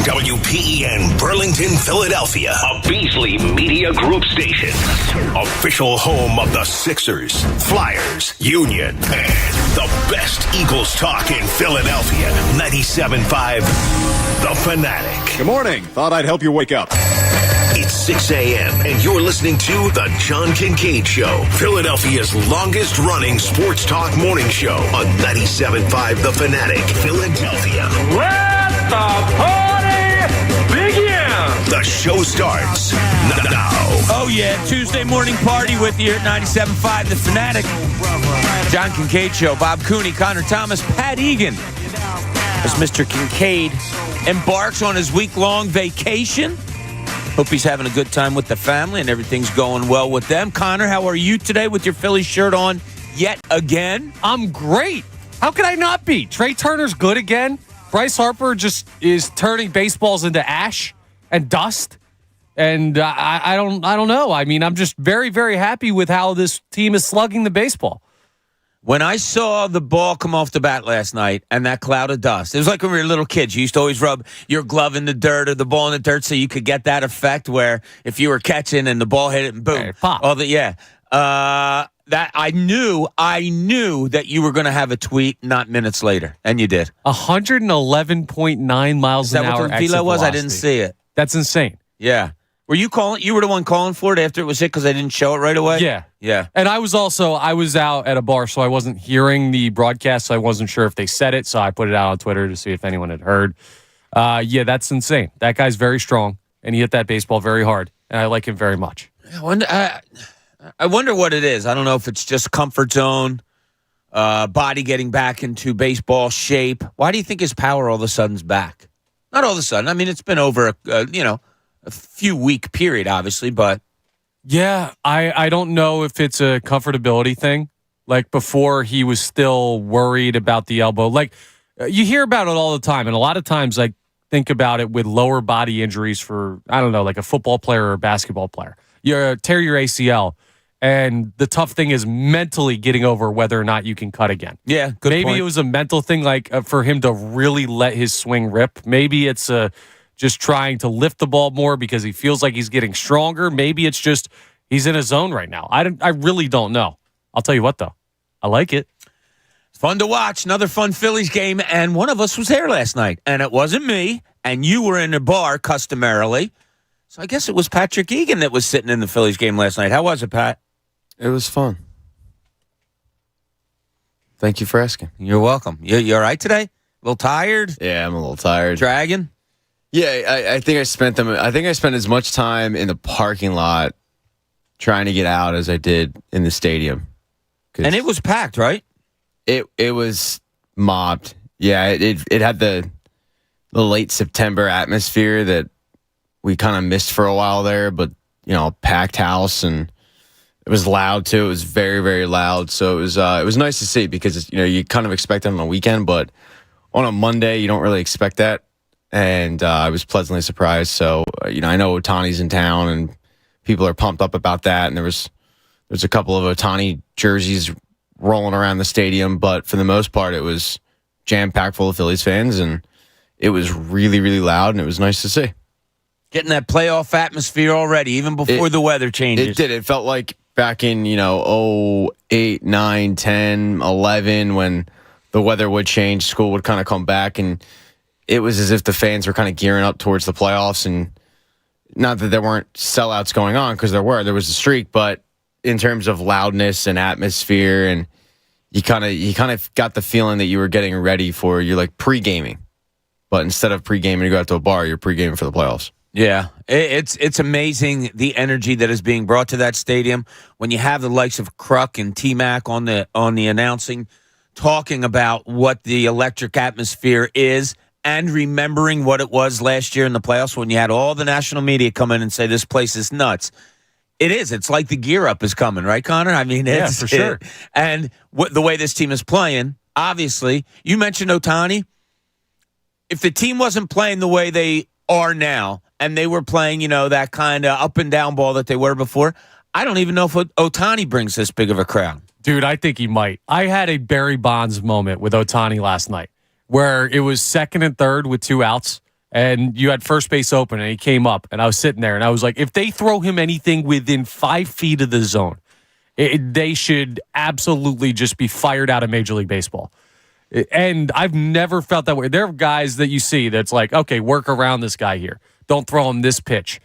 WPEN Burlington, Philadelphia, a Beasley Media Group station. Official home of the Sixers, Flyers, Union, and the best Eagles talk in Philadelphia. 97.5, The Fanatic. Good morning. Thought I'd help you wake up. It's 6 a.m. and you're listening to The John Kincade Show, Philadelphia's longest-running sports talk morning show on 97.5 The Fanatic, Philadelphia. Let the party begin! The show starts now. Oh, yeah. Tuesday morning party with you at 97.5 The Fanatic. John Kincade Show. Bob Cooney, Connor Thomas, Pat Egan. As Mr. Kincade embarks on his week-long vacation. Hope he's having a good time with the family and everything's going well with them. Connor, how are you today with your Phillies shirt on yet again? I'm great. How could I not be? Trey Turner's good again. Bryce Harper just is turning baseballs into ash and dust. And I don't know. I mean, I'm just very, very happy with how this team is slugging the baseball. When I saw the ball come off the bat last night and that cloud of dust, it was like when we were little kids. You used to always rub your glove in the dirt or the ball in the dirt so you could get that effect where if you were catching and the ball hit it and boom. Hey, pop. That I knew that you were going to have a tweet not minutes later, and you did. 111.9 miles an hour. Is that what the velo was? I didn't see it. That's insane. Yeah. Were you calling? You were the one calling for it after it was hit because I didn't show it right away? Yeah. Yeah. And I was out at a bar, so I wasn't hearing the broadcast, so I wasn't sure if they said it, so I put it out on Twitter to see if anyone had heard. Yeah, that's insane. That guy's very strong, and he hit that baseball very hard, and I like him very much. I wonder what it is. I don't know if it's just comfort zone, body getting back into baseball shape. Why do you think his power all of a sudden's back? Not all of a sudden. I mean, it's been over, a few week period, obviously, but. Yeah, I don't know if it's a comfortability thing. Like before, he was still worried about the elbow. Like you hear about it all the time, and a lot of times I think about it with lower body injuries for, I don't know, like a football player or a basketball player. You tear your ACL, and the tough thing is mentally getting over whether or not you can cut again. Yeah, good Maybe point. it was a mental thing, like for him to really let his swing rip. Maybe it's just trying to lift the ball more because he feels like he's getting stronger. Maybe it's just he's in a zone right now. I really don't know. I'll tell you what, though. I like it. It's fun to watch. Another fun Phillies game, and one of us was there last night, and it wasn't me, and you were in a bar customarily. So I guess it was Patrick Egan that was sitting in the Phillies game last night. How was it, Pat? It was fun. Thank you for asking. You're welcome. You all right today? A little tired? Yeah, I'm a little tired. Dragging? Yeah, I think I spent as much time in the parking lot trying to get out as I did in the stadium. And it was packed, right? It was mobbed. Yeah, it had the late September atmosphere that we kind of missed for a while there, but packed house, and it was loud too. It was very, very loud. So it was nice to see because you kind of expect it on a weekend, but on a Monday you don't really expect that. And I was pleasantly surprised. So, I know Otani's in town and people are pumped up about that. And there's a couple of Otani jerseys rolling around the stadium. But for the most part, it was jam-packed full of Phillies fans. And it was really, really loud. And it was nice to see. Getting that playoff atmosphere already, even before the weather changes. It did. It felt like back in, 08, 9, 10, 11, when the weather would change, school would kind of come back, and it was as if the fans were kind of gearing up towards the playoffs. And not that there weren't sellouts going on, because there was a streak, but in terms of loudness and atmosphere, and you kind of got the feeling that you were getting ready for, you're like pre-gaming. But instead of pre-gaming to go out to a bar, you're pre-gaming for the playoffs. Yeah, it's amazing the energy that is being brought to that stadium when you have the likes of Kruk and T-Mac on the announcing, talking about what the electric atmosphere is. And remembering what it was last year in the playoffs when you had all the national media come in and say this place is nuts. It is. It's like the gear up is coming, right, Connor? I mean, yeah, for sure. And the way this team is playing, obviously, you mentioned Otani. If the team wasn't playing the way they are now, and they were playing, that kind of up and down ball that they were before, I don't even know if Otani brings this big of a crowd. Dude, I think he might. I had a Barry Bonds moment with Otani last night, where it was second and third with 2 outs, and you had first base open, and he came up, and I was sitting there, and I was like, if they throw him anything within 5 feet of the zone, they should absolutely just be fired out of Major League Baseball. And I've never felt that way. There are guys that you see that's like, okay, work around this guy here. Don't throw him this pitch.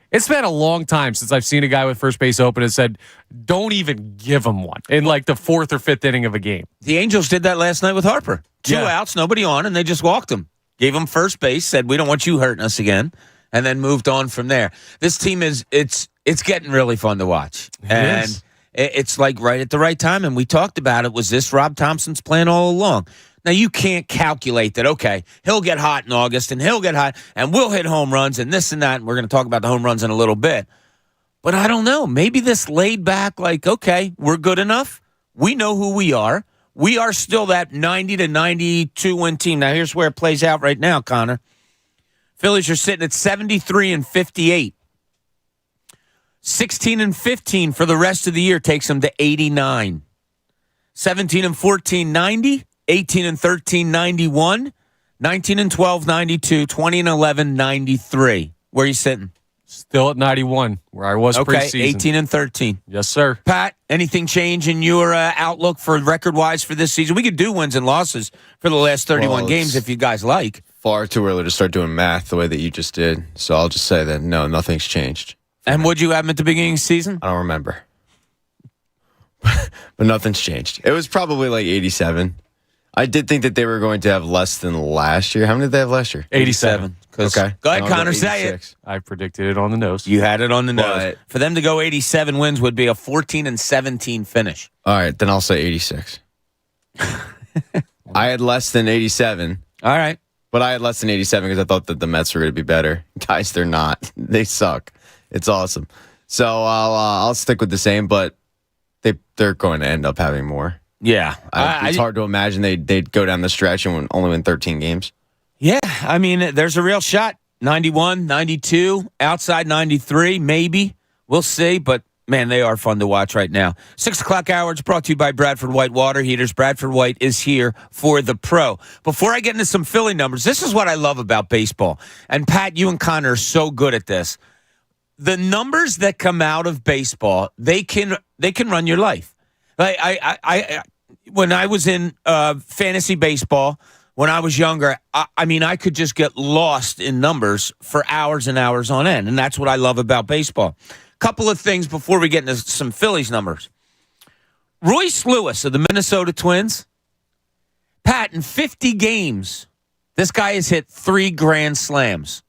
It's been a long time since I've seen a guy with first base open and said, don't even give him one in like the 4th or 5th inning of a game. The Angels did that last night with Harper. 2 outs, nobody on, and they just walked him. Gave him first base, said, we don't want you hurting us again, and then moved on from there. This team it's getting really fun to watch. And it's like right at the right time, and we talked about it. Was this Rob Thompson's plan all along? Now, you can't calculate that, okay, he'll get hot in August, and he'll get hot, and we'll hit home runs, and this and that, and we're going to talk about the home runs in a little bit. But I don't know. Maybe this laid back, like, okay, we're good enough. We know who we are. We are still that 90 to 92 win team. Now, here's where it plays out right now, Connor. Phillies are sitting at 73 and 58. 16 and 15 for the rest of the year takes them to 89. 17 and 14, 90. 18 and 13, 91. 19 and 12, 92. 20 and 11, 93. Where are you sitting? Still at 91, where I was preseason. 18 and 13. Yes, sir. Pat, anything change in your outlook for record-wise for this season? We could do wins and losses for the last 31 games if you guys like. Far too early to start doing math the way that you just did. So I'll just say that, no, nothing's changed. And what'd you have them at the beginning of the season? I don't remember. But nothing's changed. It was probably like 87. I did think that they were going to have less than last year. How many did they have last year? 87. Okay. Go ahead, Connor, say it. I predicted it on the nose. You had it on the nose. For them to go 87 wins would be a 14 and 17 finish. All right, then I'll say 86. I had less than 87. All right. But I had less than 87 because I thought that the Mets were going to be better. Guys, they're not. They suck. It's awesome. So I'll stick with the same, but they're going to end up having more. Yeah. It's hard to imagine they'd go down the stretch and only win 13 games. Yeah, I mean, there's a real shot. 91, 92, outside 93, maybe. We'll see, but, man, they are fun to watch right now. 6 o'clock hour is brought to you by Bradford White Water Heaters. Bradford White is here for the pro. Before I get into some Philly numbers, this is what I love about baseball. And, Pat, you and Connor are so good at this. The numbers that come out of baseball, they can run your life. Like I when I was in fantasy baseball, when I was younger, I mean, I could just get lost in numbers for hours and hours on end, and that's what I love about baseball. Couple of things before we get into some Phillies numbers. Royce Lewis of the Minnesota Twins, Pat, in 50 games, this guy has hit 3 grand slams.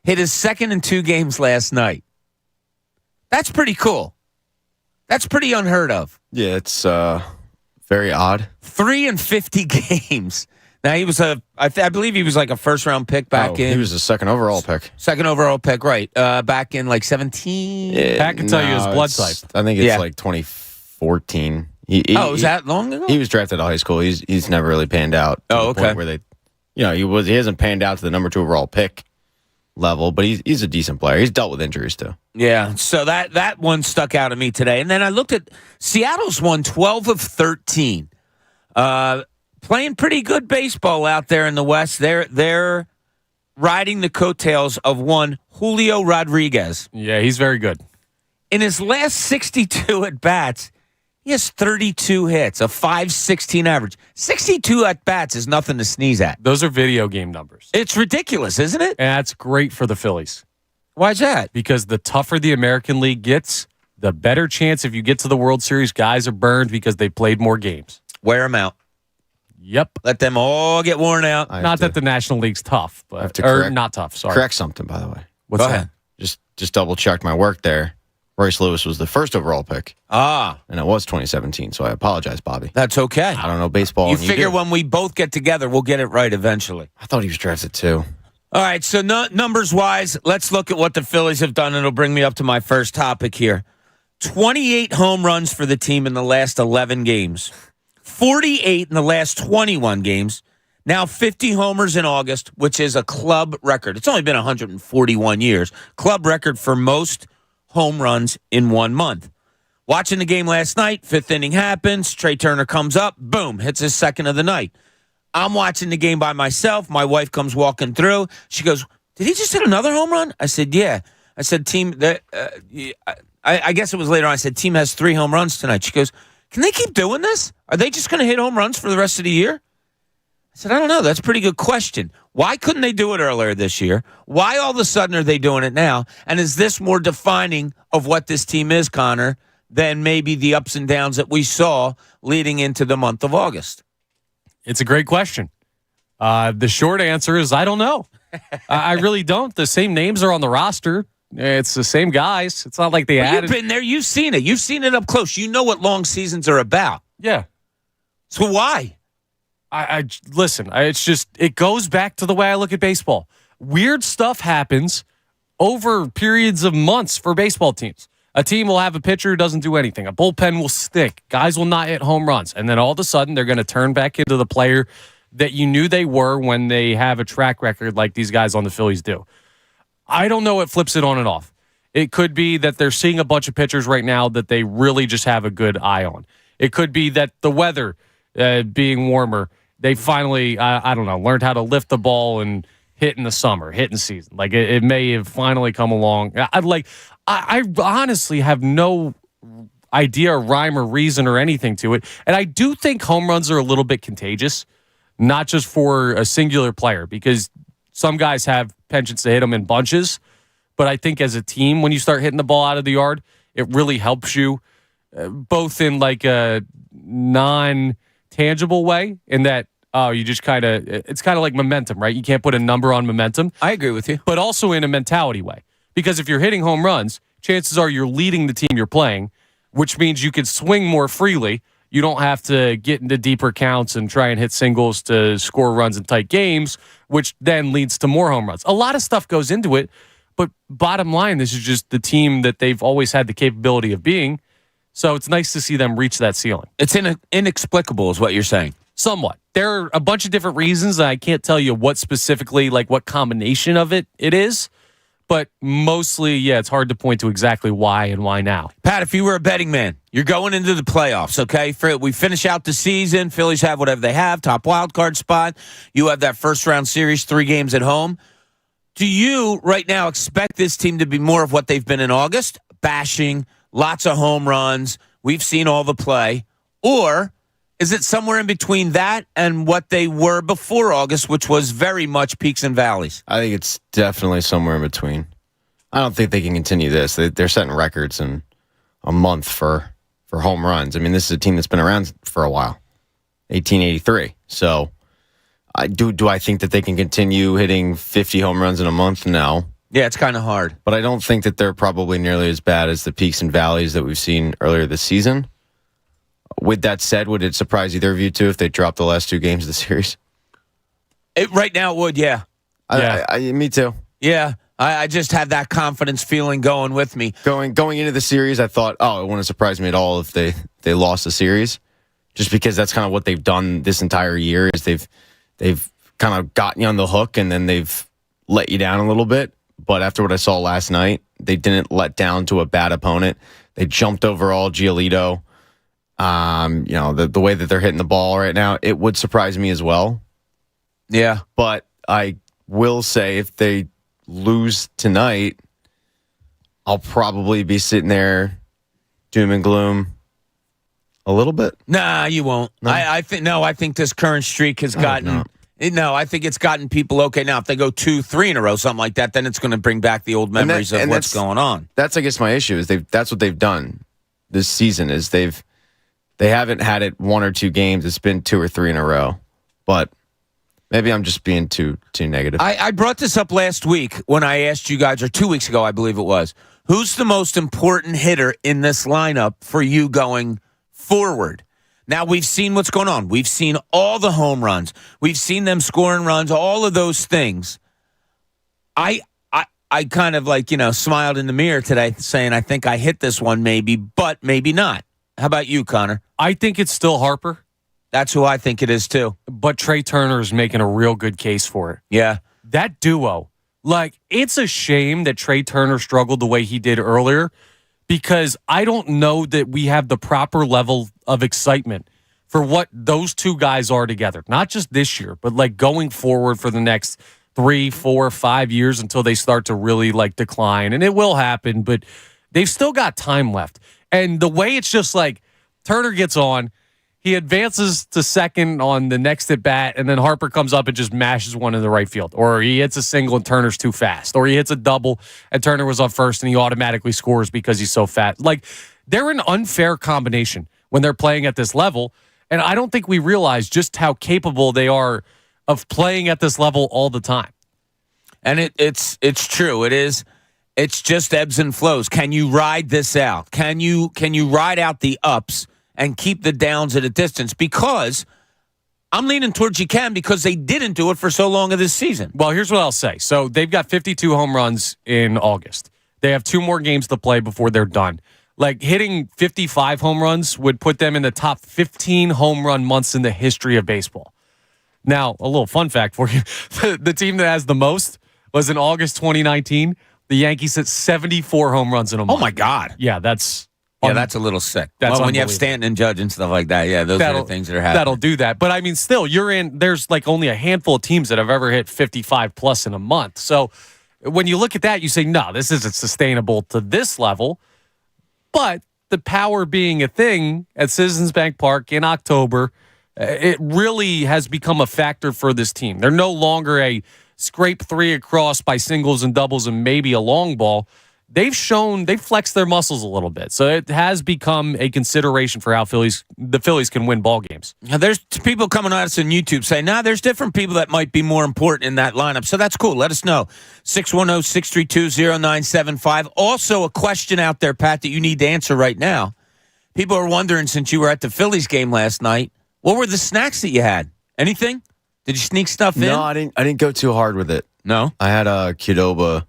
Hit his second in 2 games last night. That's pretty cool. That's pretty unheard of. Yeah, it's very odd. 3 in 50 games. Now, he was I believe he was like a first-round pick back in. He was a second overall pick. Second overall pick, right. Back in like 17. Pat can tell you his blood type. I think it's like 2014. Was that long ago? He was drafted out of high school. He's never really panned out. To the point where they, he hasn't panned out to the number 2 overall pick level, but he's a decent player. He's dealt with injuries too. Yeah, so that one stuck out to me today. And then I looked at Seattle's won 12 of 13. Playing pretty good baseball out there in the West. They're riding the coattails of one Julio Rodriguez. Yeah, he's very good. In his last 62 at-bats, he has 32 hits, a .516 average. 62 at-bats is nothing to sneeze at. Those are video game numbers. It's ridiculous, isn't it? And that's great for the Phillies. Why's that? Because the tougher the American League gets, the better chance if you get to the World Series, guys are burned because they played more games. Wear them out. Yep. Let them all get worn out. Not that the National League's tough, but not tough. Sorry. Correct something, by the way. What's Go that? ahead. Just double checked my work there. Royce Lewis was the first overall pick. And it was 2017, so I apologize, Bobby. that's okay. I don't know baseball. You and figure do. when we both get together, we'll get it right eventually. I thought he was drafted too. All right, so numbers-wise, let's look at what the Phillies have done, and it'll bring me up to my first topic here. 28 home runs for the team in the last 11 games. 48 in the last 21 games. Now 50 homers in August, which is a club record. It's only been 141 years. Club record for most home runs in 1 month. Watching the game last night, 5th inning happens. Trey Turner comes up, boom, hits his second of the night. I'm watching the game by myself. My wife comes walking through. She goes, "Did he just hit another home run?" I said, "Yeah." I said, "Team, I guess it was later on." I said, "Team has 3 home runs tonight." She goes, "Can they keep doing this? Are they just going to hit home runs for the rest of the year?" I said, "I don't know. That's a pretty good question. Why couldn't they do it earlier this year? Why all of a sudden are they doing it now? And is this more defining of what this team is, Connor, than maybe the ups and downs that we saw leading into the month of August?" It's a great question. The short answer is I don't know. I really don't. The same names are on the roster. It's the same guys. It's not like they added. You've been there. You've seen it. You've seen it up close. You know what long seasons are about. Yeah. So why? I listen. It's just it goes back to the way I look at baseball. Weird stuff happens over periods of months for baseball teams. A team will have a pitcher who doesn't do anything. A bullpen will stink. Guys will not hit home runs. And then all of a sudden, they're going to turn back into the player that you knew they were when they have a track record like these guys on the Phillies do. I don't know what flips it on and off. It could be that they're seeing a bunch of pitchers right now that they really just have a good eye on. It could be that the weather being warmer, they finally, I don't know, learned how to lift the ball and hit in the summer, hit in season. Like it may have finally come along. I honestly have no idea, rhyme or reason or anything to it. And I do think home runs are a little bit contagious, not just for a singular player, because some guys have penchants to hit them in bunches. But I think as a team, when you start hitting the ball out of the yard, it really helps you both in like a non-tangible way in that, you just kind of, it's kind of like momentum, right? You can't put a number on momentum. I agree with you. But also in a mentality way. Because if you're hitting home runs, chances are you're leading the team you're playing, which means you can swing more freely. You don't have to get into deeper counts and try and hit singles to score runs in tight games, which then leads to more home runs. A lot of stuff goes into it, but bottom line, this is just the team that they've always had the capability of being. So it's nice to see them reach that ceiling. It's inexplicable is what you're saying. Somewhat. There are a bunch of different reasons. I can't tell you what specifically, like what combination of it is. But mostly, yeah, it's hard to point to exactly why and why now. Pat, if you were a betting man, you're going into the playoffs, okay? We finish out the season. Phillies have whatever they have, top wild card spot. You have that first-round series, 3 games at home. Do you right now expect this team to be more of what they've been in August? Bashing, lots of home runs. We've seen all the play. Or is it somewhere in between that and what they were before August, which was very much peaks and valleys? I think it's definitely somewhere in between. I don't think they can continue this. They're setting records in a month for home runs. I mean, this is a team that's been around for a while, 1883. So do I think that they can continue hitting 50 home runs in a month? No. Yeah, it's kind of hard. But I don't think that they're probably nearly as bad as the peaks and valleys that we've seen earlier this season. With that said, would it surprise either of you two if they dropped the last 2 games of the series? Right now it would, yeah. Me too. Yeah, I just had that confidence feeling going with me. Going into the series, I thought, it wouldn't surprise me at all if they lost the series, just because that's kind of what they've done this entire year. Is they've kind of gotten you on the hook and then they've let you down a little bit. But after what I saw last night, they didn't let down to a bad opponent. They jumped overall Giolito. The way that they're hitting the ball right now, it would surprise me as well. Yeah. But I will say if they lose tonight, I'll probably be sitting there doom and gloom a little bit. Nah, you won't. No? I think this current streak has gotten... No, I think it's gotten people okay. Now, if they go 2-3 in a row, something like that, then it's going to bring back the old memories of what's going on. That's, I guess, my issue is that's what they've done this season is they haven't had it 1 or 2 games. It's been 2 or 3 in a row. But maybe I'm just being too negative. I brought this up last week when I asked you guys, or 2 weeks ago, I believe it was, who's the most important hitter in this lineup for you going forward? Now, we've seen what's going on. We've seen all the home runs. We've seen them scoring runs, all of those things. I kind of smiled in the mirror today saying, I think I hit this one maybe, but maybe not. How about you, Connor? I think it's still Harper. That's who I think it is, too. But Trey Turner is making a real good case for it. Yeah. That duo, it's a shame that Trey Turner struggled the way he did earlier because I don't know that we have the proper level of excitement for what those two guys are together. Not just this year, but like going forward for the next 3, 4, 5 years until they start to really like decline. And it will happen, but they've still got time left. And the way it's just like Turner gets on, he advances to second on the next at bat, and then Harper comes up and just mashes one in the right field. Or he hits a single and Turner's too fast. Or he hits a double and Turner was on first and he automatically scores because he's so fast. Like, they're an unfair combination when they're playing at this level. And I don't think we realize just how capable they are of playing at this level all the time. And it's true. It is. It's just ebbs and flows. Can you ride this out? Can you ride out the ups and keep the downs at a distance? Because I'm leaning towards you can, because they didn't do it for so long of this season. Well, here's what I'll say. So they've got 52 home runs in August. They have 2 more games to play before they're done. Like, hitting 55 home runs would put them in the top 15 home run months in the history of baseball. Now, a little fun fact for you. The team that has the most was in August 2019. The Yankees hit 74 home runs in a month. Oh, my God. Yeah, that's a little sick. That's when you have Stanton and Judge and stuff like that, yeah, those are the things that are happening. That'll do that. But, I mean, still, there's like only a handful of teams that have ever hit 55 plus in a month. So when you look at that, you say, no, this isn't sustainable to this level. But the power being a thing at Citizens Bank Park in October, it really has become a factor for this team. They're no longer a scrape 3 across by singles and doubles and maybe a long ball. They've flexed their muscles a little bit. So it has become a consideration for how the Phillies can win ball games. Now, there's people coming at us on YouTube saying, there's different people that might be more important in that lineup. So that's cool. Let us know. 610-632-0975. Also, a question out there, Pat, that you need to answer right now. People are wondering, since you were at the Phillies game last night, what were the snacks that you had? Anything? Did you sneak stuff in? No, I didn't go too hard with it. No? I had a Qdoba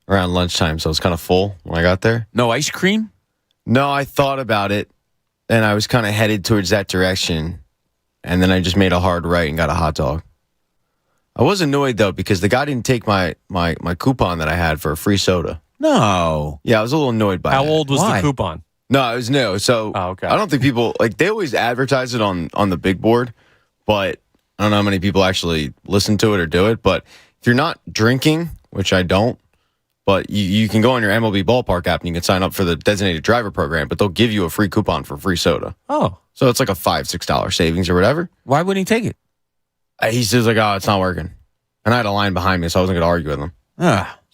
around lunchtime, so I was kind of full when I got there. No ice cream? No, I thought about it, and I was kind of headed towards that direction, and then I just made a hard right and got a hot dog. I was annoyed, though, because the guy didn't take my coupon that I had for a free soda. No. Yeah, I was a little annoyed by How that. old was Why? the coupon? No, it was new. So okay. I don't think people, they always advertise it on the big board, but I don't know how many people actually listen to it or do it. But if you're not drinking, which I don't, but you can go on your MLB Ballpark app and you can sign up for the designated driver program, but they'll give you a free coupon for free soda. Oh. So it's like a $5-6 savings or whatever. Why wouldn't he take it? He says like, oh, it's not working. And I had a line behind me, so I wasn't going to argue with him.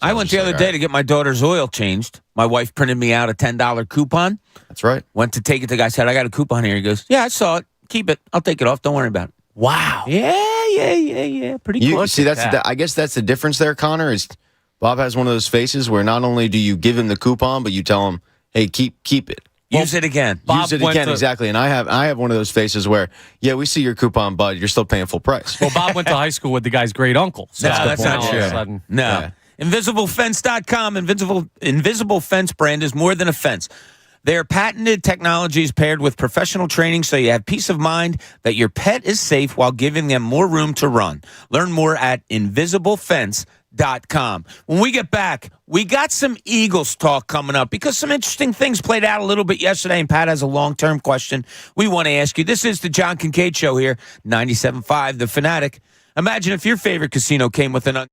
I went the other day to get my daughter's oil changed. My wife printed me out a $10 coupon. That's right. Went to take it. The guy said, I got a coupon here. He goes, yeah, I saw it. Keep it. I'll take it off. Don't worry about it. Wow. Yeah. Pretty cool. See, I guess that's the difference there, Connor, is Bob has one of those faces where not only do you give him the coupon, but you tell him, hey, keep it. Use it again. Use it again, exactly. And I have one of those faces where, yeah, we see your coupon, bud. You're still paying full price. Well, Bob went to high school with the guy's great uncle. So that's not all of a true. sudden- No. Yeah. InvisibleFence.com. Invisible Fence brand is more than a fence. Their patented technologies paired with professional training so you have peace of mind that your pet is safe while giving them more room to run. Learn more at InvisibleFence.com. When we get back, we got some Eagles talk coming up because some interesting things played out a little bit yesterday, and Pat has a long-term question we want to ask you. This is the John Kincade Show here, 97.5 The Fanatic. Imagine if your favorite casino came with an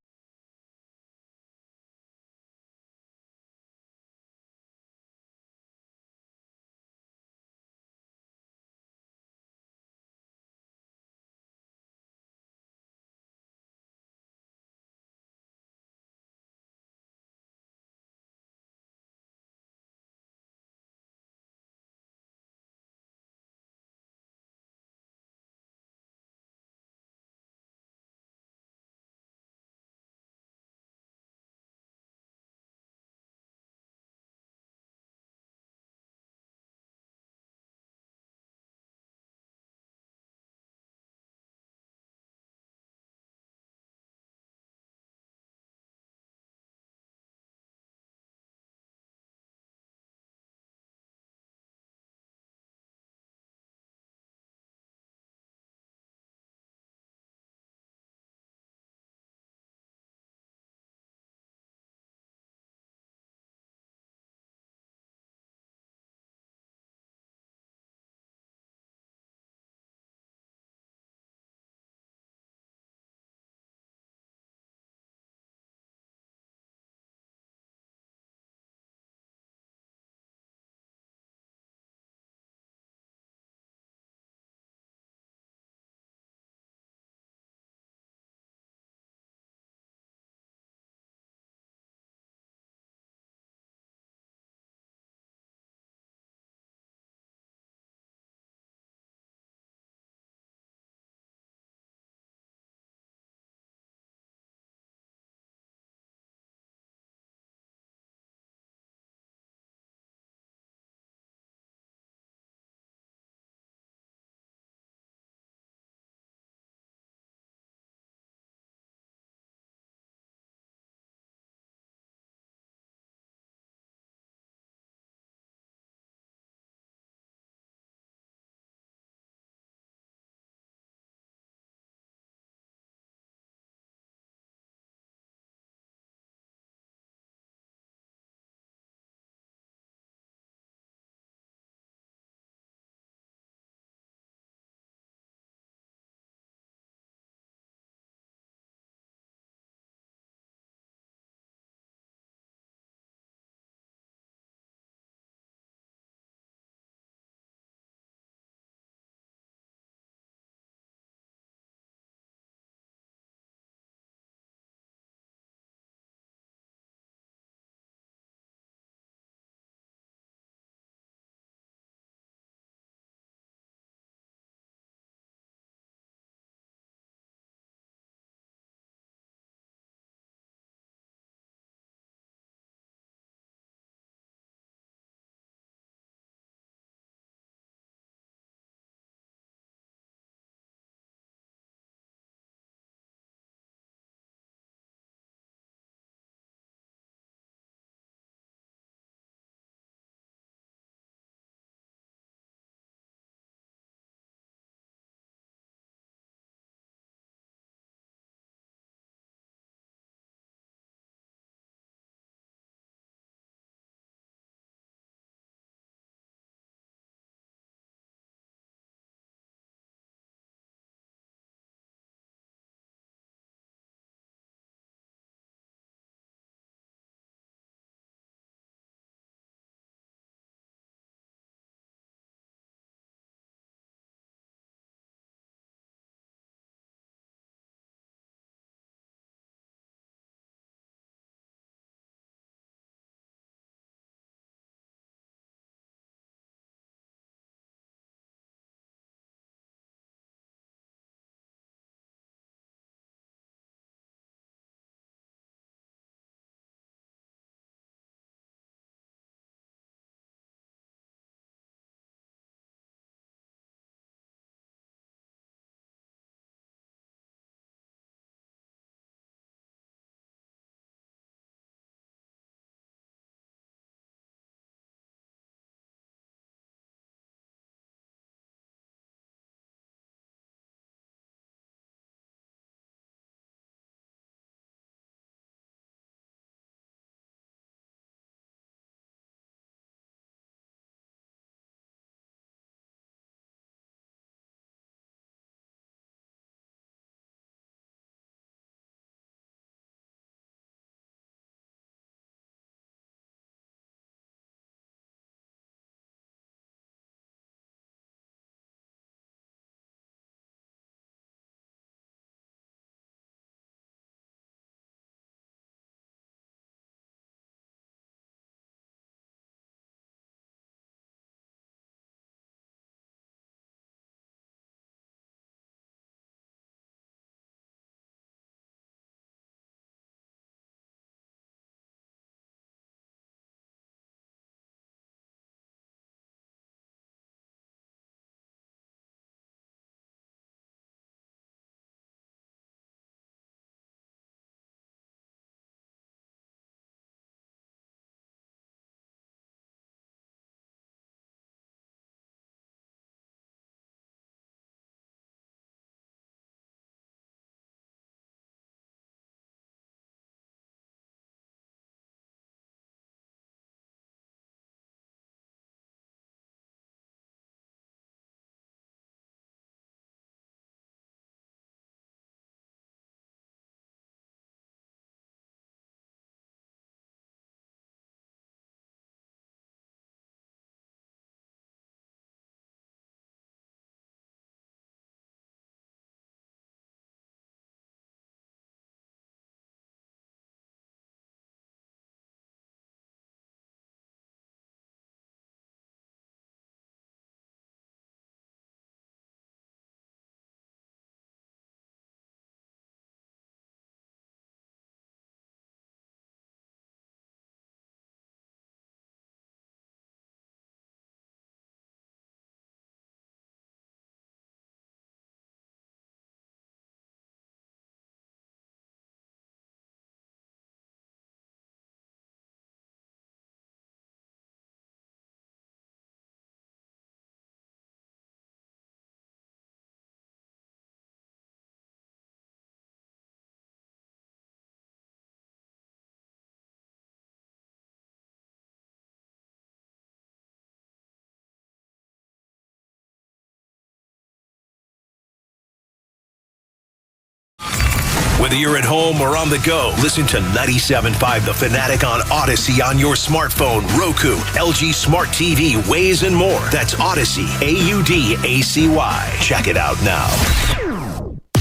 Whether you're at home or on the go, listen to 97.5 The Fanatic on Odyssey on your smartphone, Roku, LG Smart TV, Waze, and more. That's Odyssey, AUDACY. Check it out now.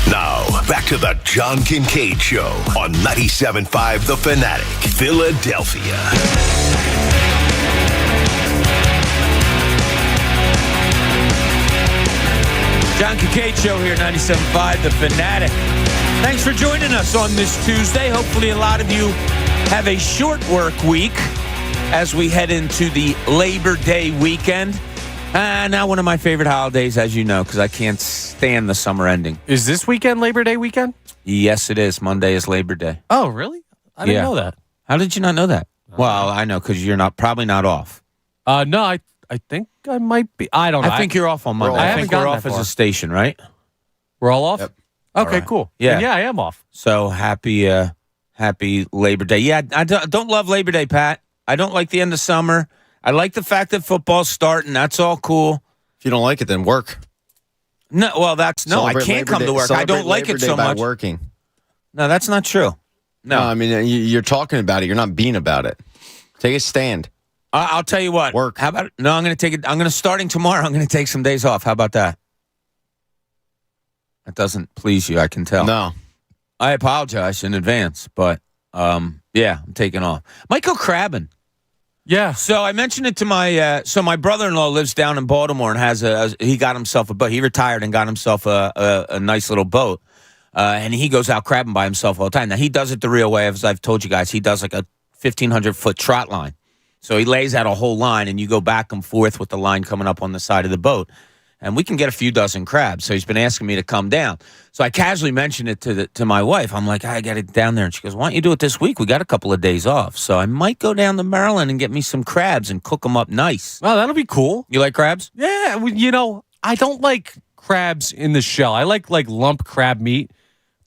Now, back to the John Kincade Show on 97.5 The Fanatic, Philadelphia. John Kincade Show here, 97.5 The Fanatic. Thanks for joining us on this Tuesday. Hopefully a lot of you have a short work week as we head into the Labor Day weekend. Now one of my favorite holidays, as you know, because I can't stand the summer ending. Is this weekend Labor Day weekend? Yes, it is. Monday is Labor Day. Oh, really? I didn't know that. How did you not know that? Well, I know, because you're probably not off. No, I think I might be. I don't know. I think you're off on Monday. I I haven't think we're gotten off that as far. a station, right? We're all off? Yep. Okay, right. cool. Yeah. And yeah, I am off. So happy Labor Day. Yeah, I don't love Labor Day, Pat. I don't like the end of summer. I like the fact that football's starting. That's all cool. If you don't like it, then work. No, well, I Celebrate can't Labor come Day- to work. I celebrate don't like Labor it Day so by much. working. No, that's not true. No, I mean, you're talking about it. You're not being about it. Take a stand. I'll tell you what. Work. How about it? No, I'm going to take it. I'm going to starting tomorrow. I'm going to take some days off. How about that? That doesn't please you, I can tell. No. I apologize in advance, but yeah, I'm taking off. Might go crabbing. Yeah. So I mentioned it to my brother-in-law lives down in Baltimore and has he got himself a boat. He retired and got himself a nice little boat, and he goes out crabbing by himself all the time. Now he does it the real way, as I've told you guys. He does like a 1,500-foot trot line. So he lays out a whole line, and you go back and forth with the line coming up on the side of the boat. And we can get a few dozen crabs. So he's been asking me to come down. So I casually mentioned it to my wife. I'm like, I got it down there. And she goes, why don't you do it this week? We got a couple of days off. So I might go down to Maryland and get me some crabs and cook them up nice. Well, that'll be cool. You like crabs? Yeah, I don't like crabs in the shell. I like lump crab meat,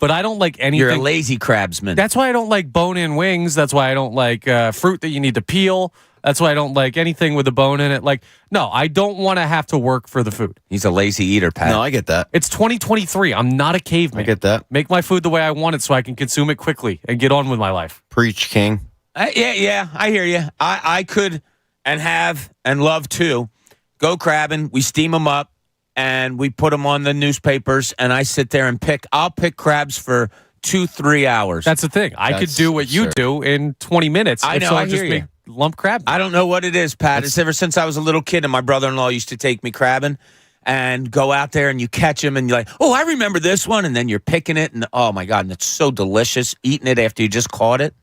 but I don't like anything. You're a lazy crabsman. That's why I don't like bone-in wings. That's why I don't like fruit that you need to peel. That's why I don't like anything with a bone in it. No, I don't want to have to work for the food. He's a lazy eater, Pat. No, I get that. It's 2023. I'm not a caveman. I get that. Make my food the way I want it so I can consume it quickly and get on with my life. Preach, King. Yeah, I hear you. I could and have and love to go crabbing. We steam them up and we put them on the newspapers, and I sit there and I'll pick crabs for 2-3 hours. That's the thing. I could do what you do in 20 minutes. I know, So I just hear you. make lump crab. I don't know what it is, Pat. It's ever since I was a little kid and my brother-in-law used to take me crabbing and go out there and you catch them and you're like, oh, I remember this one. And then you're picking it and oh my God, and it's so delicious eating it after you just caught it.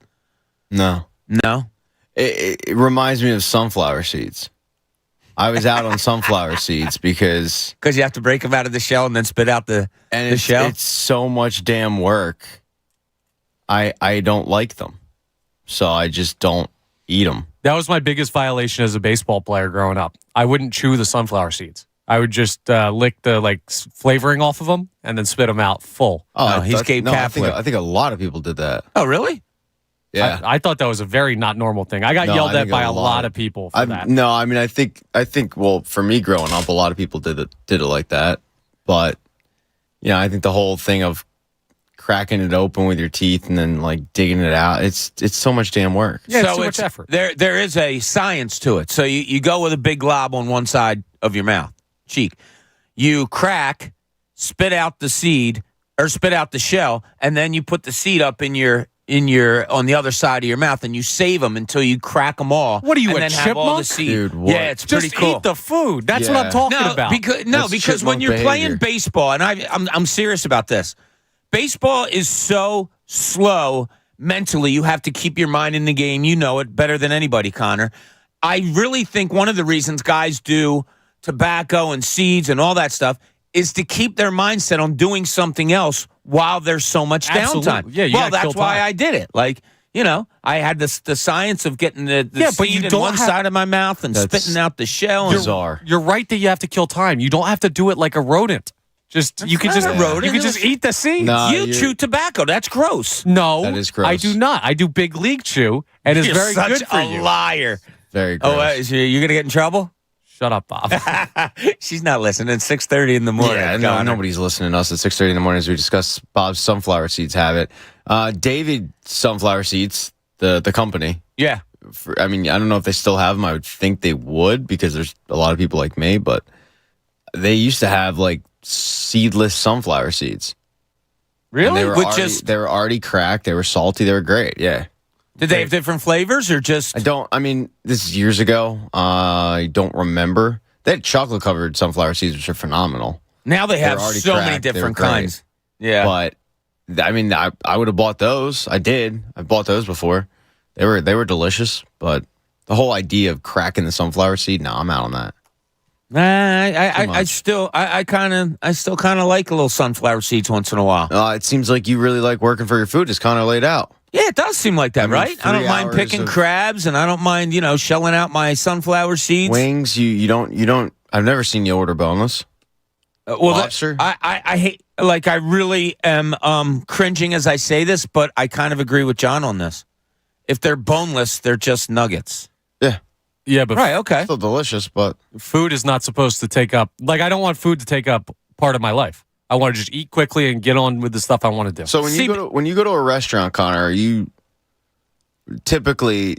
No. No? It reminds me of sunflower seeds. I was out on sunflower seeds because you have to break them out of the shell and then spit out the it's, shell? It's so much damn work. I don't like them. So I just don't eat them. That was my biggest violation as a baseball player growing up. I wouldn't chew the sunflower seeds. I would just lick the flavoring off of them and then spit them out full. Oh, he's Gabe Kapler. I think a lot of people did that. Oh, really? Yeah. I thought that was a very not normal thing. I got yelled at by a lot of people for that. No, I mean, I think, well, for me growing up, a lot of people did it like that. But, I think the whole thing of cracking it open with your teeth and then digging it out, it's so much damn work. Yeah, it's too much effort. There is a science to it. So you go with a big glob on one side of your mouth, cheek. You crack, spit out the seed or spit out the shell, and then you put the seed up in your on the other side of your mouth, and you save them until you crack them all. What are you, and a then have all the chipmunk? seed. Dude, what? Yeah, it's Just pretty cool. eat the food. That's what Yeah. I'm talking about. Because when chipmunk you're playing behavior. baseball, and I'm serious about this, baseball is so slow mentally. You have to keep your mind in the game. You know it better than anybody, Connor. I really think one of the reasons guys do tobacco and seeds and all that stuff is to keep their mindset on doing something else while there's so much Absolutely. downtime. Yeah, you well, gotta that's kill why time. I did it. I had the science of getting the but seed you in don't one have- side of my mouth and That's spitting out the shell. And Bizarre. You're right that you have to kill time. You don't have to do it like a rodent. You can not just a rodent. You can just eat the seeds. No. you chew tobacco. That's gross. No, That is gross. I do not. I do big league chew, and it's You're very such good for a you. liar. Very gross. Oh, you're going to get in trouble? Shut up, Bob. She's not listening. 6:30 in the morning. Yeah, nobody's listening to us at 6:30 in the morning as we discuss Bob's sunflower seeds habit. David Sunflower Seeds, the company. Yeah. I don't know if they still have them. I would think they would because there's a lot of people like me, but they used to have like seedless sunflower seeds. Really? They were already cracked. They were salty. They were great. Yeah. Did they have different flavors or just? This is years ago. I don't remember. They had chocolate covered sunflower seeds, which are phenomenal. Now they have so many different kinds. Yeah. But I would have bought those. I did. I bought those before. They were delicious, but the whole idea of cracking the sunflower seed, no, I'm out on that. I still kind of like a little sunflower seeds once in a while. It seems like you really like working for your food. It's kind of laid out. Yeah, it does seem like that, right? I don't mind picking crabs, and I don't mind shelling out my sunflower seeds. Wings, you don't. I've never seen you order boneless. Lobster. I hate. Like, I really am cringing as I say this, but I kind of agree with John on this. If they're boneless, they're just nuggets. Yeah. Yeah, but right, okay. Still delicious, but food is not supposed to take up. Like, I don't want food to take up part of my life. I want to just eat quickly and get on with the stuff I want to do. So when you go to a restaurant, Connor, are you typically,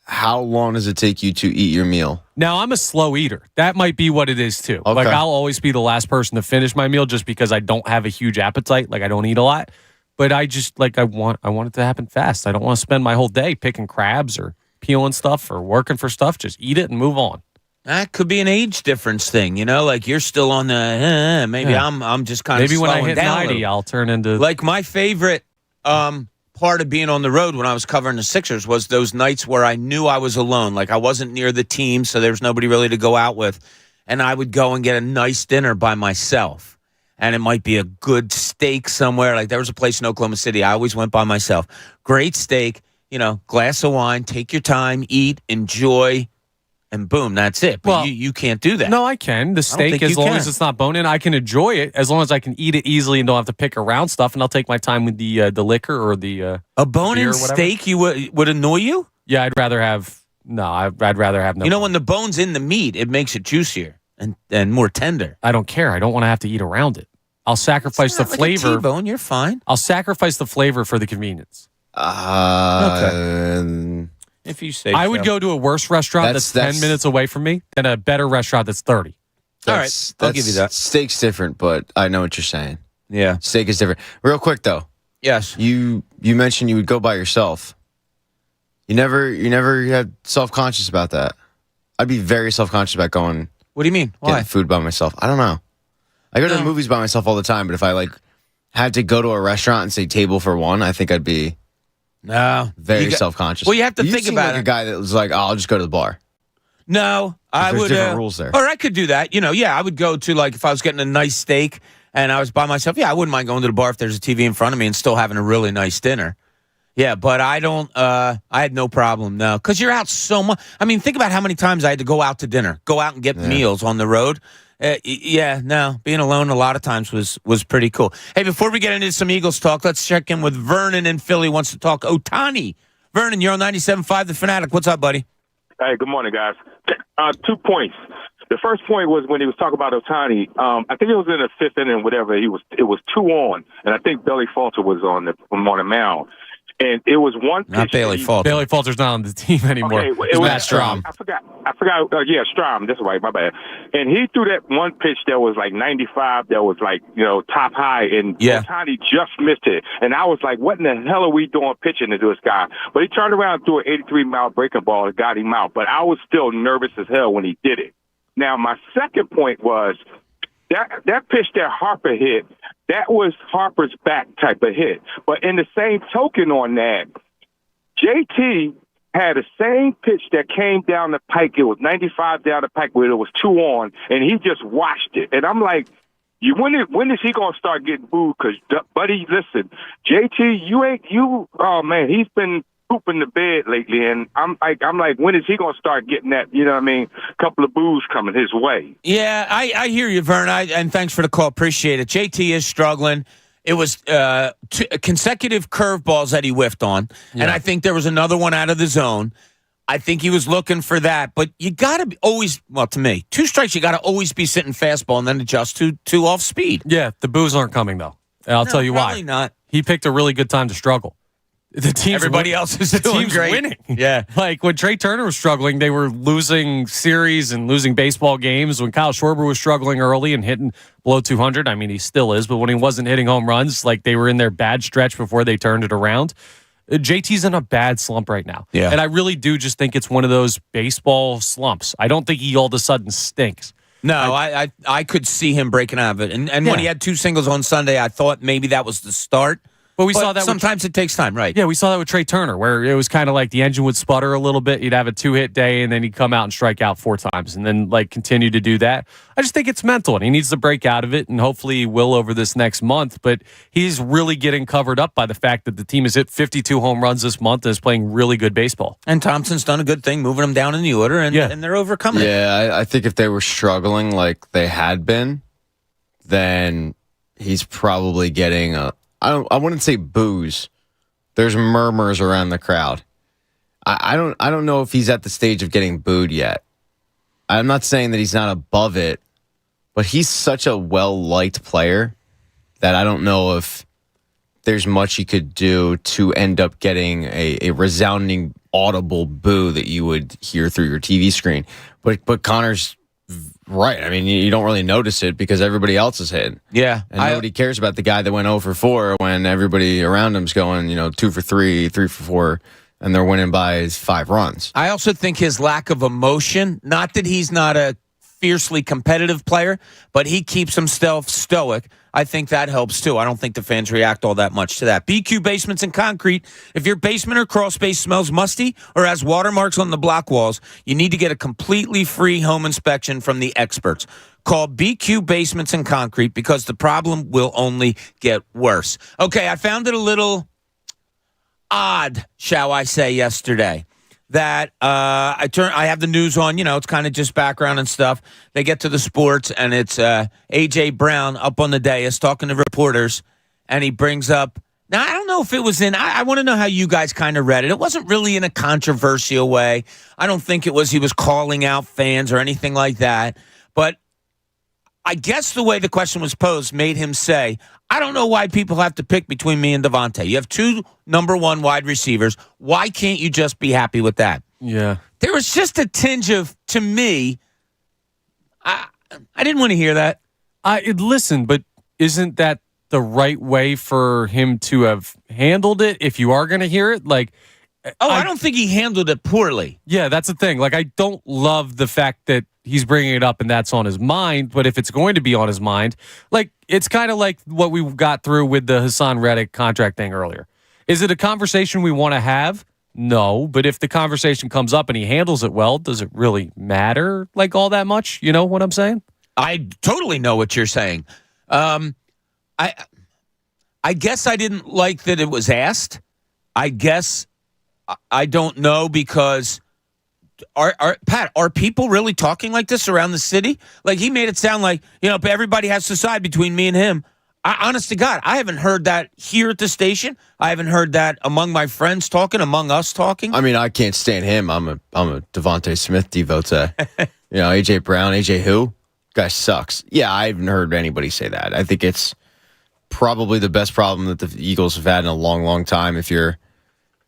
how long does it take you to eat your meal? Now, I'm a slow eater. That might be what it is too. Okay. Like, I'll always be the last person to finish my meal just because I don't have a huge appetite. Like, I don't eat a lot. But I just I want it to happen fast. I don't want to spend my whole day picking crabs or peeling stuff or working for stuff. Just eat it and move on. That could be an age difference thing, like you're still on the maybe yeah. I'm just kind of maybe when I hit down 90 I'll turn into like my favorite part of being on the road when I was covering the Sixers was those nights where I knew I was alone, like I wasn't near the team, so there was nobody really to go out with, and I would go and get a nice dinner by myself. And it might be a good steak somewhere. Like there was a place in Oklahoma City I always went by myself. Great steak, glass of wine, take your time, eat, enjoy, and boom, that's it. But you can't do that. No, I can. The steak, as long as it's not bone-in, I can enjoy it as long as I can eat it easily and don't have to pick around stuff. And I'll take my time with the liquor or the a bone-in steak. You would annoy you? Yeah, I'd rather have no. When the bone's in the meat, it makes it juicier and more tender. I don't care. I don't want to have to eat around it. I'll sacrifice the flavor. Like a T-bone, you're fine. I'll sacrifice the flavor for the convenience. Okay. If you say I would go to a worse restaurant that's 10 minutes away from me than a better restaurant that's 30. All right, I'll give you that. Steak's different, but I know what you're saying. Yeah. Steak is different. Real quick, though. Yes. You mentioned you would go by yourself. You never had self-conscious about that. I'd be very self-conscious about going. What do you mean? Why? Getting food by myself. I don't know. I go to the movies by myself all the time, but if I had to go to a restaurant and say table for one, I think I'd be very self-conscious. Well, you have to think about like a guy that was like, oh, I'll just go to the bar. No, I would. There's different rules there. Or I could do that. I would go to if I was getting a nice steak and I was by myself. Yeah, I wouldn't mind going to the bar if there's a TV in front of me and still having a really nice dinner. Yeah, but I don't. I had no problem. No, because you're out so much. I mean, think about how many times I had to go out to dinner, go out and get meals on the road. Being alone a lot of times was pretty cool. Hey, before we get into some Eagles talk, let's check in with Vernon in Philly. Wants to talk Otani. Vernon, you're on 97.5 The Fanatic. What's up, buddy? Hey, good morning, guys. 2 points. The first point was when he was talking about Otani. I think it was in the fifth inning, whatever. It was 2-on, and I think Bailey Falter was on the mound. And it was one pitch. Not Bailey Falter. Bailey Falter's not on the team anymore. Okay, it was Matt Strom. I forgot. Strom. That's right. My bad. And he threw that one pitch that was like 95. That was top high, and Otani just missed it. And I was like, "What in the hell are we doing pitching to this guy?" But he turned around and threw an 83-mile breaking ball and got him out. But I was still nervous as hell when he did it. Now, my second point was that pitch that Harper hit. That was Harper's back type of hit. But in the same token on that, JT had the same pitch that came down the pike. It was 95 down the pike where it was 2-on, and he just watched it. And I'm like, when is he going to start getting booed? Because, buddy, listen, JT, oh, man, he's been pooping the bed lately, and I'm like, when is he going to start getting that, couple of boos coming his way? Yeah, I hear you, Vern, and thanks for the call. Appreciate it. JT is struggling. It was two consecutive curveballs that he whiffed on, and I think there was another one out of the zone. I think he was looking for that, but you got to always, well, to me, 2 strikes, you got to always be sitting fastball and then adjust to off speed. Yeah, the boos aren't coming, though. And I'll tell you why. Probably not. He picked a really good time to struggle. The team's Everybody else is doing great. Winning. Yeah. Like when Trey Turner was struggling, they were losing series and losing baseball games. When Kyle Schwarber was struggling early and hitting below 200, I mean, he still is, but when he wasn't hitting home runs, like they were in their bad stretch before they turned it around. JT's in a bad slump right now. Yeah. And I really do just think it's one of those baseball slumps. I don't think he all of a sudden stinks. No, I could see him breaking out of it. And when he had 2 singles on Sunday, I thought maybe that was the start. But we saw that sometimes it takes time, right? Yeah, we saw that with Trey Turner, where it was kind of like the engine would sputter a little bit. He'd have a 2-hit day, and then he'd come out and strike out 4 times, and then like continue to do that. I just think it's mental, and he needs to break out of it, and hopefully he will over this next month. But he's really getting covered up by the fact that the team has hit 52 home runs this month and is playing really good baseball. And Thompson's done a good thing, moving them down in the order, and they're overcoming it. Yeah, I think if they were struggling like they had been, then he's probably getting I wouldn't say boos. There's murmurs around the crowd. I don't know if he's at the stage of getting booed yet. I'm not saying that he's not above it, but he's such a well-liked player that I don't know if there's much he could do to end up getting a resounding audible boo that you would hear through your TV screen. But Connor's right. I mean, you don't really notice it because everybody else is hitting. Yeah. And nobody cares about the guy that went 0 for 4 when everybody around him's going, 2 for 3, 3 for 4, and they're winning by 5 runs. I also think his lack of emotion, not that he's not a fiercely competitive player, but he keeps himself stoic. I think that helps too. I don't think the fans react all that much to that. BQ Basements and Concrete. If your basement or crawl space smells musty or has watermarks on the block walls, you need to get a completely free home inspection from the experts. Call BQ Basements and Concrete because the problem will only get worse. Okay, I found it a odd, shall I say, yesterday. That I have the news on, it's kind of just background and stuff. They get to the sports, and it's A.J. Brown up on the dais talking to reporters, and he brings up, now I don't know if it was I want to know how you guys kind of read it. It wasn't really in a controversial way. I don't think it was he was calling out fans or anything like that. But I guess the way the question was posed made him say, I don't know why people have to pick between me and Devontae. You have 2 number 1 wide receivers. Why can't you just be happy with that? Yeah. There was just a tinge of, to me, I didn't want to hear that. Listen, but isn't that the right way for him to have handled it if you are going to hear it? Like, I don't think he handled it poorly. Yeah, that's the thing. Like, I don't love the fact that he's bringing it up and that's on his mind, but if it's going to be on his mind, like, it's kind of like what we got through with the Hassan Reddick contract thing earlier. Is it a conversation we want to have? No, but if the conversation comes up and he handles it well, does it really matter like all that much? You know what I'm saying? I totally know what you're saying. I guess I didn't like that it was asked. I guess I don't know because Pat, are people really talking like this around the city? Like he made it sound like, everybody has to decide between me and him. Honest to God, I haven't heard that here at the station. I haven't heard that among my friends talking, among us talking. I mean, I can't stand him. I'm a Devontae Smith devotee. AJ Brown, AJ who? Guy sucks. Yeah, I haven't heard anybody say that. I think it's probably the best problem that the Eagles have had in a long, long time. If you're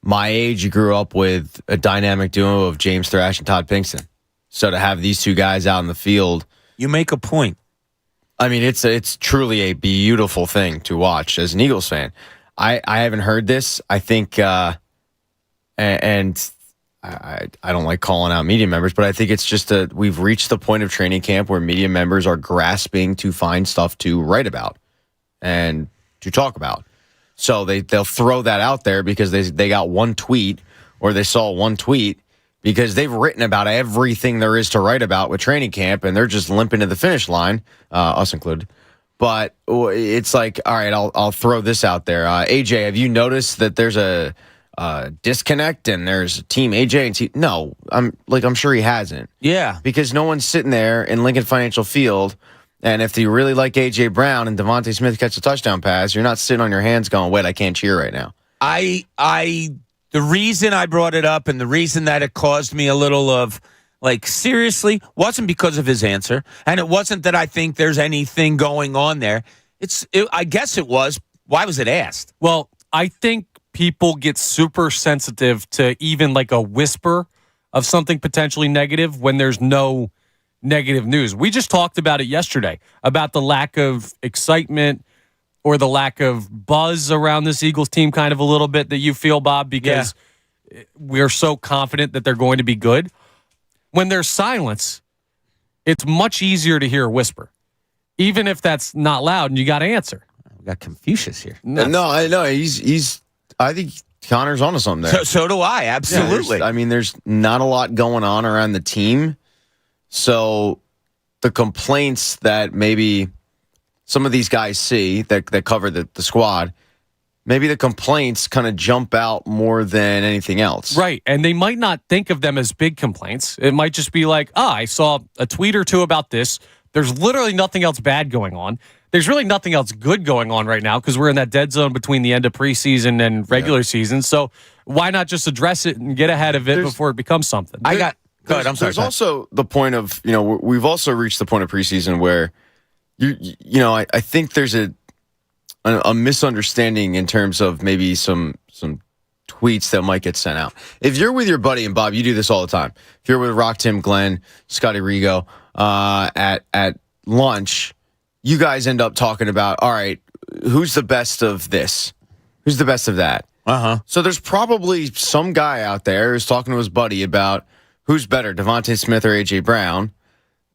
my age, you grew up with a dynamic duo of James Thrash and Todd Pinkston. So to have these 2 guys out in the field, you make a point. I mean, it's truly a beautiful thing to watch as an Eagles fan. I haven't heard this. I think, and I don't like calling out media members, but I think it's just we've reached the point of training camp where media members are grasping to find stuff to write about and to talk about. So they'll throw that out there because they got one tweet or they saw one tweet because they've written about everything there is to write about with training camp and they're just limping to the finish line, us included. But it's like, all right, I'll throw this out there. AJ, have you noticed that there's a disconnect and there's team AJ and team? No, I'm sure he hasn't. Yeah, because no one's sitting there in Lincoln Financial Field. And if you really like A.J. Brown and Devontae Smith catch a touchdown pass, you're not sitting on your hands going, wait, I can't cheer right now. I the reason I brought it up and the reason that it caused me a little of, like, seriously, wasn't because of his answer. And it wasn't that I think there's anything going on there. I guess it was. Why was it asked? Well, I think people get super sensitive to even like a whisper of something potentially negative when there's no negative news. We just talked about it yesterday, about the lack of excitement or the lack of buzz around this Eagles team kind of a little bit that you feel, Bob, because we're so confident that they're going to be good. When there's silence, it's much easier to hear a whisper, even if that's not loud and you got to answer. We got Confucius here. No, I know. I think Connor's onto something there. So do I, absolutely. Yeah, there's not a lot going on around the team. So the complaints that maybe some of these guys see that cover the squad, maybe the complaints kind of jump out more than anything else. Right. And they might not think of them as big complaints. It might just be like, I saw a tweet or two about this. There's literally nothing else bad going on. There's really nothing else good going on right now because we're in that dead zone between the end of preseason and regular season. So why not just address it and get ahead of it before it becomes something? Go ahead. I'm sorry. There's also the point of, we've also reached the point of preseason where, I think there's a misunderstanding in terms of maybe some tweets that might get sent out. If you're with your buddy, and Bob, you do this all the time. If you're with Rock, Tim, Glenn, Scotty Rigo at lunch, you guys end up talking about, all right, who's the best of this? Who's the best of that? So there's probably some guy out there who's talking to his buddy about who's better, Devontae Smith or A.J. Brown.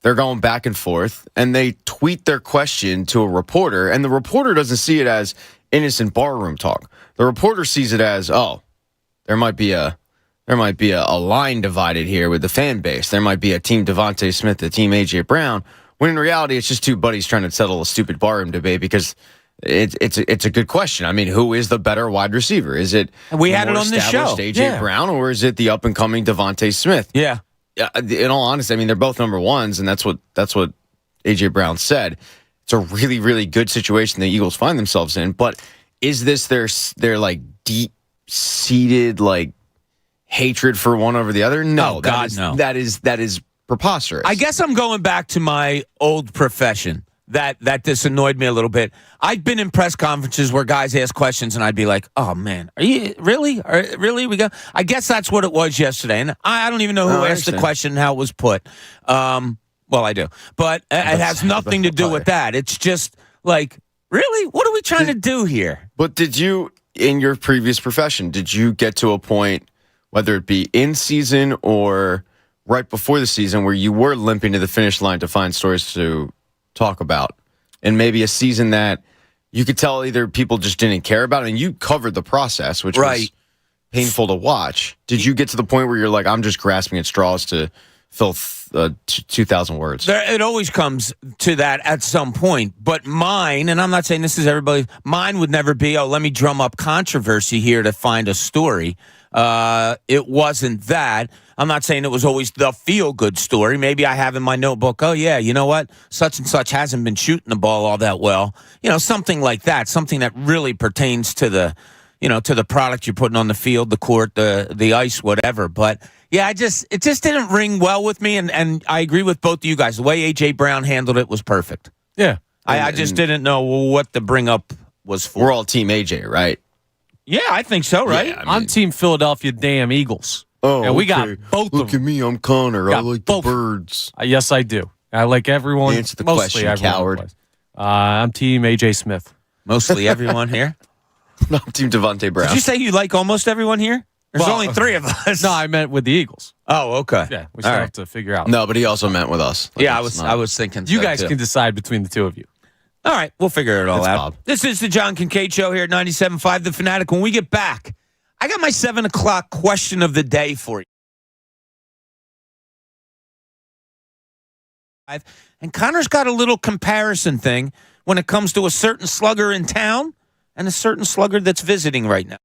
They're going back and forth, and they tweet their question to a reporter, and the reporter doesn't see it as innocent barroom talk. The reporter sees it as, there might be a line divided here with the fan base. There might be a team Devontae Smith, a team A.J. Brown, when in reality it's just two buddies trying to settle a stupid barroom debate because it's a good question. Who is the better wide receiver? Is it we had it on this show, A.J. Brown, or is it the up and coming Devontae Smith? Yeah. In all honesty, they're both number ones, and that's what A.J. Brown said. It's a really, really good situation the Eagles find themselves in. But is this their like deep seated like hatred for one over the other? No, oh, God, no. That is preposterous. I guess I'm going back to my old profession. That this annoyed me a little bit. I've been in press conferences where guys ask questions, and I'd be like, "Oh man, are you really? Really? We go." I guess that's what it was yesterday, and I don't even know who asked the question and how it was put. Well, I do, but it has nothing to do with that. It's just like, really, what are we trying to do here? But did you, in your previous profession, did you get to a point, whether it be in season or right before the season, where you were limping to the finish line to find stories to talk about, and maybe a season that you could tell either people just didn't care about, and you covered the process, which was painful to watch. Did you get to the point where you're like, I'm just grasping at straws to fill 2,000 words? It always comes to that at some point, but mine, and I'm not saying this is everybody, mine would never be, let me drum up controversy here to find a story. It wasn't that. I'm not saying it was always the feel-good story. Maybe I have in my notebook, you know what? Such and such hasn't been shooting the ball all that well. Something like that, something that really pertains to the, to the product you're putting on the field, the court, the ice, whatever. But, yeah, it just didn't ring well with me, and I agree with both of you guys. The way A.J. Brown handled it was perfect. Yeah. I just didn't know what the bring-up was for. We're all Team A.J., right? Yeah, I think so, right? Yeah, I'm Team Philadelphia damn Eagles. Oh, and we got both of them. Look at me, I'm Connor. I like the birds. Yes, I do. I like everyone. Answer the question, coward. I'm Team A.J. Smith. Mostly everyone here? No, I'm Team Devontae Brown. Did you say you like almost everyone here? There's only three of us. No, I meant with the Eagles. Oh, okay. Yeah, we still have to figure out. No, but he also meant with us. Yeah, I was thinking. You guys can decide between the two of you. All right, we'll figure it all out. Bob. This is the John Kincade Show here at 97.5 The Fanatic. When we get back, I got my 7 o'clock question of the day for you. And Connor's got a little comparison thing when it comes to a certain slugger in town and a certain slugger that's visiting right now.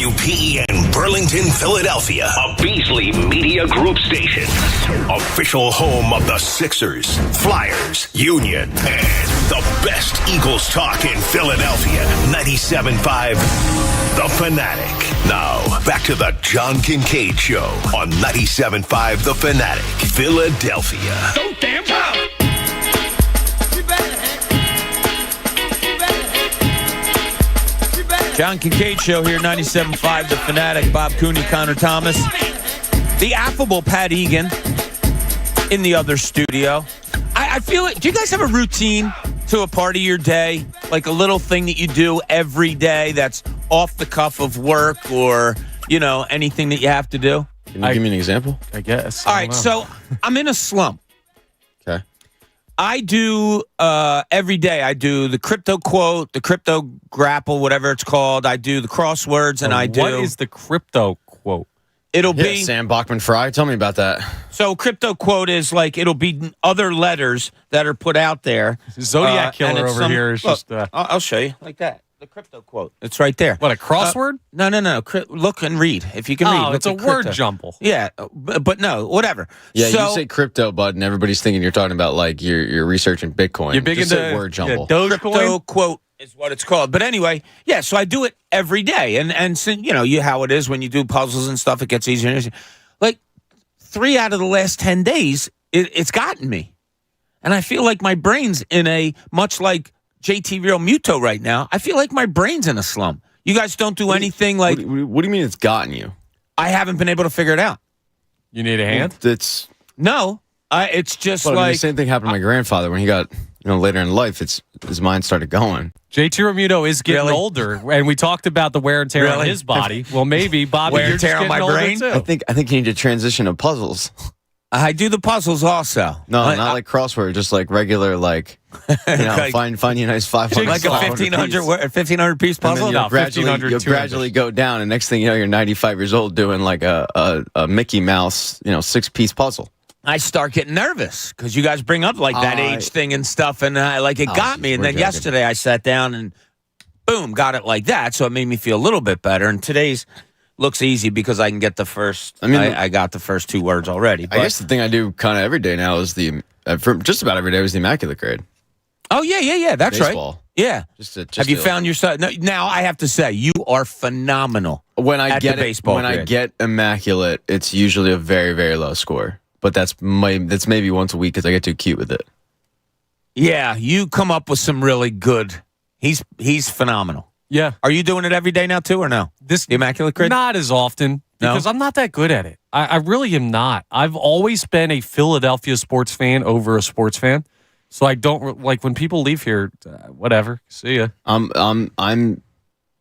WPEN Burlington, Philadelphia, a Beasley Media Group station. Official home of the Sixers, Flyers, Union, and the best Eagles talk in Philadelphia. 97.5, The Fanatic. Now, back to the John Kincade Show on 97.5, The Fanatic, Philadelphia. So damn proud. John Kincade Show here, 97.5, The Fanatic. Bob Cooney, Connor Thomas. The affable Pat Egan in the other studio. I feel like, do you guys have a routine to a part of your day? Like a little thing that you do every day that's off the cuff of work or, anything that you have to do? Can you give me an example? I guess. All right, so I'm in a slump. Okay. I do every day. I do the crypto quote, the crypto grapple, whatever it's called. I do the crosswords, and I do. What is the crypto quote? It'll be Sam Bachman-Fry. Tell me about that. so. Crypto quote is like it'll be other letters that are put out there. Zodiac and killer it's over here is look, just. I'll show you like that. The crypto quote. It's right there. What, a crossword? No. Look and read if you can read. Oh, Look it's a at crypto. word jumple. Yeah, but no, whatever. Yeah, so, you say crypto, bud, and everybody's thinking you're talking about like you're researching Bitcoin. You're big Just into say word jumble. crypto quote is what it's called. But anyway, yeah, so I do it every day. And so, you how it is when you do puzzles and stuff, it gets easier and easier. Like 3 out of the last 10 days, it's gotten me. And I feel like my brain's in a, much like JT Real Muto right now, I feel like my brain's in a slump. You guys don't do anything like... What do you mean it's gotten you? I haven't been able to figure it out. You need a hand? It's... No, it's just Well, like... the same thing happened to my grandfather when he got, later in life. His mind started going. JT Romuto is getting Really? older, and we talked about the wear and tear on Really? his body. Well, maybe, Bobby, Wear and you're just tear on getting my older, brain? too. I think you need to transition to puzzles. I do the puzzles also. No, not like crossword, just like regular, like Like- find you a nice 500. Like a 1,500 piece puzzle? And No, then 1,500, you'll 200. gradually go down, and next thing you know, you're 95 years old doing like a Mickey Mouse, 6-piece puzzle. I start getting nervous because you guys bring up like that age thing and stuff, and it got me. And we're then joking. yesterday I sat down and boom, got it like that. So it made me feel a little bit better. And today's looks easy because I can get the first. I got the first 2 words already. But, I guess the thing I do kind of every day now is for just about every day was the immaculate grade. oh yeah, that's Baseball. right. Yeah. Have you found yourself? No, now I have to say you are phenomenal. when I at get the baseball when I grid. get immaculate, it's usually a very, very low score. But that's maybe once a week because I get too cute with it. Yeah, you come up with some really good. He's phenomenal. Yeah. Are you doing it every day now too, or no? The immaculate grid? Not as often, because No? I'm not that good at it. I really am not. I've always been a Philadelphia sports fan over a sports fan. So I don't like when people leave here, whatever. See ya. I'm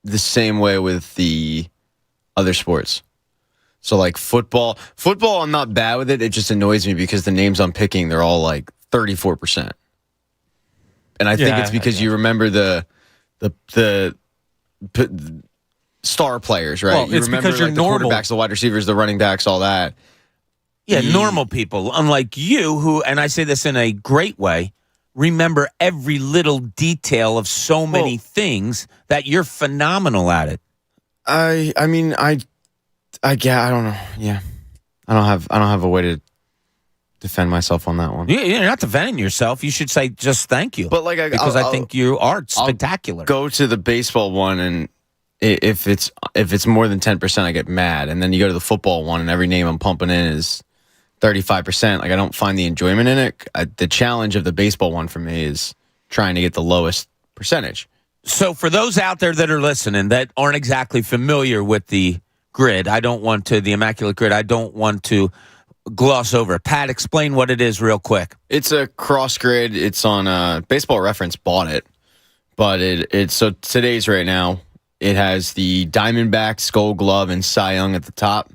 the same way with the other sports. So like football, I'm not bad with it. It just annoys me because the names I'm picking, they're all like 34%. And I think Yeah, it's because you remember the star players, right? Well, you it's remember because you're like, normal. the quarterbacks, the wide receivers, the running backs, all that. Yeah, normal people, unlike you, who, and I say this in a great way, remember every little detail of so many things that you're phenomenal at it. I don't know. Yeah, I don't have a way to defend myself on that one. You're not defending yourself. You should say just thank you. But like, because I think you are spectacular. Go to the baseball one, and if it's more than 10%, I get mad. And then you go to the football one, and every name I'm pumping in is 35%. Like I don't find the enjoyment in it. The challenge of the baseball one for me is trying to get the lowest percentage. So for those out there that are listening that aren't exactly familiar with the grid, the immaculate grid, I don't want to gloss over. Pat, explain what it is real quick. It's a cross grid. It's on Baseball Reference bought it, but it's so today's right now. It has the Diamondbacks, Gold Glove, and Cy Young at the top,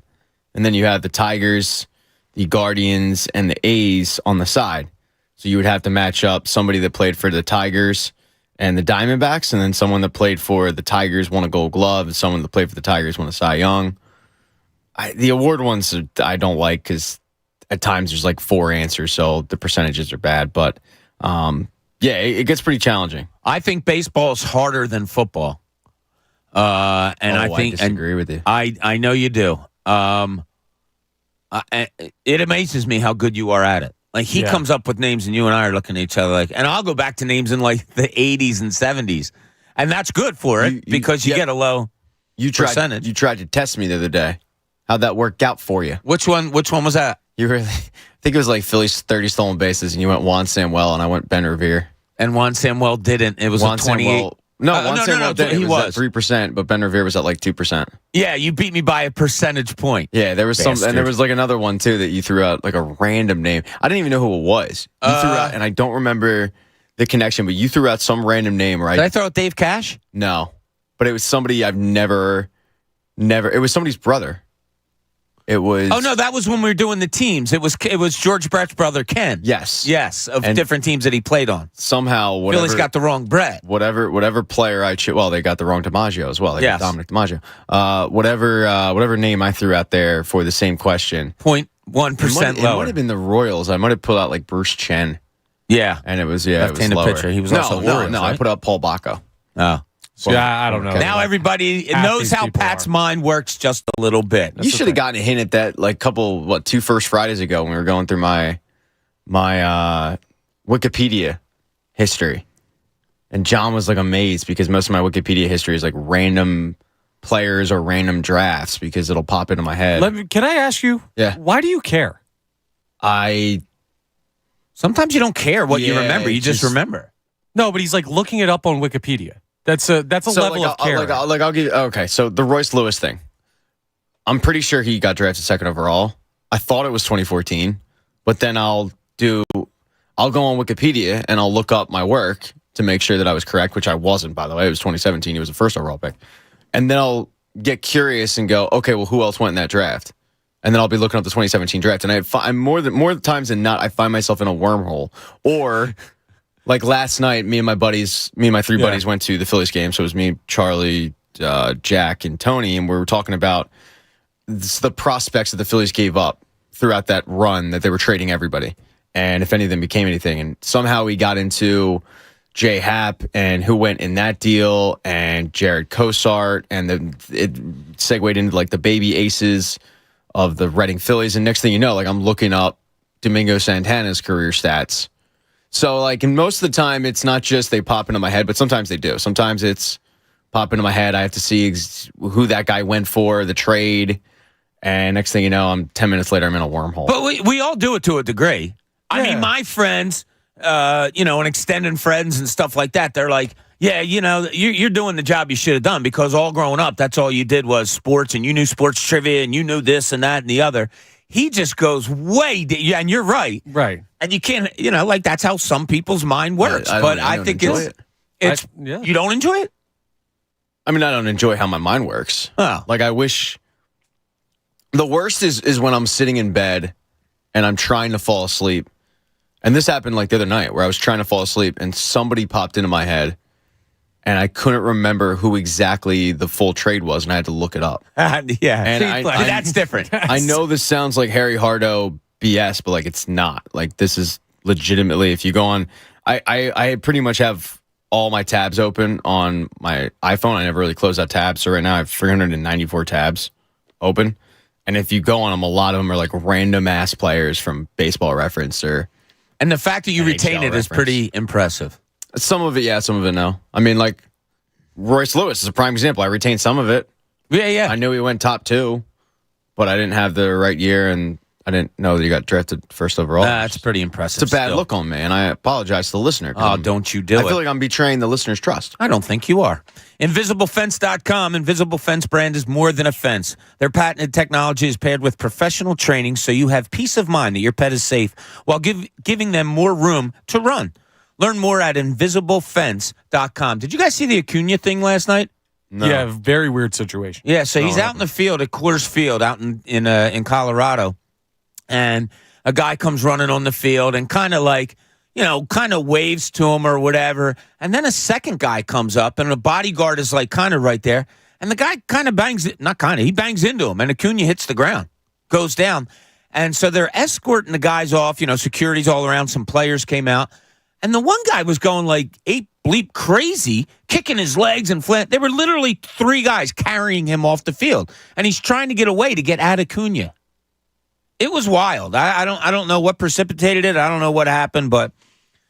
and then you have the Tigers, the Guardians, and the A's on the side. So you would have to match up somebody that played for the Tigers and the Diamondbacks, and then someone that played for the Tigers won a Gold Glove, and someone that played for the Tigers won a Cy Young. The award ones I don't like because at times there's like 4 answers, so the percentages are bad. But it gets pretty challenging. I think baseball is harder than football. And I think I disagree with you. I know you do. It amazes me how good you are at it. Like he comes up with names, and you and I are looking at each other like. And I'll go back to names in like the 80s and 70s, and that's good for it because you get a low percentage. You tried to test me the other day. How'd that work out for you? Which one was that? You really? I think it was like Phillies 30 stolen bases, and you went Juan Samuel, and I went Ben Revere. And Juan Samuel didn't. It was Juan a 28. Samuel, Juan Samuel did. He was at 3%, but Ben Revere was at like 2%. Yeah, you beat me by a percentage point. Yeah, there was some, and there was like another one too that you threw out, like a random name. I didn't even know who it was. You threw out, and I don't remember the connection, but you threw out some random name. Right? Did I throw out Dave Cash? No, but it was somebody I've never. It was somebody's brother. It was. Oh no, that was when we were doing the teams. It was George Brett's brother Ken. Yes, of different teams that he played on. Somehow, whatever. Phillies got the wrong Brett. Whatever player I chose. Well, they got the wrong DiMaggio as well. They got Dominic DiMaggio. Whatever name I threw out there for the same question. 0.1% It lower. might have been the Royals. I might have put out like Bruce Chen. Yeah, And it was lower. pitcher. He was also Orioles, no. right? I put out Paul Bacco. Oh. I don't know. Now everybody knows these how people Pat's are. mind works just a little bit. You should have gotten a hint at that like two First Fridays ago when we were going through my Wikipedia history. And John was like amazed because most of my Wikipedia history is like random players or random drafts because it'll pop into my head. Can I ask you? Yeah. Why do you care? Sometimes you don't care what you Yeah, remember. You just remember. No, but he's like looking it up on Wikipedia. That's a level of care. I'll give you, okay, so the Royce Lewis thing. I'm pretty sure he got drafted second overall. I thought it was 2014, but then I'll go on Wikipedia and I'll look up my work to make sure that I was correct, which I wasn't, by the way. It was 2017. He was the first overall pick. And then I'll get curious and go, okay, well, who else went in that draft? And then I'll be looking up the 2017 draft. And I'm more times than not, I find myself in a wormhole. Or like last night, me and my three buddies went to the Phillies game. So it was me, Charlie, Jack, and Tony. And we were talking about the prospects that the Phillies gave up throughout that run, that they were trading everybody. And if any of them became anything. And somehow we got into J Happ and who went in that deal and Jared Cosart. And then it segued into like the baby aces of the Reading Phillies. And next thing you know, like I'm looking up Domingo Santana's career stats. So like, and most of the time it's not just they pop into my head, but sometimes they do. Sometimes it's pop into my head. I have to see who that guy went for, the trade. And next thing you know, 10 minutes later, I'm in a wormhole. But we all do it to a degree. I mean, my friends, and extended friends and stuff like that, they're like, yeah, you're doing the job you should have done because all growing up, that's all you did was sports and you knew sports trivia and you knew this and that and the other. He just goes way deep. And you're right. Right. And you can't, like that's how some people's mind works. I think it's you don't enjoy it? I mean, I don't enjoy how my mind works. Oh. Like I wish the worst is when I'm sitting in bed and I'm trying to fall asleep. And this happened like the other night where I was trying to fall asleep and somebody popped into my head and I couldn't remember who exactly the full trade was and I had to look it up. Yeah. And that's different. I know this sounds like Harry Hardo BS, but like it's not. Like this is legitimately, if you go on, I pretty much have all my tabs open on my iPhone. I never really close out tabs. So right now I have 394 tabs open. And if you go on them, a lot of them are like random ass players from Baseball Reference or. And the fact that you retain it is pretty impressive. Some of it, yeah. Some of it, no. I mean, like Royce Lewis is a prime example. I retained some of it. Yeah. I knew he went top 2, but I didn't have the right year, and I didn't know that he got drafted first overall. That's pretty impressive. It's a bad look on me, and I apologize to the listener. Oh, don't you do it. I feel like I'm betraying the listener's trust. I don't think you are. InvisibleFence.com. Invisible Fence brand is more than a fence. Their patented technology is paired with professional training so you have peace of mind that your pet is safe while giving them more room to run. Learn more at InvisibleFence.com. Did you guys see the Acuna thing last night? No. Yeah, very weird situation. Yeah, so he's out in the field at Coors Field out in Colorado. And a guy comes running on the field and kind of like, kind of waves to him or whatever. And then a second guy comes up and a bodyguard is like kind of right there. And the guy kind of he bangs into him. And Acuna hits the ground, goes down. And so they're escorting the guys off, security's all around. Some players came out. And the one guy was going like 8 bleep crazy, kicking his legs and flat. There were literally 3 guys carrying him off the field, and he's trying to get away to get out of Cunha. It was wild. I don't know what precipitated it. I don't know what happened, but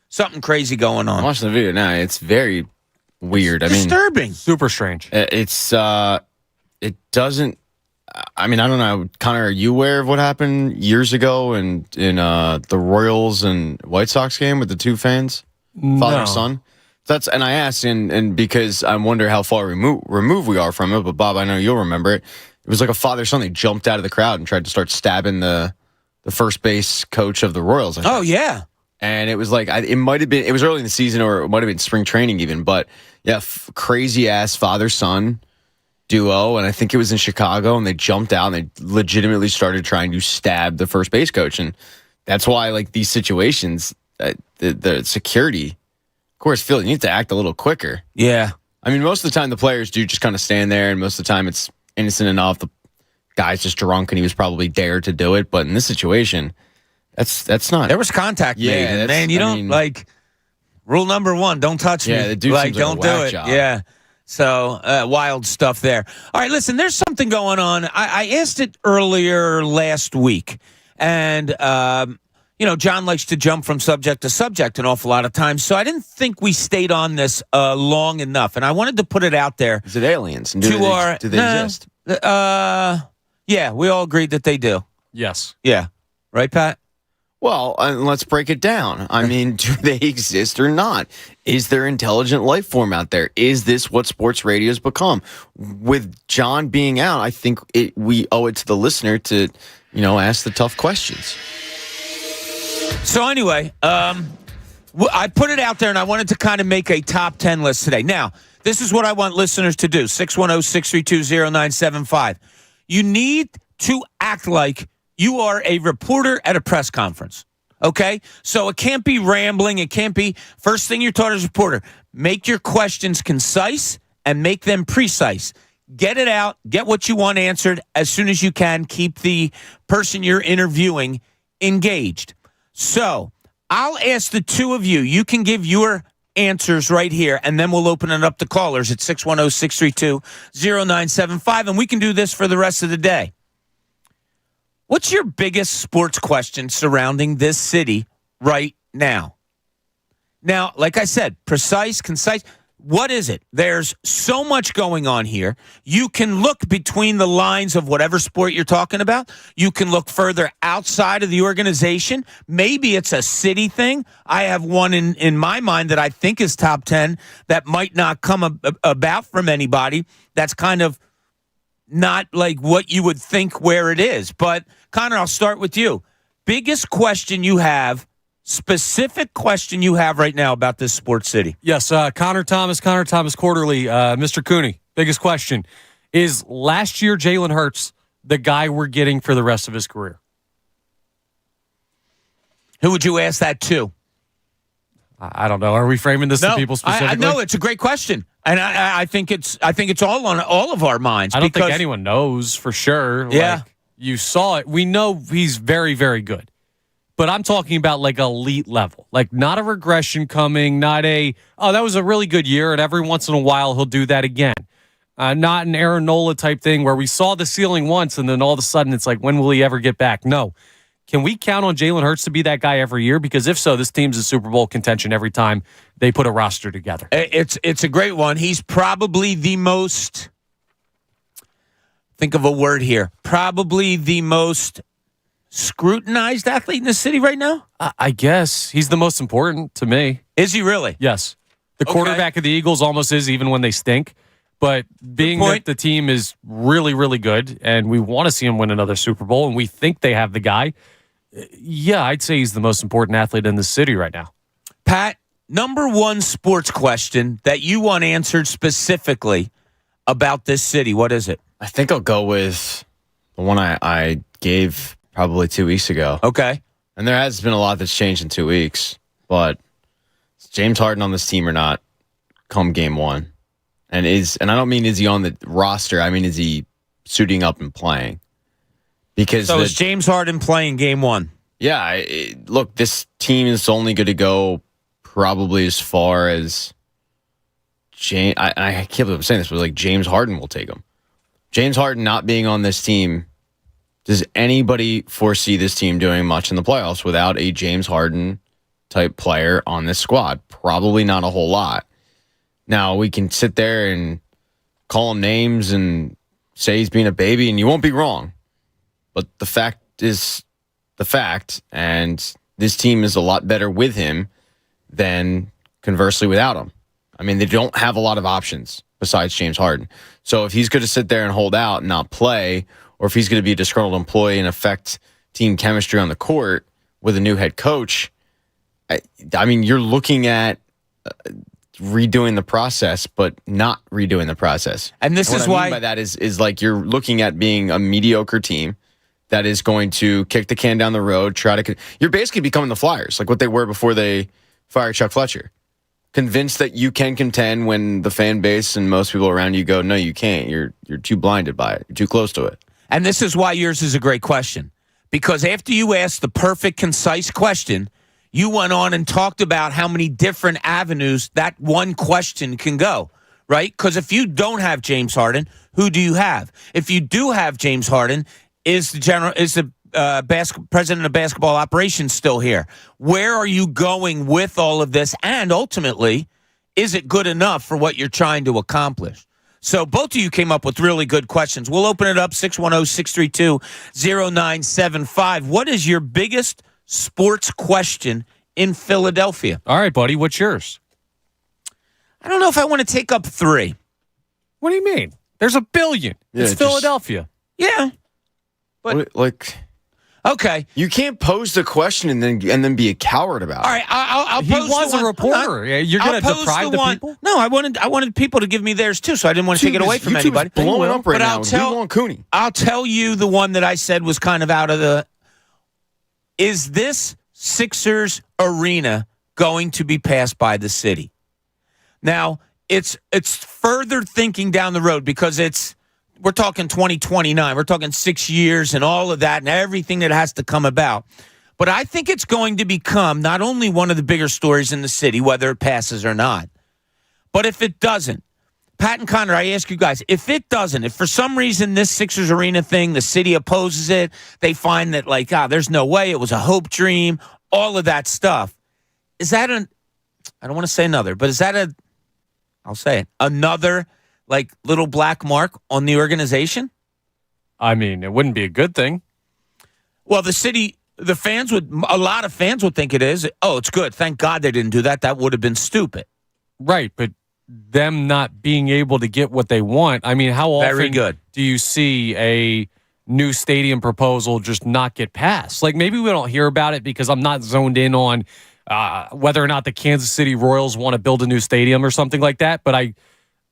something crazy going on. I'm watching the video now. It's very weird. It's disturbing. Super strange. It's it doesn't. I mean, I don't know. Connor, are you aware of what happened years ago in the Royals and White Sox game with the 2 fans, father and son? And I asked, and because I wonder how far removed we are from it. But Bob, I know you'll remember it. It was like a father-son. They jumped out of the crowd and tried to start stabbing the first base coach of the Royals. I think. Oh yeah. And it was like, it might have been, it was early in the season, or it might have been spring training even. But yeah, crazy ass father-son duo, and I think it was in Chicago, and they jumped out and they legitimately started trying to stab the first base coach. And that's why, like, these situations, the security, of course, Phil, you need to act a little quicker. Yeah. I mean, most of the time the players do just kind of stand there, and most of the time it's innocent enough. The guy's just drunk and he was probably dared to do it. But in this situation, that's not. There was contact made. And man, you don't like rule number 1, don't touch me. Yeah, the dude like, seems like don't a do whack it. job. Yeah. So wild stuff there. All right, listen, there's something going on. I asked it earlier last week, and John likes to jump from subject to subject an awful lot of times, so I didn't think we stayed on this long enough, and I wanted to put it out there. Is it aliens? Do they exist? Yeah, we all agreed that they do. Yes. Yeah. Right, Pat? Well, let's break it down. I mean, do they exist or not? Is there intelligent life form out there? Is this what sports radio has become? With John being out, I think we owe it to the listener to, ask the tough questions. So anyway, I put it out there, and I wanted to kind of make a top 10 list today. Now, this is what I want listeners to do, 610-632-0975. You need to act like you are a reporter at a press conference, okay? So it can't be rambling. It can't be first thing you're taught as a reporter. Make your questions concise and make them precise. Get it out. Get what you want answered as soon as you can. Keep the person you're interviewing engaged. So I'll ask the 2 of you. You can give your answers right here, and then we'll open it up to callers at 610-632-0975, and we can do this for the rest of the day. What's your biggest sports question surrounding this city right now? Now, like I said, precise, concise. What is it? There's so much going on here. You can look between the lines of whatever sport you're talking about. You can look further outside of the organization. Maybe it's a city thing. I have one in my mind that I think is top 10 that might not come about from anybody. That's kind of not like what you would think where it is. But, Connor, I'll start with you. Biggest question you have, specific question you have right now about this sports city. Yes, Connor Thomas Quarterly, Mr. Cooney, biggest question. Is last year Jalen Hurts the guy we're getting for the rest of his career? Who would you ask that to? I don't know. Are we framing this to people specifically? No, it's a great question. And I think it's all on all of our minds. I don't think anyone knows for sure. Yeah. Like, you saw it. We know he's very, very good. But I'm talking about like elite level. Like not a regression coming, not that was a really good year, and every once in a while he'll do that again. Not an Aaron Nola type thing where we saw the ceiling once and then all of a sudden it's like, when will he ever get back? No. Can we count on Jalen Hurts to be that guy every year? Because if so, this team's in Super Bowl contention every time they put a roster together. It's a great one. He's probably the most, think of a word here, probably the most scrutinized athlete in the city right now? I guess. He's the most important to me. Is he really? Yes. The quarterback of the Eagles almost is, even when they stink. But being that the team is really, really good and we want to see him win another Super Bowl and we think they have the guy, yeah, I'd say he's the most important athlete in the city right now. Pat, number 1 sports question that you want answered specifically about this city, what is it? I think I'll go with the one I gave probably 2 weeks ago. Okay. And there has been a lot that's changed in 2 weeks, but is James Harden on this team or not come game 1? And I don't mean is he on the roster, I mean is he suiting up and playing? Because is James Harden playing game 1? Yeah, look, this team is only going to go probably as far as I can't believe I'm saying this, but like James Harden will take him. James Harden not being on this team, does anybody foresee this team doing much in the playoffs without a James Harden type player on this squad? Probably not a whole lot. Now, we can sit there and call him names and say he's being a baby, and you won't be wrong. But the fact is the fact, and this team is a lot better with him than conversely without him. I mean, they don't have a lot of options besides James Harden. So if he's going to sit there and hold out and not play, or if he's going to be a disgruntled employee and affect team chemistry on the court with a new head coach, I mean, you're looking at redoing the process, but not redoing the process. And this is why I mean by that is like you're looking at being a mediocre team that is going to kick the can down the road, you're basically becoming the Flyers, like what they were before they fired Chuck Fletcher. Convinced that you can contend when the fan base and most people around you go, no, you can't. You're too blinded by it. You're too close to it. And this is why yours is a great question. Because after you asked the perfect, concise question, you went on and talked about how many different avenues that one question can go, right? Because if you don't have James Harden, who do you have? If you do have James Harden, is the president of basketball operations still here? Where are you going with all of this? And ultimately, is it good enough for what you're trying to accomplish? So both of you came up with really good questions. We'll open it up, 610-632-0975. What is your biggest sports question in Philadelphia? All right, buddy, what's yours? I don't know if I want to take up 3. What do you mean? There's a billion. Yeah, it's Philadelphia. Yeah. But like, okay, you can't pose the question and then be a coward about it. all right. I'll He pose was the a one. reporter. You're going to I'll pose deprive the one. people? No, I wanted people to give me theirs too, so I didn't want to take it away from YouTube anybody. is blowing up right But now. We want Cooney. I'll tell you the one that I said was kind of out of the. Is this Sixers arena going to be passed by the city? Now it's further thinking down the road because we're talking 2029. We're talking 6 years and all of that and everything that has to come about. But I think it's going to become not only one of the bigger stories in the city, whether it passes or not, but if it doesn't, Pat and Connor, I ask you guys, if it doesn't, if for some reason this Sixers Arena thing, the city opposes it, they find that there's no way, it was a hope dream, all of that stuff, is that I don't want to say another, but is that I'll say it, another little black mark on the organization? I mean, it wouldn't be a good thing. Well, a lot of fans would think it is. Oh, it's good. Thank God they didn't do that. That would have been stupid. Right, but them not being able to get what they want, I mean, how often do you see a new stadium proposal just not get passed? Like, maybe we don't hear about it because I'm not zoned in on whether or not the Kansas City Royals want to build a new stadium or something like that, but I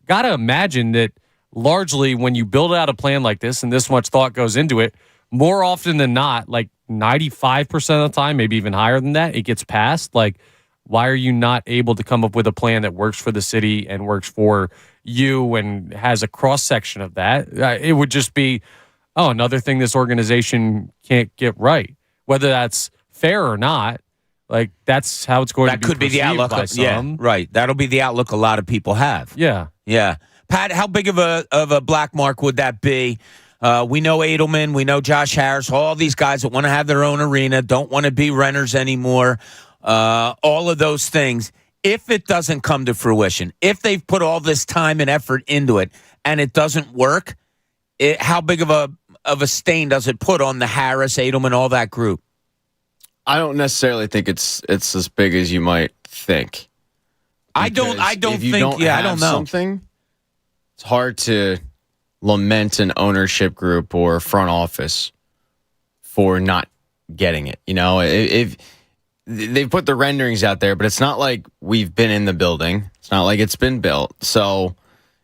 got to imagine that largely when you build out a plan like this and this much thought goes into it, more often than not, like 95% of the time, maybe even higher than that, it gets passed. Like, why are you not able to come up with a plan that works for the city and works for you and has a cross-section of that? It would just be, another thing this organization can't get right. Whether that's fair or not, like, that's how it's going to be perceived. That could be the outlook by some. Yeah, right. That'll be the outlook a lot of people have. Yeah. Yeah. Pat, how big of a black mark would that be? We know Edelman, we know Josh Harris, all these guys that want to have their own arena, don't want to be renters anymore, all of those things. If it doesn't come to fruition, if they've put all this time and effort into it and it doesn't work, how big of a stain does it put on the Harris, Edelman, all that group? I don't necessarily think it's as big as you might think. I don't think. I don't know. Something. It's hard to lament an ownership group or front office for not getting it. You know, if they've put the renderings out there, but it's not like we've been in the building. It's not like it's been built. So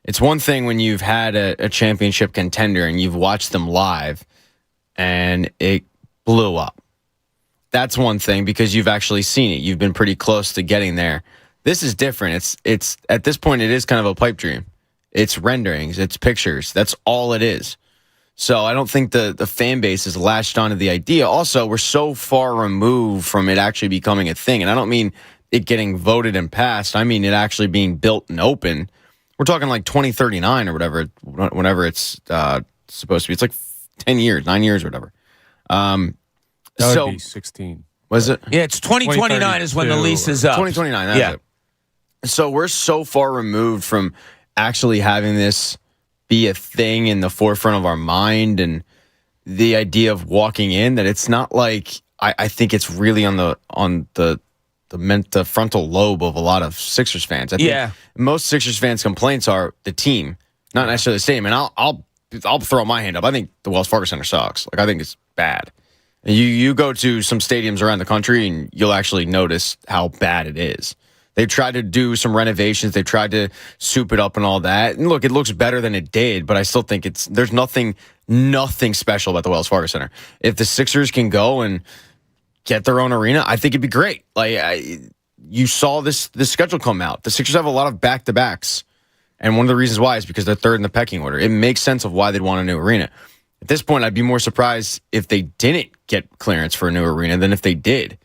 it's one thing when you've had a championship contender and you've watched them live and it blew up. That's one thing because you've actually seen it. You've been pretty close to getting there. This is different. It's at this point, it is kind of a pipe dream. It's renderings. It's pictures. That's all it is. So I don't think the fan base is latched onto the idea. Also, we're so far removed from it actually becoming a thing. And I don't mean it getting voted and passed. I mean it actually being built and open. We're talking like 2039 or whatever, whenever it's supposed to be. It's like 10 years, 9 years or whatever. That would be 16. Was it? Yeah, it's 2029 is when the lease is up. 2029, that's it. So we're so far removed from actually having this be a thing in the forefront of our mind and the idea of walking in that it's not like I think it's really on the frontal lobe of a lot of Sixers fans. I think most Sixers fans' complaints are the team, not necessarily the same. And I'll throw my hand up. I think the Wells Fargo Center sucks. Like I think it's bad. You go to some stadiums around the country and you'll actually notice how bad it is. They've tried to do some renovations. They've tried to soup it up and all that. And look, it looks better than it did, but I still think there's nothing special about the Wells Fargo Center. If the Sixers can go and get their own arena, I think it'd be great. You saw this schedule come out. The Sixers have a lot of back-to-backs. And one of the reasons why is because they're third in the pecking order. It makes sense of why they'd want a new arena. At this point, I'd be more surprised if they didn't get clearance for a new arena than if they did.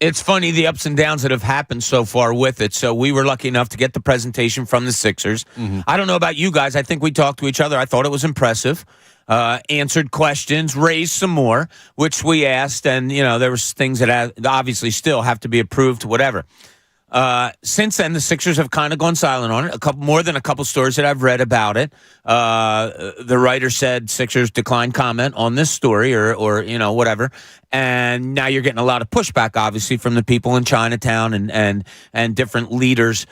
It's funny, the ups and downs that have happened so far with it. So we were lucky enough to get the presentation from the Sixers. Mm-hmm. I don't know about you guys. I think we talked to each other. I thought it was impressive. Answered questions, raised some more, which we asked. And, there was things that obviously still have to be approved, whatever. Since then, the Sixers have kind of gone silent on it. More than a couple stories that I've read about it. The writer said Sixers declined comment on this story or whatever. And now you're getting a lot of pushback, obviously, from the people in Chinatown and different leaders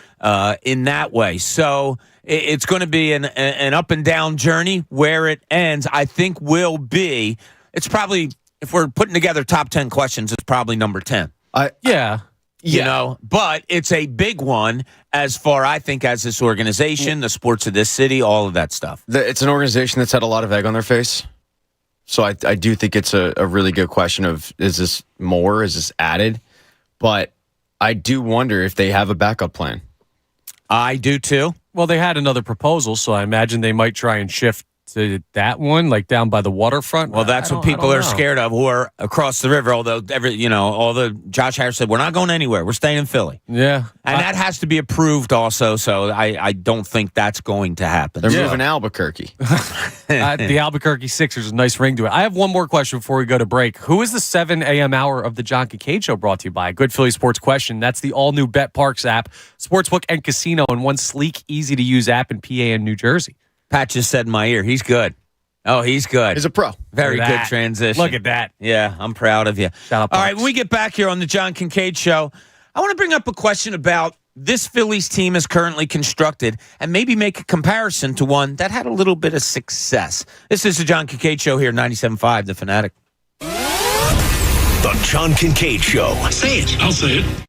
in that way. So it's going to be an up and down journey. Where it ends, I think, will be. It's probably, if we're putting together top 10 questions, it's probably number 10. But it's a big one as far, I think, as this organization, the sports of this city, all of that stuff. It's an organization that's had a lot of egg on their face. So I do think it's a really good question of, is this more? Is this added? But I do wonder if they have a backup plan. I do, too. Well, they had another proposal, so I imagine they might try and shift to that one, like down by the waterfront. Well, that's what people are scared of, who are across the river. Although Josh Harris said, we're not going anywhere. We're staying in Philly. Yeah. And that has to be approved also. So I don't think that's going to happen. They're moving Albuquerque. The Albuquerque Sixers, a nice ring to it. I have one more question before we go to break. Who is the 7 a.m. hour of the John Kincade Show brought to you by? Good Philly Sports Question. That's the all-new Bet Parks app, sportsbook and casino in one sleek, easy-to-use app in PA and New Jersey. Pat just said in my ear, he's good. Oh, he's good. He's a pro. Very good transition. Look at that. Yeah, I'm proud of you. Shout out, all right, when we get back here on the John Kincade Show, I want to bring up a question about this Phillies team is currently constructed and maybe make a comparison to one that had a little bit of success. This is the John Kincade Show here, 97.5, The Fanatic. The John Kincade Show. Say it. I'll say it.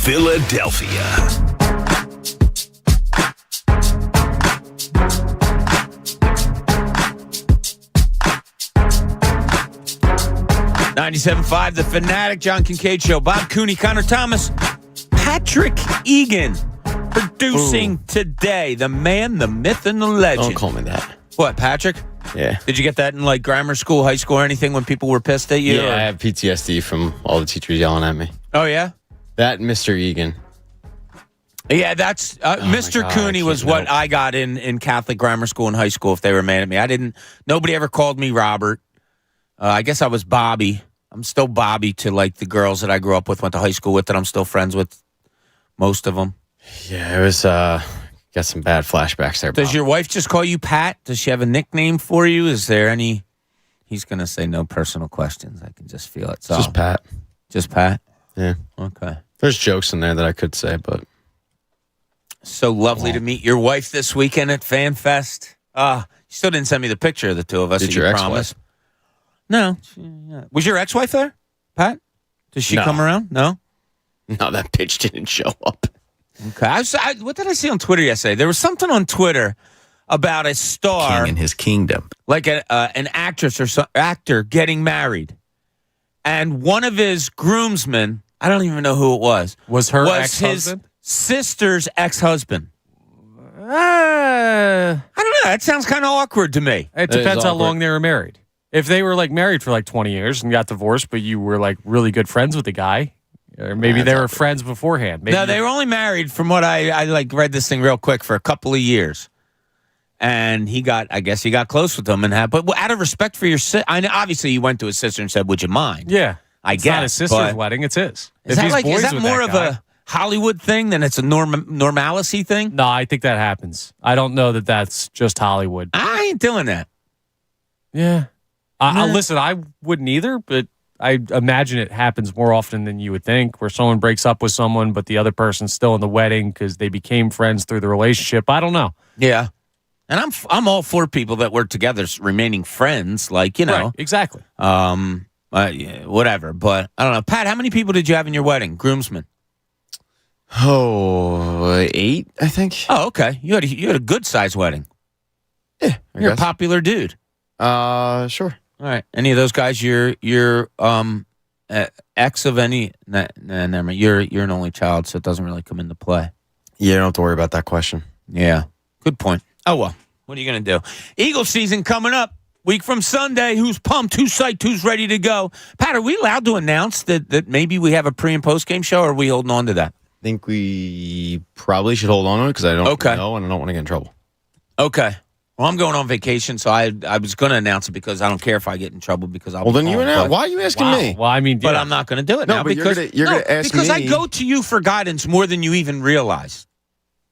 Philadelphia. .97.5, The Fanatic, John Kincade Show. Bob Cooney, Connor Thomas, Patrick Egan producing today. The man, the myth, and the legend. Don't call me that. What, Patrick? Yeah. Did you get that in like grammar school, high school, or anything when people were pissed at you? Yeah, or? I have PTSD from all the teachers yelling at me. Oh, yeah? That Mr. Egan. Yeah, that's Mr. God, Cooney was what I got in Catholic grammar school and high school if they were mad at me. Nobody ever called me Robert. I guess I was Bobby. I'm still Bobby to like the girls that I grew up with, went to high school with, that I'm still friends with, most of them. Yeah, it was, got some bad flashbacks there, Does Bob. your wife just call you Pat? Does she have a nickname for you? Is there any? He's going to say no personal questions. I can just feel it. So, Just Pat. Just Pat? Yeah. Okay. There's jokes in there that I could say, but. So lovely to meet your wife this weekend at Fan Fest. You still didn't send me the picture of the two of us. Did that you your ex-wife? promised. No. Was your ex-wife there, Pat? Does she come around? No? No, that bitch didn't show up. Okay. What did I see on Twitter yesterday? There was something on Twitter about a star. King in his kingdom. Like an actress or actor getting married. And one of his groomsmen, I don't even know who it was. Was her his ex-husband? Sister's ex-husband. I don't know. That sounds kind of awkward to me. It depends how long they were married. If they were like married for like 20 years and got divorced, but you were like really good friends with the guy, or maybe they were friends beforehand. Maybe No, they were only married, from what I like read this thing real quick, for a couple of years. And I guess he got close with them, but out of respect for your sister, obviously he went to his sister and said, "Would you mind?" Yeah, I it's guess. not his sister's wedding; it's his. Is that more of a Hollywood thing than it's a normalcy thing? No, I think that happens. I don't know that that's just Hollywood. I ain't doing that. Yeah. Listen, I wouldn't either, but I imagine it happens more often than you would think, where someone breaks up with someone, but the other person's still in the wedding because they became friends through the relationship. I don't know. Yeah. And I'm all for people that work together remaining friends, like, you know. Right, exactly. Yeah, whatever. But I don't know. Pat, how many people did you have in your wedding? Groomsmen? Oh, 8, I think. Oh, okay. You had a good sized wedding. Yeah, You're a popular dude. Sure. All right. Any of those guys you're ex of any? Nah, never mind. You're an only child, so it doesn't really come into play. Yeah, don't have to worry about that question. Yeah. Good point. Oh, well. What are you going to do? Eagle season coming up. Week from Sunday. Who's pumped? Who's psyched? Who's ready to go? Pat, are we allowed to announce that maybe we have a pre- and post-game show, or are we holding on to that? I think we probably should hold on to it because I don't know and I don't want to get in trouble. Okay. Well, I'm going on vacation, so I was going to announce it because I don't care if I get in trouble because I'll. Well, then be you home, announce. but- Why are you asking me? Well, I mean, But I'm not going to do it now but because you're gonna ask because I me. go to you for guidance more than you even realize.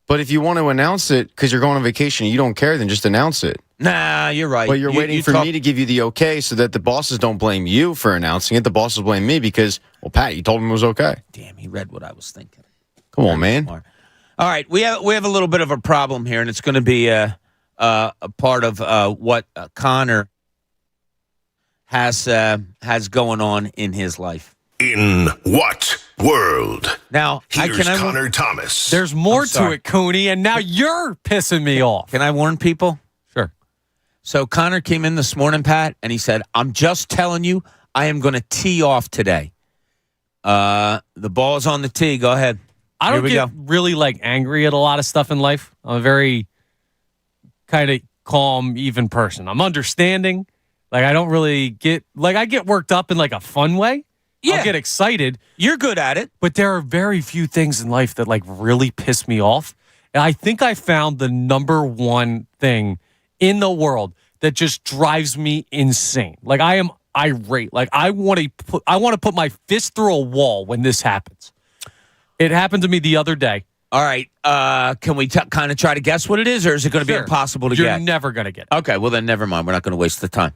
But if you want to announce it because you're going on vacation, you don't care, then just announce it. Nah, you're right. But you're waiting for me to give you the okay so that the bosses don't blame you for announcing it. The bosses blame me because, well, Pat, you told him it was okay. Damn, he read what I was thinking. Come on, man. Smart. All right, we have a little bit of a problem here, and it's going to be a part of what Connor has going on in his life. In what world? Now, Here's Connor Thomas. There's more to it, Cooney, and now you're pissing me off. Can I warn people? Sure. So Connor came in this morning, Pat, and he said, "I'm just telling you, I am going to tee off today." The ball is on the tee. Go ahead. I don't get really like angry at a lot of stuff in life. I'm a very kind of calm, even person. I'm understanding. Like I don't really get I get worked up in like a fun way. Yeah. I'll get excited. You're good at it. But there are very few things in life that like really piss me off. And I think I found the number one thing in the world that just drives me insane. Like I am irate. Like I want to put my fist through a wall when this happens. It happened to me the other day. All right. Can we kind of try to guess what it is, or is it going to be impossible to You're get? You're never going to get it. Okay. Well, then never mind. We're not going to waste the time.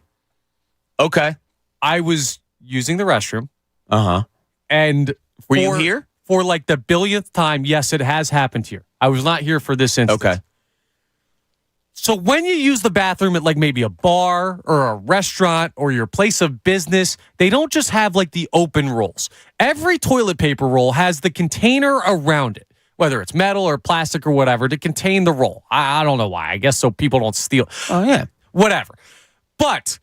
Okay. I was using the restroom. Uh-huh. And were you here? For like the billionth time, yes, it has happened here. I was not here for this instance. Okay. So when you use the bathroom at like maybe a bar or a restaurant or your place of business, they don't just have like the open rolls. Every toilet paper roll has the container around it, whether it's metal or plastic or whatever, to contain the roll. I don't know why. I guess so people don't steal. Oh, yeah. Whatever. But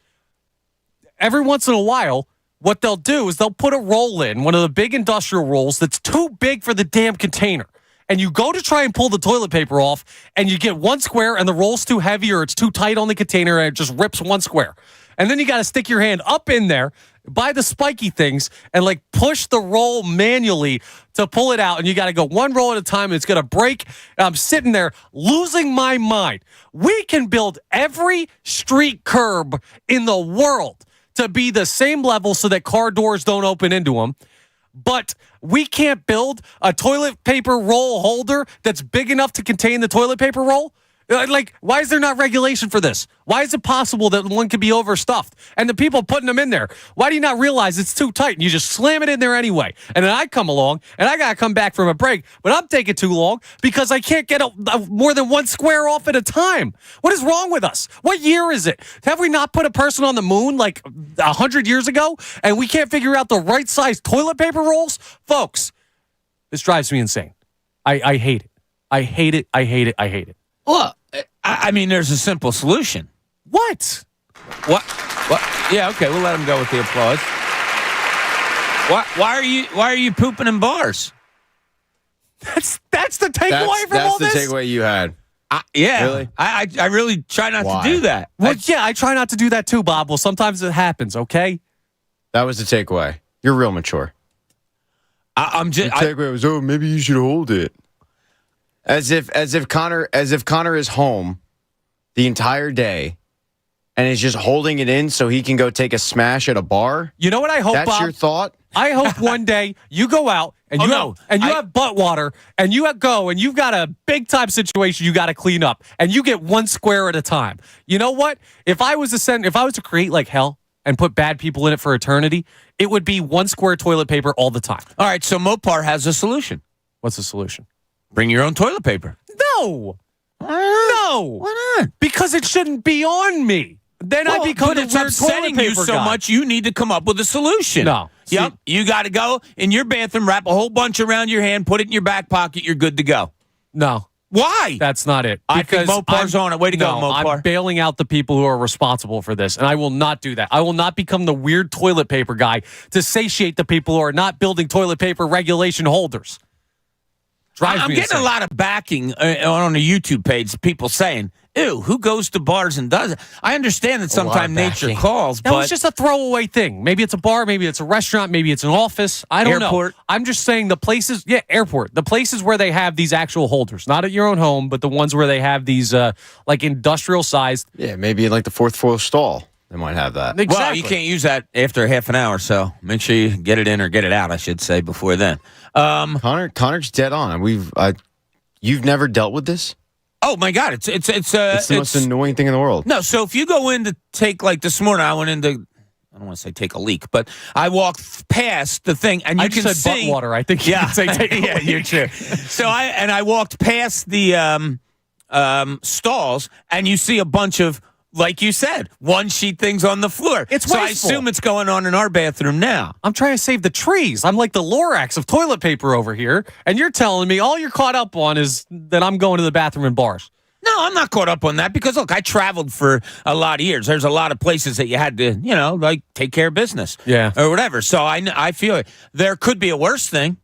every once in a while, what they'll do is they'll put a roll in, one of the big industrial rolls that's too big for the damn container. And you go to try and pull the toilet paper off, and you get one square, and the roll's too heavy or it's too tight on the container, and it just rips one square. And then you got to stick your hand up in there by the spiky things and like push the roll manually to pull it out. And you got to go one roll at a time, and it's going to break. And I'm sitting there losing my mind. We can build every street curb in the world to be the same level so that car doors don't open into them. But we can't build a toilet paper roll holder that's big enough to contain the toilet paper roll? Like, why is there not regulation for this? Why is it possible that one could be overstuffed? And the people putting them in there, why do you not realize it's too tight and you just slam it in there anyway? And then I come along and I got to come back from a break, but I'm taking too long because I can't get more than one square off at a time. What is wrong with us? What year is it? Have we not put a person on the moon like 100 years ago and we can't figure out the right size toilet paper rolls? Folks, this drives me insane. I hate it. I hate it. I hate it. I hate it. Well, I mean, there's a simple solution. What? What? Yeah, okay, we'll let him go with the applause. Why are you pooping in bars? That's the takeaway from all this? That's the takeaway you had. Yeah. Really? I really try not to do that. Well, yeah, I try not to do that too, Bob. Well, sometimes it happens, okay? That was the takeaway. You're real mature. I'm just... The takeaway was, maybe you should hold it. As if Connor is home the entire day and is just holding it in so he can go take a smash at a bar. You know what I hope, That's Bob? your thought? I hope one day you go out and you have butt water and you go and you've got a big time situation you got to clean up and you get one square at a time. You know what? If I was to create like hell and put bad people in it for eternity, it would be one square toilet paper all the time. All right, so Mopar has a solution. What's the solution? Bring your own toilet paper. No. Why not? No. Why not? Because it shouldn't be on me. Then I become the it's weird upsetting toilet you paper so guy. much you need to come up with a solution. No. Yep. You got to go in your bathroom, wrap a whole bunch around your hand, put it in your back pocket, you're good to go. No. Why? That's not it. I think Mopar's on it. Way to go, Mopar. I'm bailing out the people who are responsible for this, and I will not do that. I will not become the weird toilet paper guy to satiate the people who are not building toilet paper regulation holders. I'm getting a lot of backing on the YouTube page, people saying, ew, who goes to bars and does it? I understand that sometimes nature calls, that but... was just a throwaway thing. Maybe it's a bar, maybe it's a restaurant, maybe it's an office. I don't know. I'm just saying the places, airport, the places where they have these actual holders, not at your own home, but the ones where they have these like industrial sized. Yeah, maybe in like the fourth floor stall. They might have that. Exactly. Well, you can't use that after half an hour, so make sure you get it in or get it out, I should say, before then. Connor's dead on. You've never dealt with this? Oh my God! It's the most annoying thing in the world. No, so if you go in to take, like this morning, I went in to, I don't want to say take a leak, but I walked past the thing, and you can said see butt water. I think you can say take a leak. Yeah, you're true. So I walked past the stalls, and you see a bunch of, like you said, one sheet things on the floor. It's so wasteful. I assume it's going on in our bathroom now. I'm trying to save the trees. I'm like the Lorax of toilet paper over here, and you're telling me all you're caught up on is that I'm going to the bathroom in bars. No, I'm not caught up on that because, look, I traveled for a lot of years. There's a lot of places that you had to, like take care of business. Yeah. Or whatever. So I feel it. There could be a worse thing.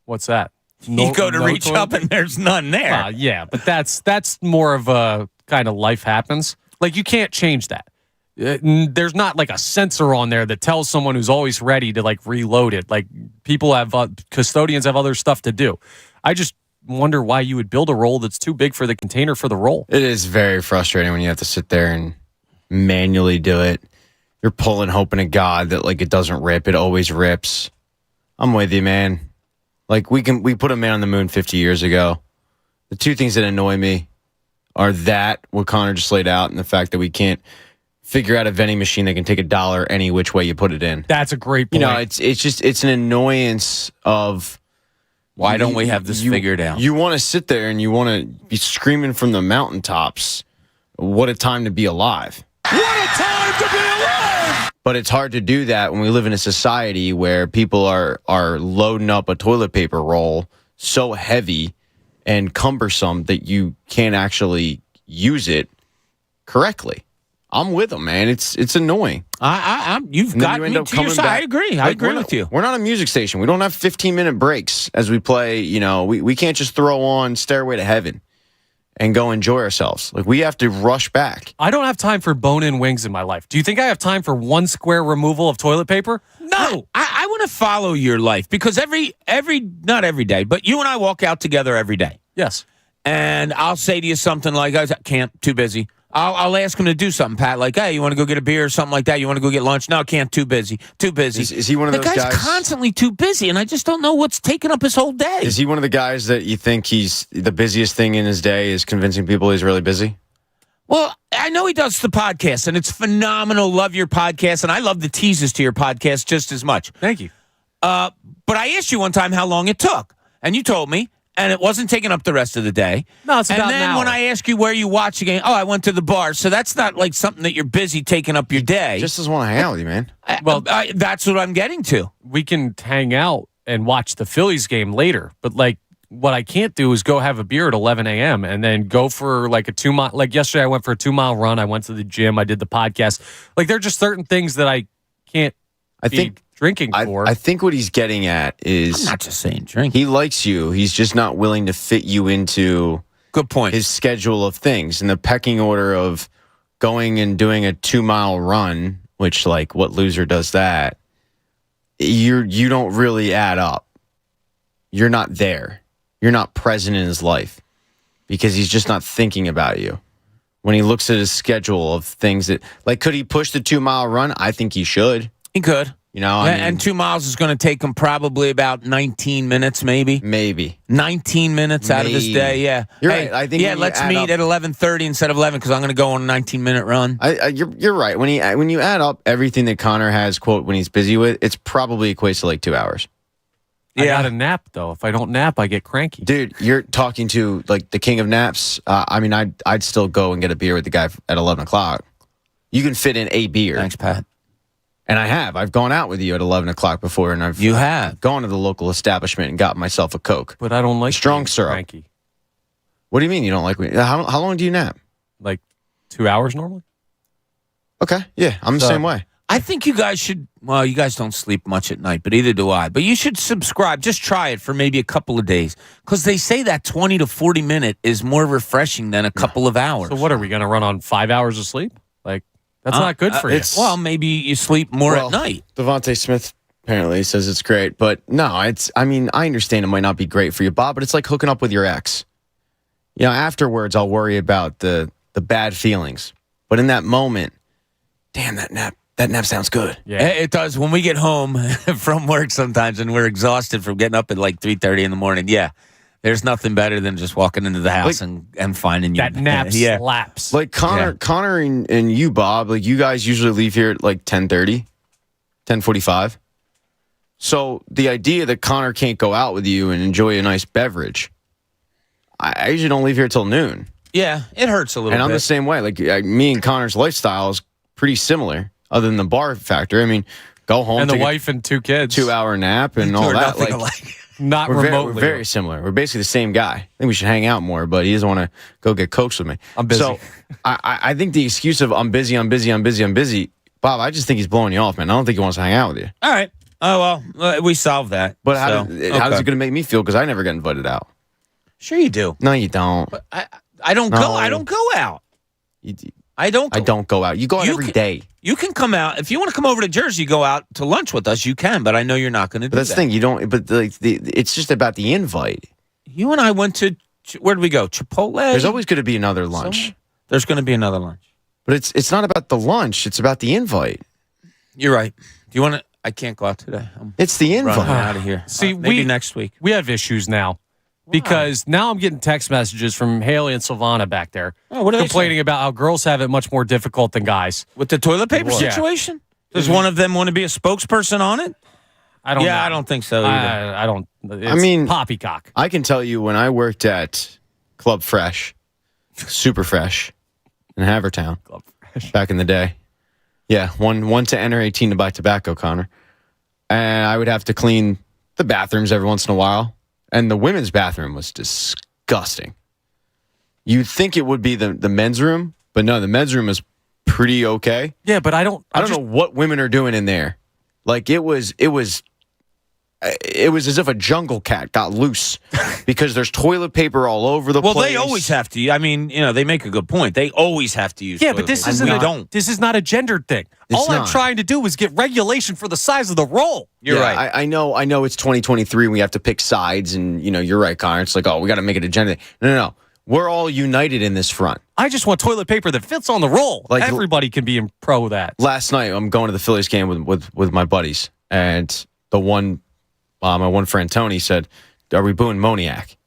What's that? You go to reach up and there's none there. Yeah, but that's more of a kind of life happens. Like, you can't change that. There's not like a sensor on there that tells someone who's always ready to like reload it. Like, people have custodians have other stuff to do. I just wonder why you would build a roll that's too big for the container for the roll. It is very frustrating when you have to sit there and manually do it. You're pulling, hoping to God that like it doesn't rip. It always rips. I'm with you, man. Like, we put a man on the moon 50 years ago. The two things that annoy me are that what Connor just laid out, and the fact that we can't figure out a vending machine that can take $1 any which way you put it in. That's a great point. It's an annoyance of why don't we have this figured out? You want to sit there and you want to be screaming from the mountaintops what a time to be alive. What a time to be alive! But it's hard to do that when we live in a society where people are loading up a toilet paper roll so heavy and cumbersome that you can't actually use it correctly. I'm with them, man. It's annoying. You've got me to your side. I agree. I agree with you. We're not a music station. We don't have 15-minute breaks as we play. You know, we can't just throw on Stairway to Heaven and go enjoy ourselves. Like, we have to rush back. I don't have time for bone-in wings in my life. Do you think I have time for one square removal of toilet paper? No. I want to follow your life because not every day, but you and I walk out together every day. Yes. And I'll say to you something like, I can't, too busy. I'll ask him to do something, Pat, like, hey, you want to go get a beer or something like that? You want to go get lunch? No, can't, too busy. Too busy. Is he one of those guys? The guy's constantly too busy, and I just don't know what's taking up his whole day. Is he one of the guys that you think he's the busiest thing in his day is convincing people he's really busy? Well, I know he does the podcast, and it's phenomenal. Love your podcast, and I love the teases to your podcast just as much. Thank you. But I asked you one time how long it took, and you told me, and it wasn't taking up the rest of the day. No, it's about an hour. And then when I ask you where you watch the game, I went to the bar. So that's not like something that you're busy taking up your day. Just doesn't want to hang out with you, man. Well, that's what I'm getting to. We can hang out and watch the Phillies game later, but like what I can't do is go have a beer at 11 a.m. and then go for like a 2 mile. Like yesterday, I went for a 2 mile run. I went to the gym. I did the podcast. Like there are just certain things that I can't. I think drinking for. I think what he's getting at is I'm not just saying drink. He likes you. He's just not willing to fit you into good point his schedule of things and the pecking order of going and doing a 2 mile run, which like what loser does that? You don't really add up. You're not there. You're not present in his life because he's just not thinking about you. When he looks at his schedule of things that like could he push the 2 mile run? I think he should. He could. You know, and 2 miles is going to take him probably about 19 minutes, maybe. 19 minutes out of his day. Yeah, you're right. I think. Yeah, let's meet at 11:30 instead of 11 because I'm going to go on a 19-minute run. You're right. When you add up everything that Connor has, quote, when he's busy with, it's probably equates to like 2 hours. Yeah. I got to nap though. If I don't nap, I get cranky. Dude, you're talking to like the king of naps. I mean, I'd still go and get a beer with the guy at 11 o'clock. You can fit in a beer. Thanks, Pat. And I've gone out with you at 11 o'clock before, and you have gone to the local establishment and got myself a Coke. But I don't like strong syrup. Cranky. What do you mean you don't like me? How long do you nap? Like 2 hours normally. Okay, yeah, I'm the same way. I think you guys should. Well, you guys don't sleep much at night, but either do I. But you should subscribe. Just try it for maybe a couple of days, because they say that 20 to 40 minute is more refreshing than a couple of hours. So what are we going to run on 5 hours of sleep? Like. That's not good for you. Well, maybe you sleep more at night. Devontae Smith apparently says it's great, but no, I understand it might not be great for you, Bob, but it's like hooking up with your ex. You know, afterwards, I'll worry about the bad feelings. But in that moment, damn, that nap sounds good. Yeah, it does. When we get home from work sometimes and we're exhausted from getting up at like 3:30 in the morning, yeah. There's nothing better than just walking into the house and finding you. That nap slaps. Like Connor and you, Bob, like you guys usually leave here at like 10:30, 10:45. So the idea that Connor can't go out with you and enjoy a nice beverage, I usually don't leave here till noon. Yeah, it hurts a little bit. And I'm the same way. Like me and Connor's lifestyle is pretty similar, other than the bar factor. I mean, go home and the wife and 2 kids, 2 hour nap and all that. Like not we're remotely. We're very similar. We're basically the same guy. I think we should hang out more, but he doesn't want to go get cokes with me. I'm busy. So I think the excuse of I'm busy, Bob, I just think he's blowing you off, man. I don't think he wants to hang out with you. All right. Oh, well, we solved that. But how's it going to make me feel? Because I never get invited out. Sure you do. No, you don't. But I don't go. I don't go out. I don't go out. You go out every day. You can come out. If you want to come over to Jersey, go out to lunch with us, you can, but I know you're not going to do that. That's the thing. You don't, but it's just about the invite. You and I went to, where did we go? Chipotle? There's always going to be another lunch. There's going to be another lunch. But it's not about the lunch. It's about the invite. You're right. Do you want to, I can't go out today. It's the invite. Running out of here. See, maybe next week. We have issues now. Because now I'm getting text messages from Haley and Silvana back there what are complaining about how girls have it much more difficult than guys. With the toilet paper situation? Does one of them want to be a spokesperson on it? I don't know. I don't think so either. I don't. It's poppycock. I can tell you when I worked at Club Fresh, Super Fresh, in Havertown back in the day. Yeah, one to enter, 18 to buy tobacco, Connor. And I would have to clean the bathrooms every once in a while. And the women's bathroom was disgusting. You'd think it would be the men's room, but no, the men's room is pretty okay. Yeah, but I don't know what women are doing in there. Like it was as if a jungle cat got loose because there's toilet paper all over the place. Well, they always have to. I mean, they make a good point. They always have to use toilet but this paper. isn't this is not a gendered thing. All I'm trying to do is get regulation for the size of the roll. You're right. I know it's 2023 and we have to pick sides and, you're right, Connor. It's like, we got to make it a gender thing. No. We're all united in this front. I just want toilet paper that fits on the roll. Like everybody can be in pro that. Last night, I'm going to the Phillies game with my buddies, and my one friend Tony said, "Are we booing Moniak?"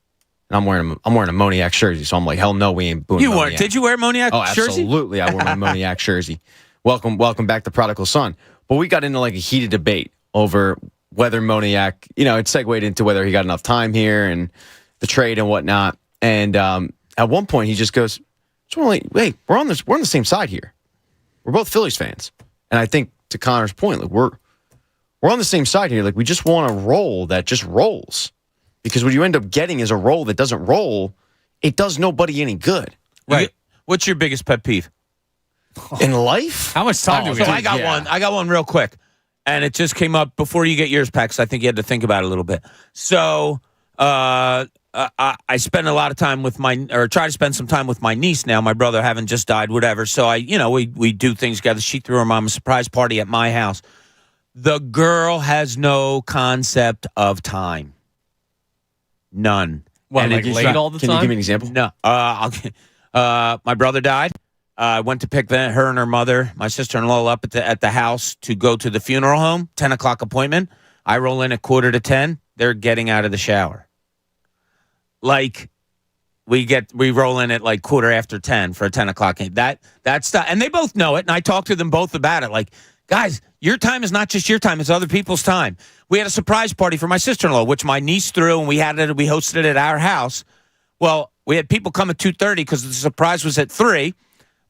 And I'm wearing a Moniak jersey, so I'm like, "Hell no, we ain't booing." You Moniak. weren't? Did you wear a Moniak jersey? Absolutely, I wore my Moniak jersey. Welcome back to Prodigal Son. But we got into like a heated debate over whether Moniak, it segued into whether he got enough time here and the trade and whatnot. And at one point, he just goes, "Hey, we're on the same side here. We're both Phillies fans." And I think to Connor's point, like we're on the same side here. Like we just want a roll that just rolls, because what you end up getting is a roll that doesn't roll. It does nobody any good. Right. What's your biggest pet peeve in life? How much time do we have? I got one. I got one real quick, and it just came up before you get yours, Pat, because I think you had to think about it a little bit. So. I spend a lot of time try to spend some time with my niece now. My brother having just died, whatever. So we do things together. She threw her mom a surprise party at my house. The girl has no concept of time. None. What, like late all the time? Can you give me an example? No. My brother died. I went to pick her and her mother, my sister-in-law, up at the house to go to the funeral home. 10 o'clock appointment. I roll in at 9:45. They're getting out of the shower. Like we roll in at like 10:15 for a 10 o'clock game. That's and they both know it. And I talked to them both about it. Like, guys, your time is not just your time; it's other people's time. We had a surprise party for my sister-in-law, which my niece threw, and we hosted it at our house. Well, we had people come at 2:30 because the surprise was at 3.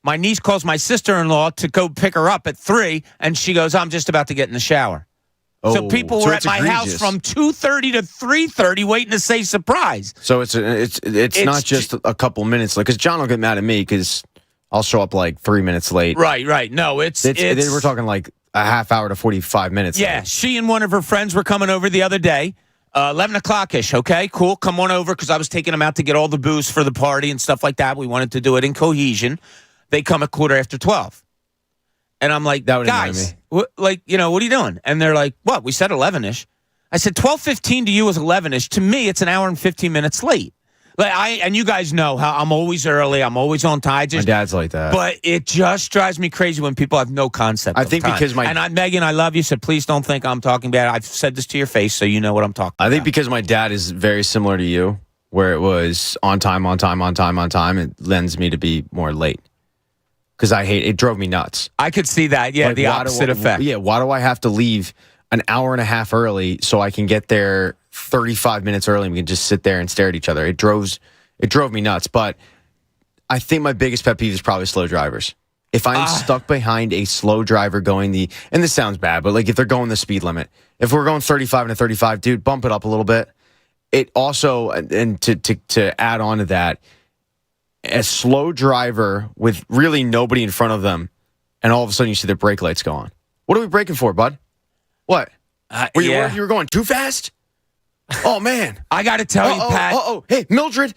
My niece calls my sister-in-law to go pick her up at 3, and she goes, "I'm just about to get in the shower." So people were at my house from 2:30 to 3:30 waiting to say surprise. So it's not just a couple minutes, like, because John will get mad at me because I'll show up like 3 minutes late. Right. No, we're talking like a half hour to 45 minutes. Yeah, late. She and one of her friends were coming over the other day, 11 o'clock-ish. Okay, cool. Come on over, because I was taking them out to get all the booze for the party and stuff like that. We wanted to do it in cohesion. They come at 12:15. And I'm like, guys, what are you doing? And they're like, what? We said 11-ish. I said 12:15 to you is 11-ish. To me, it's an hour and 15 minutes late. Like and you guys know how I'm always early. I'm always on time. My dad's like that. But it just drives me crazy when people have no concept. I think of time. because Megan, I love you, so please don't think I'm talking bad. I've said this to your face, so you know what I'm talking about. I think because my dad is very similar to you, where it was on time. It lends me to be more late. Because it drove me nuts. I could see that, yeah, like, the opposite effect. Yeah, why do I have to leave an hour and a half early so I can get there 35 minutes early and we can just sit there and stare at each other? It drove me nuts. But I think my biggest pet peeve is probably slow drivers. If I'm stuck behind a slow driver going and this sounds bad, but like if they're going the speed limit, if we're going 35 to 35, dude, bump it up a little bit. It also, and to add on to that, a slow driver with really nobody in front of them, and all of a sudden you see their brake lights go on. What are we braking for, bud? What? You were going too fast? Oh, man. I got to tell you, Pat. Hey, Mildred,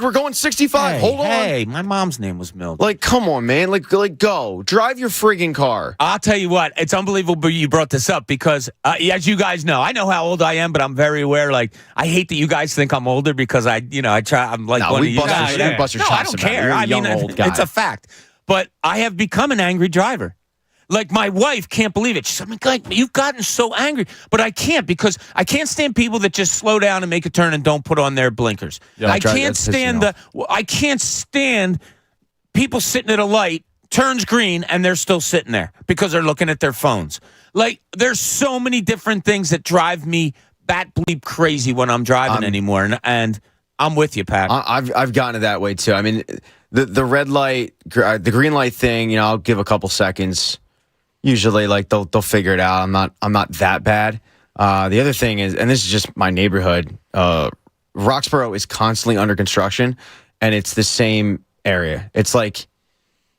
we're going 65. Hold on. Hey, my mom's name was Mildred. Like, come on, man. Like, go. Drive your friggin' car. I'll tell you what. It's unbelievable you brought this up because, as you guys know, I know how old I am, but I'm very aware. Like, I hate that you guys think I'm older because I try. I'm like one of you guys. We bust your chops. I don't care. I mean, it's a fact. But I have become an angry driver. Like, my wife can't believe it. She's like, you've gotten so angry. But I can't, because I can't stand people that just slow down and make a turn and don't put on their blinkers. Yeah, I can't stand people sitting at a light, turns green, and they're still sitting there because they're looking at their phones. Like, there's so many different things that drive me bat bleep crazy when I'm driving anymore. And I'm with you, Pat. I've gotten it that way too. I mean, the red light, the green light thing. I'll give a couple seconds. Usually, like they'll figure it out. I'm not that bad. The other thing is, and this is just my neighborhood. Roxborough is constantly under construction, and it's the same area. It's like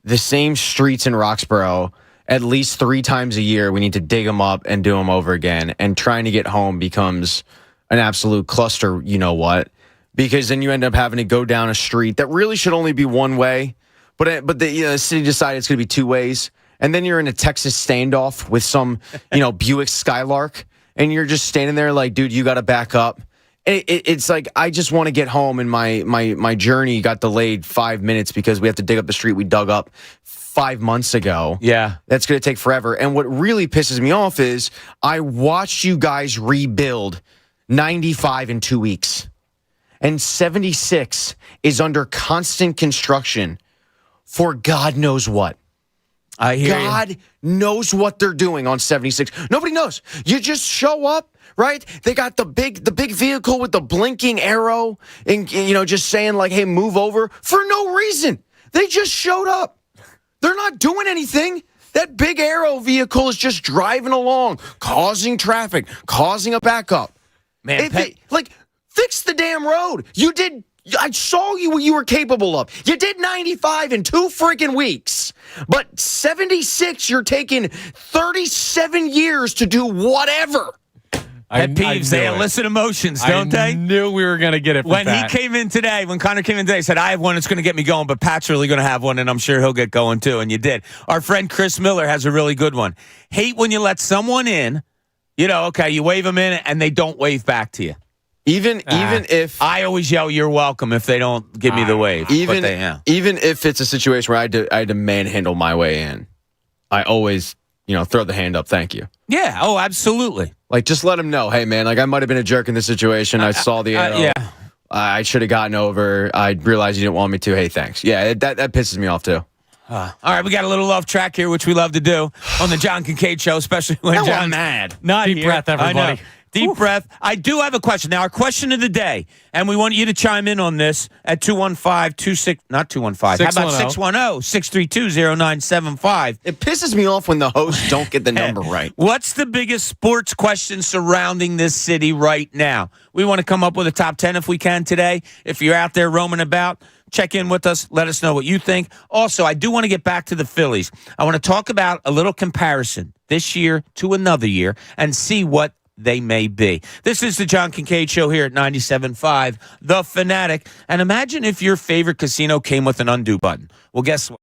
the same streets in Roxborough. At least 3 times a year, we need to dig them up and do them over again. And trying to get home becomes an absolute cluster. You know what? Because then you end up having to go down a street that really should only be one way, but the city decided it's going to be 2 ways. And then you're in a Texas standoff with some, Buick Skylark, and you're just standing there like, dude, you got to back up. It's like, I just want to get home, and my journey got delayed 5 minutes because we have to dig up the street we dug up 5 months ago. Yeah. That's going to take forever. And what really pisses me off is I watched you guys rebuild 95 in 2 weeks, and 76 is under constant construction for God knows what. I hear God knows what they're doing on 76. Nobody knows. You just show up, right? They got the big vehicle with the blinking arrow and just saying like, hey, move over for no reason. They just showed up. They're not doing anything. That big arrow vehicle is just driving along, causing traffic, causing a backup. Man, fix the damn road. You did. I saw you what you were capable of. You did 95 in 2 freaking weeks. But 76, you're taking 37 years to do whatever. Pet peeves, they elicit emotions, don't they? I knew we were going to get it from When Pat. he came in today, when Connor came in today, he said, I have one that's going to get me going, but Pat's really going to have one, and I'm sure he'll get going too, and you did. Our friend Chris Miller has a really good one. Hate when you let someone in, you wave them in, and they don't wave back to you. Even if I always yell, "You're welcome," if they don't give me the wave. Even if it's a situation where I had to manhandle my way in, I always throw the hand up. Thank you. Yeah. Oh, absolutely. Like, just let them know, hey man, like I might have been a jerk in this situation. I saw the arrow. Yeah. I should have gotten over. I realized you didn't want me to. Hey, thanks. Yeah, that pisses me off too. All right, we got a little love track here, which we love to do on the John Kincade Show, especially when John's mad. Not Deep here. breath, everybody. I know. Deep breath. I do have a question. Now, our question of the day, and we want you to chime in on this at 215-26, not 215. How about 610-632-0975? It pisses me off when the hosts don't get the number right. What's the biggest sports question surrounding this city right now? We want to come up with a top 10 if we can today. If you're out there roaming about, check in with us. Let us know what you think. Also, I do want to get back to the Phillies. I want to talk about a little comparison this year to another year and see what they may be. This is the John Kincade Show here at 97.5, The Fanatic. And imagine if your favorite casino came with an undo button. Well, guess what?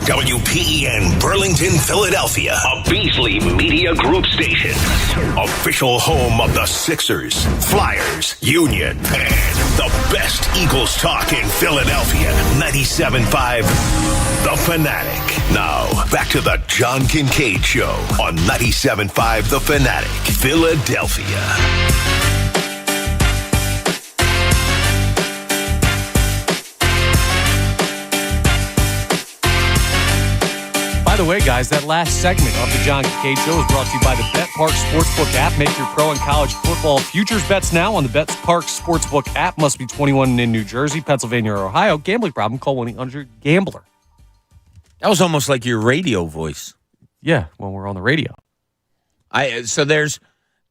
WPEN Burlington, Philadelphia, a Beasley Media Group station. Official home of the Sixers, Flyers, Union, and the best Eagles talk in Philadelphia. 97.5, The Fanatic. Now, back to the John Kincade Show on 97.5, The Fanatic, Philadelphia. By the way, guys, that last segment of the John Kincade Show is brought to you by the BetPark Sportsbook app. Make your pro and college football futures bets now on the BetPark Sportsbook app. Must be 21 and in New Jersey, Pennsylvania, or Ohio. Gambling problem? Call 1-800-GAMBLER. That was almost like your radio voice. Yeah, when we're on the radio. So there's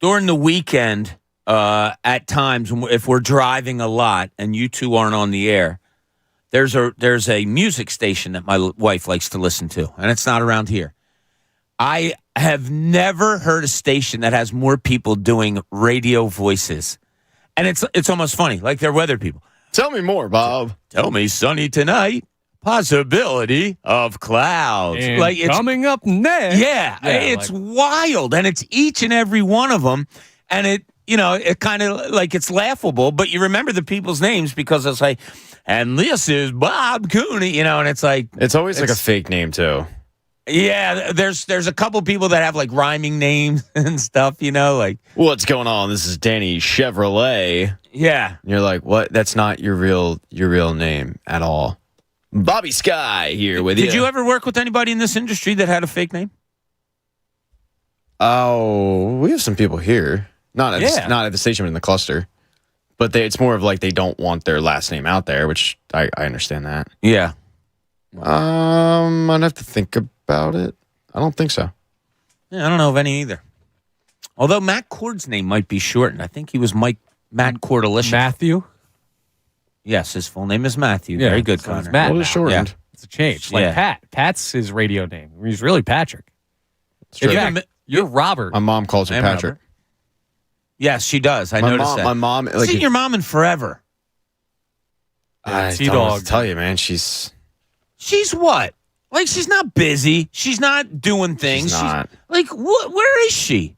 during the weekend at times if we're driving a lot and you two aren't on the air. There's a music station that my wife likes to listen to, and it's not around here. I have never heard a station that has more people doing radio voices, and it's almost funny, like they're weather people. Tell me more, Bob. Tell me sunny tonight. Possibility of clouds. And like it's coming up next. Yeah, it's wild, and it's each and every one of them, and it kind of like it's laughable, but you remember the people's names because it's like. And this is Bob Cooney, and it's like... It's always like a fake name, too. Yeah, there's a couple people that have, like, rhyming names and stuff, like... What's going on? This is Danny Chevrolet. Yeah. And you're like, what? That's not your real name at all. Bobby Sky here with you. Did you ever work with anybody in this industry that had a fake name? Oh, we have some people here. Not at the station, but in the cluster. But it's more of like they don't want their last name out there, which I understand that. Yeah. I'd have to think about it. I don't think so. Yeah, I don't know of any either. Although Matt Cord's name might be shortened. I think he was Matt Cordalicious. Matthew? Yes, his full name is Matthew. Very good, so it's Connor. Matt What is now. shortened? Yeah. It's a change. Like Pat. Pat's his radio name. He's really Patrick. true. In fact, you're Robert. My mom calls him I'm Patrick. Robert. Yes, she does. I noticed that. My mom, I haven't seen your mom in forever. I T-Dog. don't know what to tell you, man. She's what? Like, she's not busy. She's not doing things. She's not. Where is she?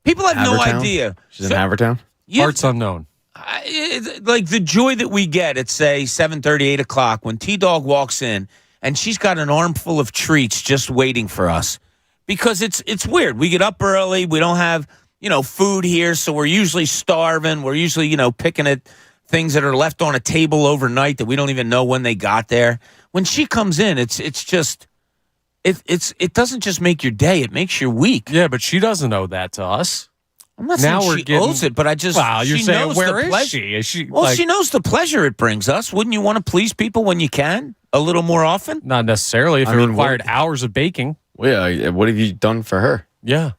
People have no Havertown? idea. in Havertown. Parts unknown. Like the joy that we get at, say, 7:30, 8 o'clock when T-Dog walks in and she's got an armful of treats just waiting for us. Because it's weird. We get up early. We don't have, food here, so we're usually starving. We're usually, picking at things that are left on a table overnight that we don't even know when they got there. When she comes in, it doesn't just make your day; it makes your week. Yeah, but she doesn't owe that to us. I'm not Now saying we're she getting- owes it, but I just Wow, you're she saying knows where the is pleasure. she? Is she? Well, she knows the pleasure it brings us. Wouldn't you want to please people when you can a little more often? Not necessarily. If I it mean, required hours of baking. Well, yeah. What have you done for her? Yeah.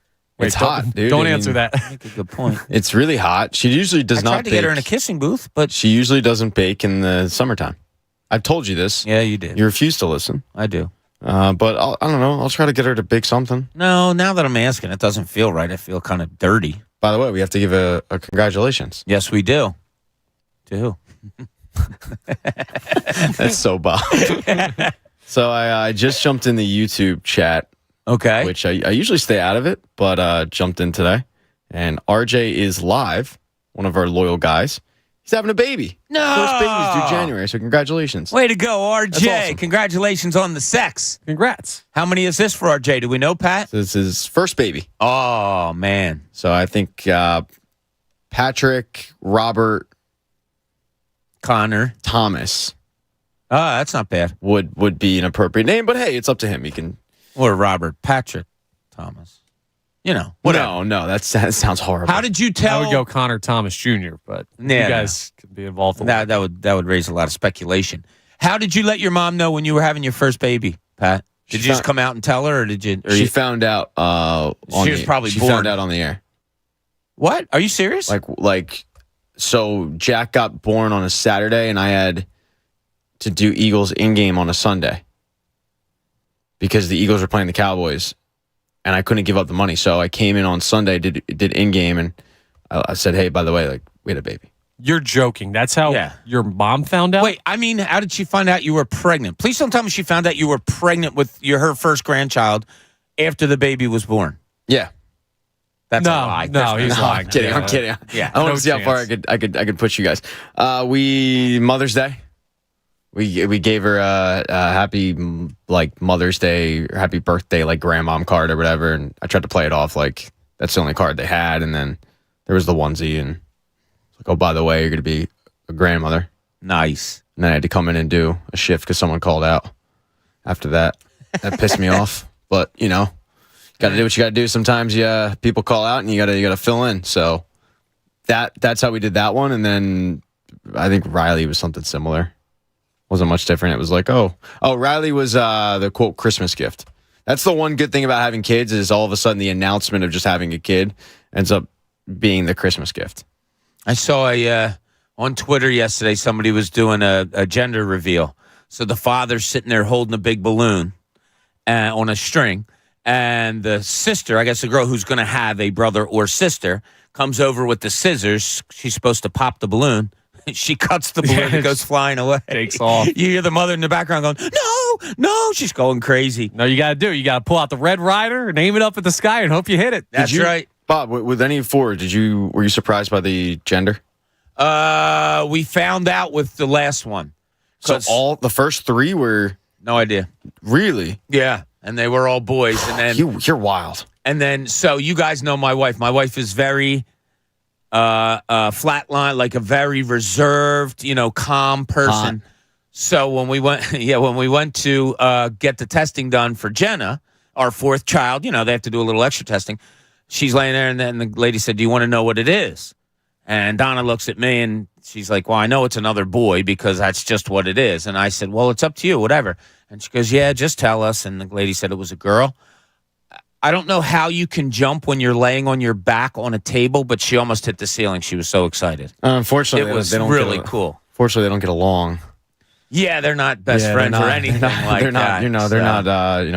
It's hot, dude. Don't I mean, answer that. Make a good point. It's really hot. She usually does I not tried to bake. get her in a kissing booth, but She usually doesn't bake in the summertime. I've told you this. yeah, you did. You refuse to listen. I do. But I don't know. I'll try to get her to bake something. No, now that I'm asking, it doesn't feel right. I feel kind of dirty. By the way, we have to give a congratulations. Yes, we do. To who? That's so Bob. So I just jumped in the YouTube chat, Okay. which I usually stay out of it, but jumped in today. And RJ is live, one of our loyal guys. He's having a baby. No. First baby's due January, so congratulations. Way to go, RJ. That's awesome. Congratulations on the sex. Congrats. How many is this for RJ? Do we know, Pat? This is his first baby. Oh, man. So I think Patrick, Robert, Connor. Thomas Oh, that's not bad. would be an appropriate name, but hey, it's up to him. He can. Or Robert Patrick Thomas. Whatever. No, that sounds horrible. How did you I tell? would go Connor Thomas Jr., but Yeah, you guys could be involved. That would raise a lot of speculation. How did you let your mom know when you were having your first baby, Pat? Did you just come out and tell her, or did you? Or She you found out. She was probably She bored. found out on the air. What? Are you serious? So Jack got born on a Saturday, and I had to do Eagles in-game on a Sunday because the Eagles were playing the Cowboys, and I couldn't give up the money. So I came in on Sunday, did in-game, and I said, hey, by the way, we had a baby. You're joking. That's how your mom found out? Wait, I mean, how did she find out you were pregnant? Please don't tell me she found out you were pregnant with her first grandchild after the baby was born. Yeah. That's a lie. No, he's lying. I'm kidding. Yeah. I want to see how far I could push you guys. Mother's Day. We gave her a happy Mother's Day or happy birthday grandmom card or whatever, and I tried to play it off like that's the only card they had, and then there was the onesie, and it's like, oh, by the way, you're gonna be a grandmother. Nice. And then I had to come in and do a shift because someone called out. After that, that pissed me off. But got to do what you got to do. Sometimes people call out and you got to fill in. So that's how we did that one. And then I think Riley was something similar. Wasn't much different. It was like, Riley was the quote Christmas gift. That's the one good thing about having kids is all of a sudden the announcement of just having a kid ends up being the Christmas gift. I saw on Twitter yesterday somebody was doing a gender reveal. So the father's sitting there holding a big balloon on a string, and the sister, I guess the girl who's going to have a brother or sister, comes over with the scissors. She's supposed to pop the balloon. She cuts the balloon. It goes flying away. Takes off. You hear the mother in the background going, no. She's going crazy. No, you got to pull out the Red Ryder and aim it up at the sky and hope you hit it. That's right. Bob, with any four, were you surprised by the gender? We found out with the last one. So the first three were no idea. Really? Yeah, and they were all boys. And then you're wild. And then so you guys know my wife. My wife is very flatline, like a very reserved, calm person. So when we went, to get the testing done for Jenna, our fourth child, they have to do a little extra testing. She's laying there, and then the lady said, "Do you want to know what it is?" And Donna looks at me, and she's like, "Well, I know it's another boy because that's just what it is." And I said, "Well, it's up to you, whatever." And she goes, "Yeah, just tell us." And the lady said it was a girl. I don't know how you can jump when you're laying on your back on a table, but she almost hit the ceiling. She was so excited. Unfortunately, it was really cool. Fortunately, they don't get along. Yeah, they're not best friends or anything like they're not, that. They're not,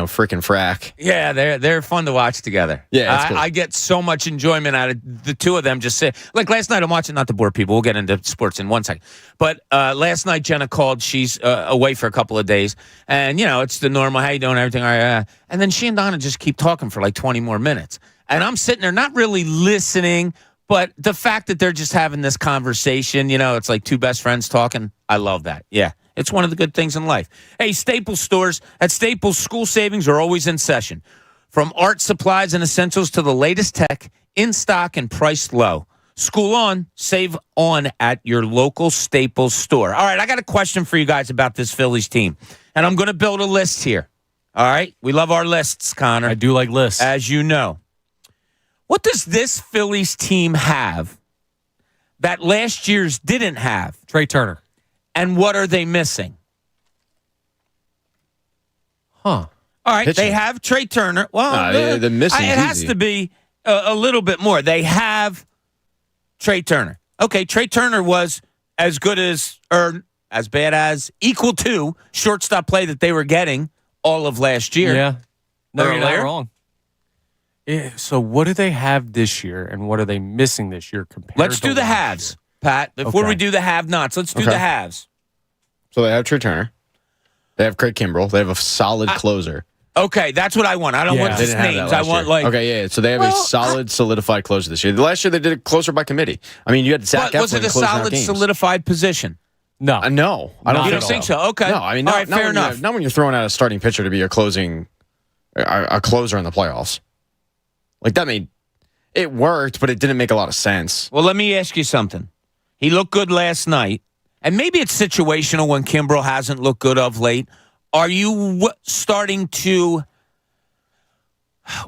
frickin' frack. Yeah, they're fun to watch together. Yeah, it's cool. I get so much enjoyment out of the two of them. Just say, like last night, I'm watching. Not to bore people, we'll get into sports in 1 second. But last night, Jenna called. She's away for a couple of days, and it's the normal. How you doing? Everything all right? And then she and Donna just keep talking for like 20 more minutes, and I'm sitting there not really listening. But the fact that they're just having this conversation, it's like two best friends talking. I love that. Yeah. It's one of the good things in life. Hey, Staples stores. At Staples, school savings are always in session. From art supplies and essentials to the latest tech, in stock and priced low. School on, save on at your local Staples store. All right, I got a question for you guys about this Phillies team. And I'm going to build a list here. All right? We love our lists, Connor. I do like lists. As you know. What does this Phillies team have that last year's didn't have? Trey Turner. And what are they missing? Huh. All right, Pitching. They have Trey Turner. Well, the missing it has to be a little bit more. They have Trey Turner. Okay, Trey Turner was as good as, or as bad as, equal to shortstop play that they were getting all of last year. Yeah. No, you're not Earlier. wrong. Yeah, so what do they have this year, and what are they missing this year compared Let's to do the last halves, year? Pat. Before Okay. we do the have-nots, let's do the halves. So they have Trey Turner. They have Craig Kimbrell. They have a solid closer. Okay, that's what I want. I don't want They just didn't have that names. I last want year. Okay, yeah. So they have a solid, solidified closer this year. Last year they did a closer by committee. I mean, you had Zach Eflin was it a closing out solid, games. solidified position? No. No, I don't You think don't so. think so? Okay. No, I mean, all right, fair enough. Not when you're throwing out a starting pitcher to be a closer in the playoffs. Like that made it worked, but it didn't make a lot of sense. Well, let me ask you something. He looked good last night, and maybe it's situational when Kimbrel hasn't looked good of late. Are you starting to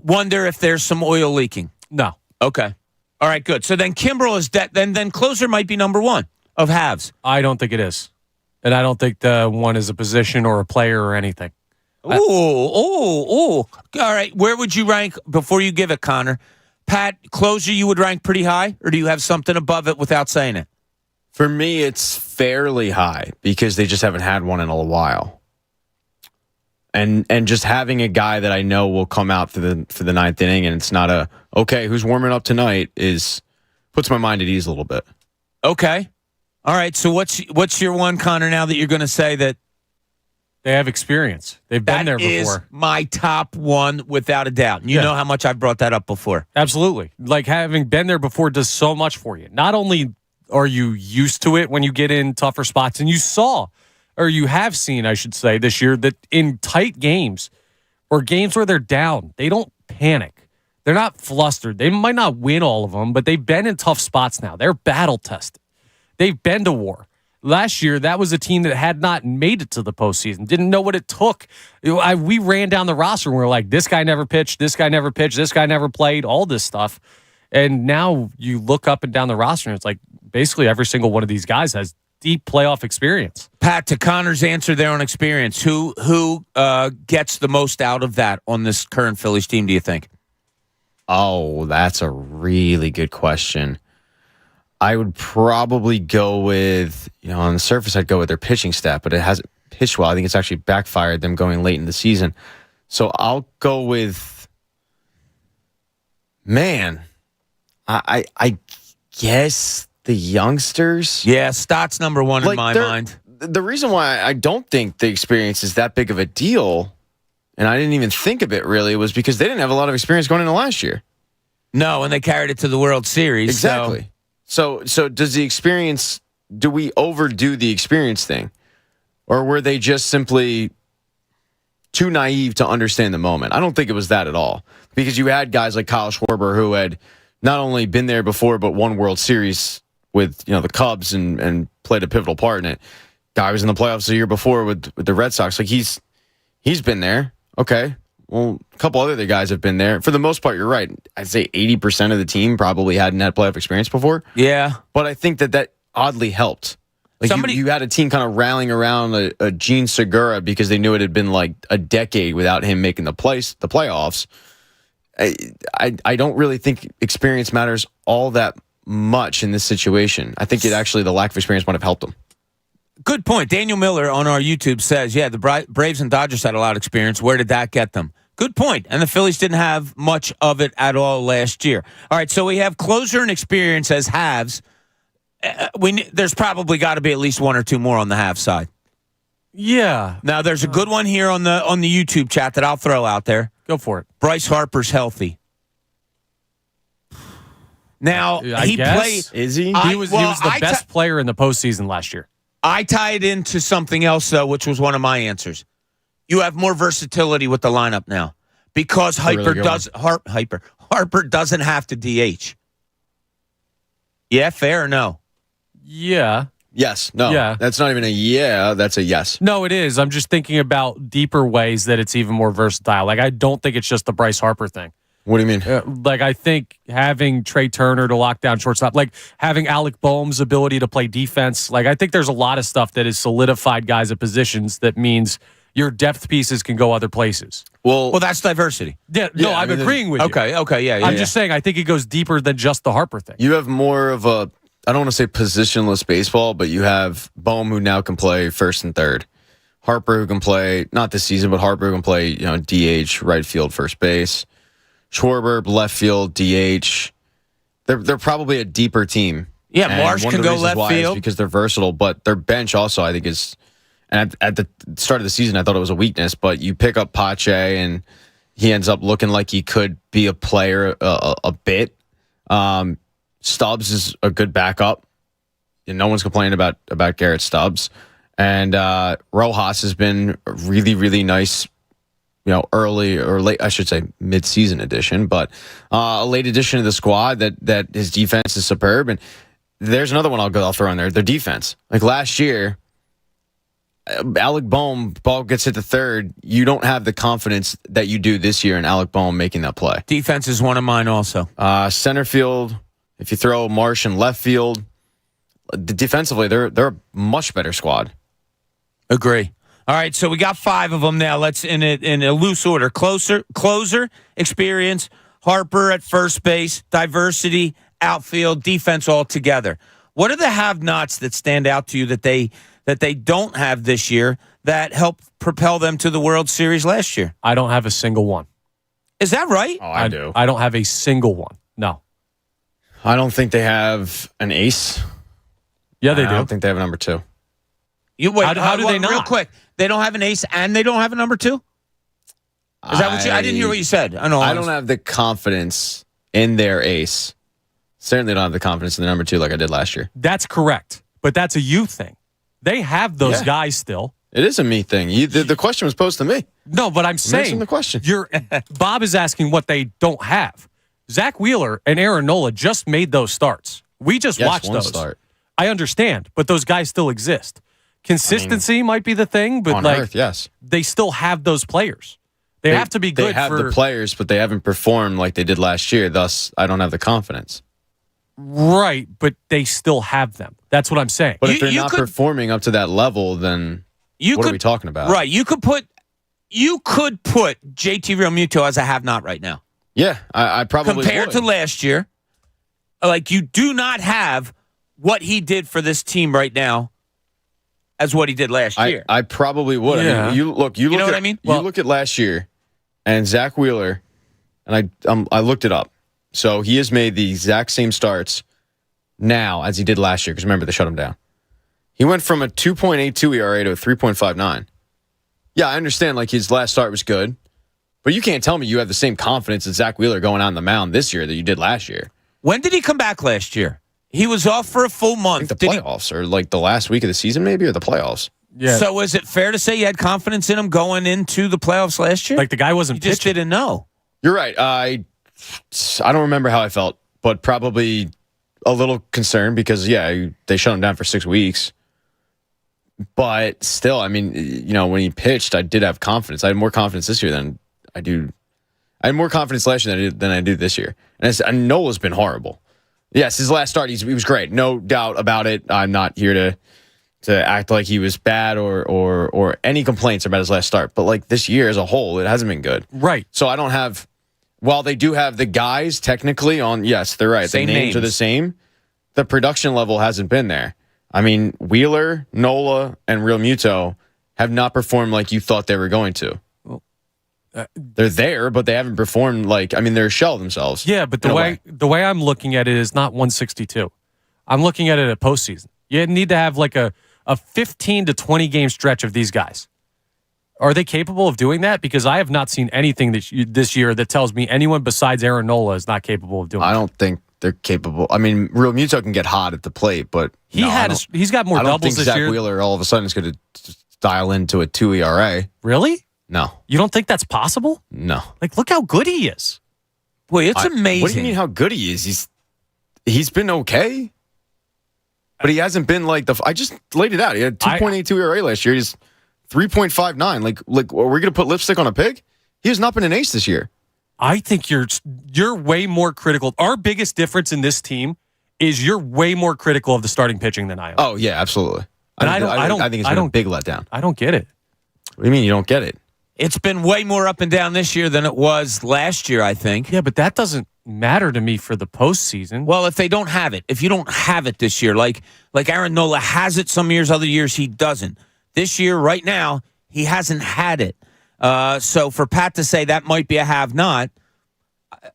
wonder if there's some oil leaking? No. Okay. All right, good. So then Kimbrel is that. Then closer might be number one of halves. I don't think it is. And I don't think the one is a position or a player or anything. Ooh. All right. Where would you rank before you give it, Connor? Pat, closer you would rank pretty high, or do you have something above it without saying it? For me, it's fairly high because they just haven't had one in a while. And just having a guy that I know will come out for the ninth inning, and it's not okay, who's warming up tonight, puts my mind at ease a little bit. Okay. All right, so what's your one, Connor, now that you're going to say that They have experience. They've been there before. That is my top one without a doubt. You know how much I've brought that up before. Absolutely. Like having been there before does so much for you. Not only are you used to it when you get in tougher spots, and you saw, or you have seen, I should say, this year, that in tight games or games where they're down, they don't panic. They're not flustered. They might not win all of them, but they've been in tough spots now. They're battle tested. They've been to war. Last year, that was a team that had not made it to the postseason, didn't know what it took. We ran down the roster and we were like, this guy never pitched, this guy never pitched, this guy never played, all this stuff. And now you look up and down the roster and it's like basically every single one of these guys has deep playoff experience. Pat, to Connor's answer there on experience, who gets the most out of that on this current Phillies team, do you think? Oh, that's a really good question. I would probably go with, on the surface, I'd go with their pitching staff, but it hasn't pitched well. I think it's actually backfired them going late in the season. So I'll go with, I guess the youngsters. Yeah, Stott's number one in my mind. The reason why I don't think the experience is that big of a deal, and I didn't even think of it really, was because they didn't have a lot of experience going into last year. No, and they carried it to the World Series. Exactly. So does the experience, do we overdo the experience thing? Or were they just simply too naive to understand the moment? I don't think it was that at all. Because you had guys like Kyle Schwarber who had not only been there before, but won World Series with the Cubs and played a pivotal part in it. Guy was in the playoffs the year before with the Red Sox. Like he's been there. Okay. Well, a couple other guys have been there. For the most part, you're right. I'd say 80% of the team probably hadn't had playoff experience before. Yeah. But I think that oddly helped. Like you had a team kind of rallying around a Gene Segura because they knew it had been like a decade without him making the playoffs. I don't really think experience matters all that much in this situation. I think the lack of experience might have helped them. Good point. Daniel Miller on our YouTube says, the Braves and Dodgers had a lot of experience. Where did that get them? Good point. And the Phillies didn't have much of it at all last year. All right, so we have closer and experience as halves. There's probably got to be at least one or two more on the half side. Yeah. Now, there's a good one here on the YouTube chat that I'll throw out there. Go for it. Bryce Harper's healthy. Now, he played. Is he? He was the best player in the postseason last year. I tie it into something else, though, which was one of my answers. You have more versatility with the lineup now because Harper doesn't have to DH. Yeah, fair or no? Yeah. Yes. No. Yeah. That's not even a yeah. That's a yes. No, it is. I'm just thinking about deeper ways that it's even more versatile. Like, I don't think it's just the Bryce Harper thing. What do you mean? Like, I think having Trey Turner to lock down shortstop, like having Alec Boehm's ability to play defense, like I think there's a lot of stuff that has solidified guys at positions that means your depth pieces can go other places. Well, that's diversity. Yeah, no, I'm agreeing with you. Okay, yeah. I'm just saying I think it goes deeper than just the Harper thing. You have more of a, I don't want to say positionless baseball, but you have Boehm who now can play first and third. Harper who can play, not this season, but Harper who can play, DH, right field, first base. Schwarber, left field, DH. They're probably a deeper team. Yeah, Marsh can go left field because they're versatile, but their bench also I think is. And at the start of the season, I thought it was a weakness, but you pick up Pache and he ends up looking like he could be a player a bit. Stubbs is a good backup. And no one's complaining about Garrett Stubbs. And Rojas has been really, really nice. Early or late, I should say mid-season addition, but a late addition to the squad that his defense is superb. And there's another one I'll throw in there, their defense. Like last year, Alec Boehm, ball gets hit to third. You don't have the confidence that you do this year in Alec Boehm making that play. Defense is one of mine also. Center field, if you throw Marsh in left field, defensively, they're a much better squad. Agree. All right, so we got 5 of them now. Let's in a loose order. Closer, experience, Harper at first base, diversity, outfield, defense all together. What are the have-nots that stand out to you that they don't have this year that helped propel them to the World Series last year? I don't have a single one. Is that right? Oh, I do. I don't have a single one. No. I don't think they have an ace. Yeah, they I don't do. think they have a number 2. You wait. How do they not? Real quick, they don't have an ace and they don't have a number 2. Is that what you? I didn't hear what you said. I don't have the confidence in their ace. Certainly don't have the confidence in the number 2 like I did last year. That's correct, but that's a you thing. They have those guys still. It is a me thing. The question was posed to me. No, but I'm saying the question. Bob is asking what they don't have. Zach Wheeler and Aaron Nola just made those starts. We just watched those. Start. I understand, but those guys still exist. Consistency might be the thing, but on Earth, yes. They still have those players. They have to be good. They have the players, but they haven't performed like they did last year. Thus, I don't have the confidence. Right, but they still have them. That's what I'm saying. But if they're not performing up to that level, then what are we talking about? Right, you could put JT Realmuto as a have-not right now. Yeah, I probably compared would. to last year. Like, you do not have what he did for this team right now as what he did last year. I probably would. Yeah. I mean, you look what I mean? You look at last year, and Zach Wheeler, and I looked it up. So he has made the exact same starts now as he did last year, because remember, they shut him down. He went from a 2.82 ERA to a 3.59. Yeah, I understand, like, his last start was good, but you can't tell me you have the same confidence in Zach Wheeler going on the mound this year that you did last year. When did he come back last year? He was off for a full month. I think the playoffs, or like the last week of the season, maybe, or the playoffs. Yeah. So is it fair to say you had confidence in him going into the playoffs last year? Like, the guy wasn't You just pitching. didn't know. You're right. I don't remember how I felt, but probably a little concerned because, yeah, they shut him down for 6 weeks. But still, I mean, when he pitched, I did have confidence. I had more confidence this year than I do. I had more confidence last year than I do this year. And Nola's been horrible. Yes, his last start, he was great. No doubt about it. I'm not here to act like he was bad or any complaints about his last start. But like this year as a whole, it hasn't been good. Right. So I don't have, while they do have the guys technically on, yes, they're right. Same the names are the same. The production level hasn't been there. I mean, Wheeler, Nola, and Realmuto have not performed like you thought they were going to. They're there, but they haven't performed they're a shell of themselves. Yeah, but the way I'm looking at it is not 162. I'm looking at it at postseason. You need to have like a 15 to 20 game stretch of these guys. Are they capable of doing that? Because I have not seen anything this year that tells me anyone besides Aaron Nola is not capable of doing that. I don't think they're capable. I mean, Realmuto can get hot at the plate, but he's got more doubles this year. I don't think Zach Wheeler all of a sudden is going to dial into a 2 ERA. Really? No. You don't think that's possible? No. Like, look how good he is. Boy, it's amazing. What do you mean how good he is? He's been okay, but he hasn't been like I just laid it out. He had 2.82 ERA last year. He's 3.59. Like, are we going to put lipstick on a pig? He has not been an ace this year. I think you're way more critical. Our biggest difference in this team is you're way more critical of the starting pitching than I am. Oh yeah, absolutely. And I think it's been a big letdown. I don't get it. What do you mean you don't get it? It's been way more up and down this year than it was last year, I think. Yeah, but that doesn't matter to me for the postseason. Well, if they don't have it, if you don't have it this year, like Aaron Nola has it some years, other years he doesn't. This year, right now, he hasn't had it. So for Pat to say that might be a have-not,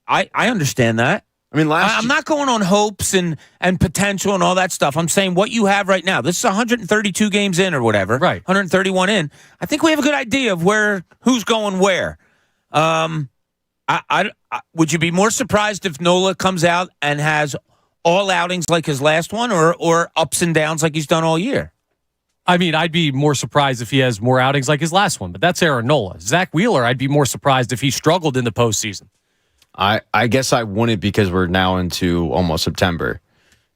I understand that. I mean, I'm not going on hopes and potential and all that stuff. I'm saying what you have right now. This is 132 games in or whatever. Right. 131 in. I think we have a good idea of who's going where. Would you be more surprised if Nola comes out and has all outings like his last one or ups and downs like he's done all year? I mean, I'd be more surprised if he has more outings like his last one, but that's Aaron Nola. Zach Wheeler, I'd be more surprised if he struggled in the postseason. I guess I wouldn't because we're now into almost September,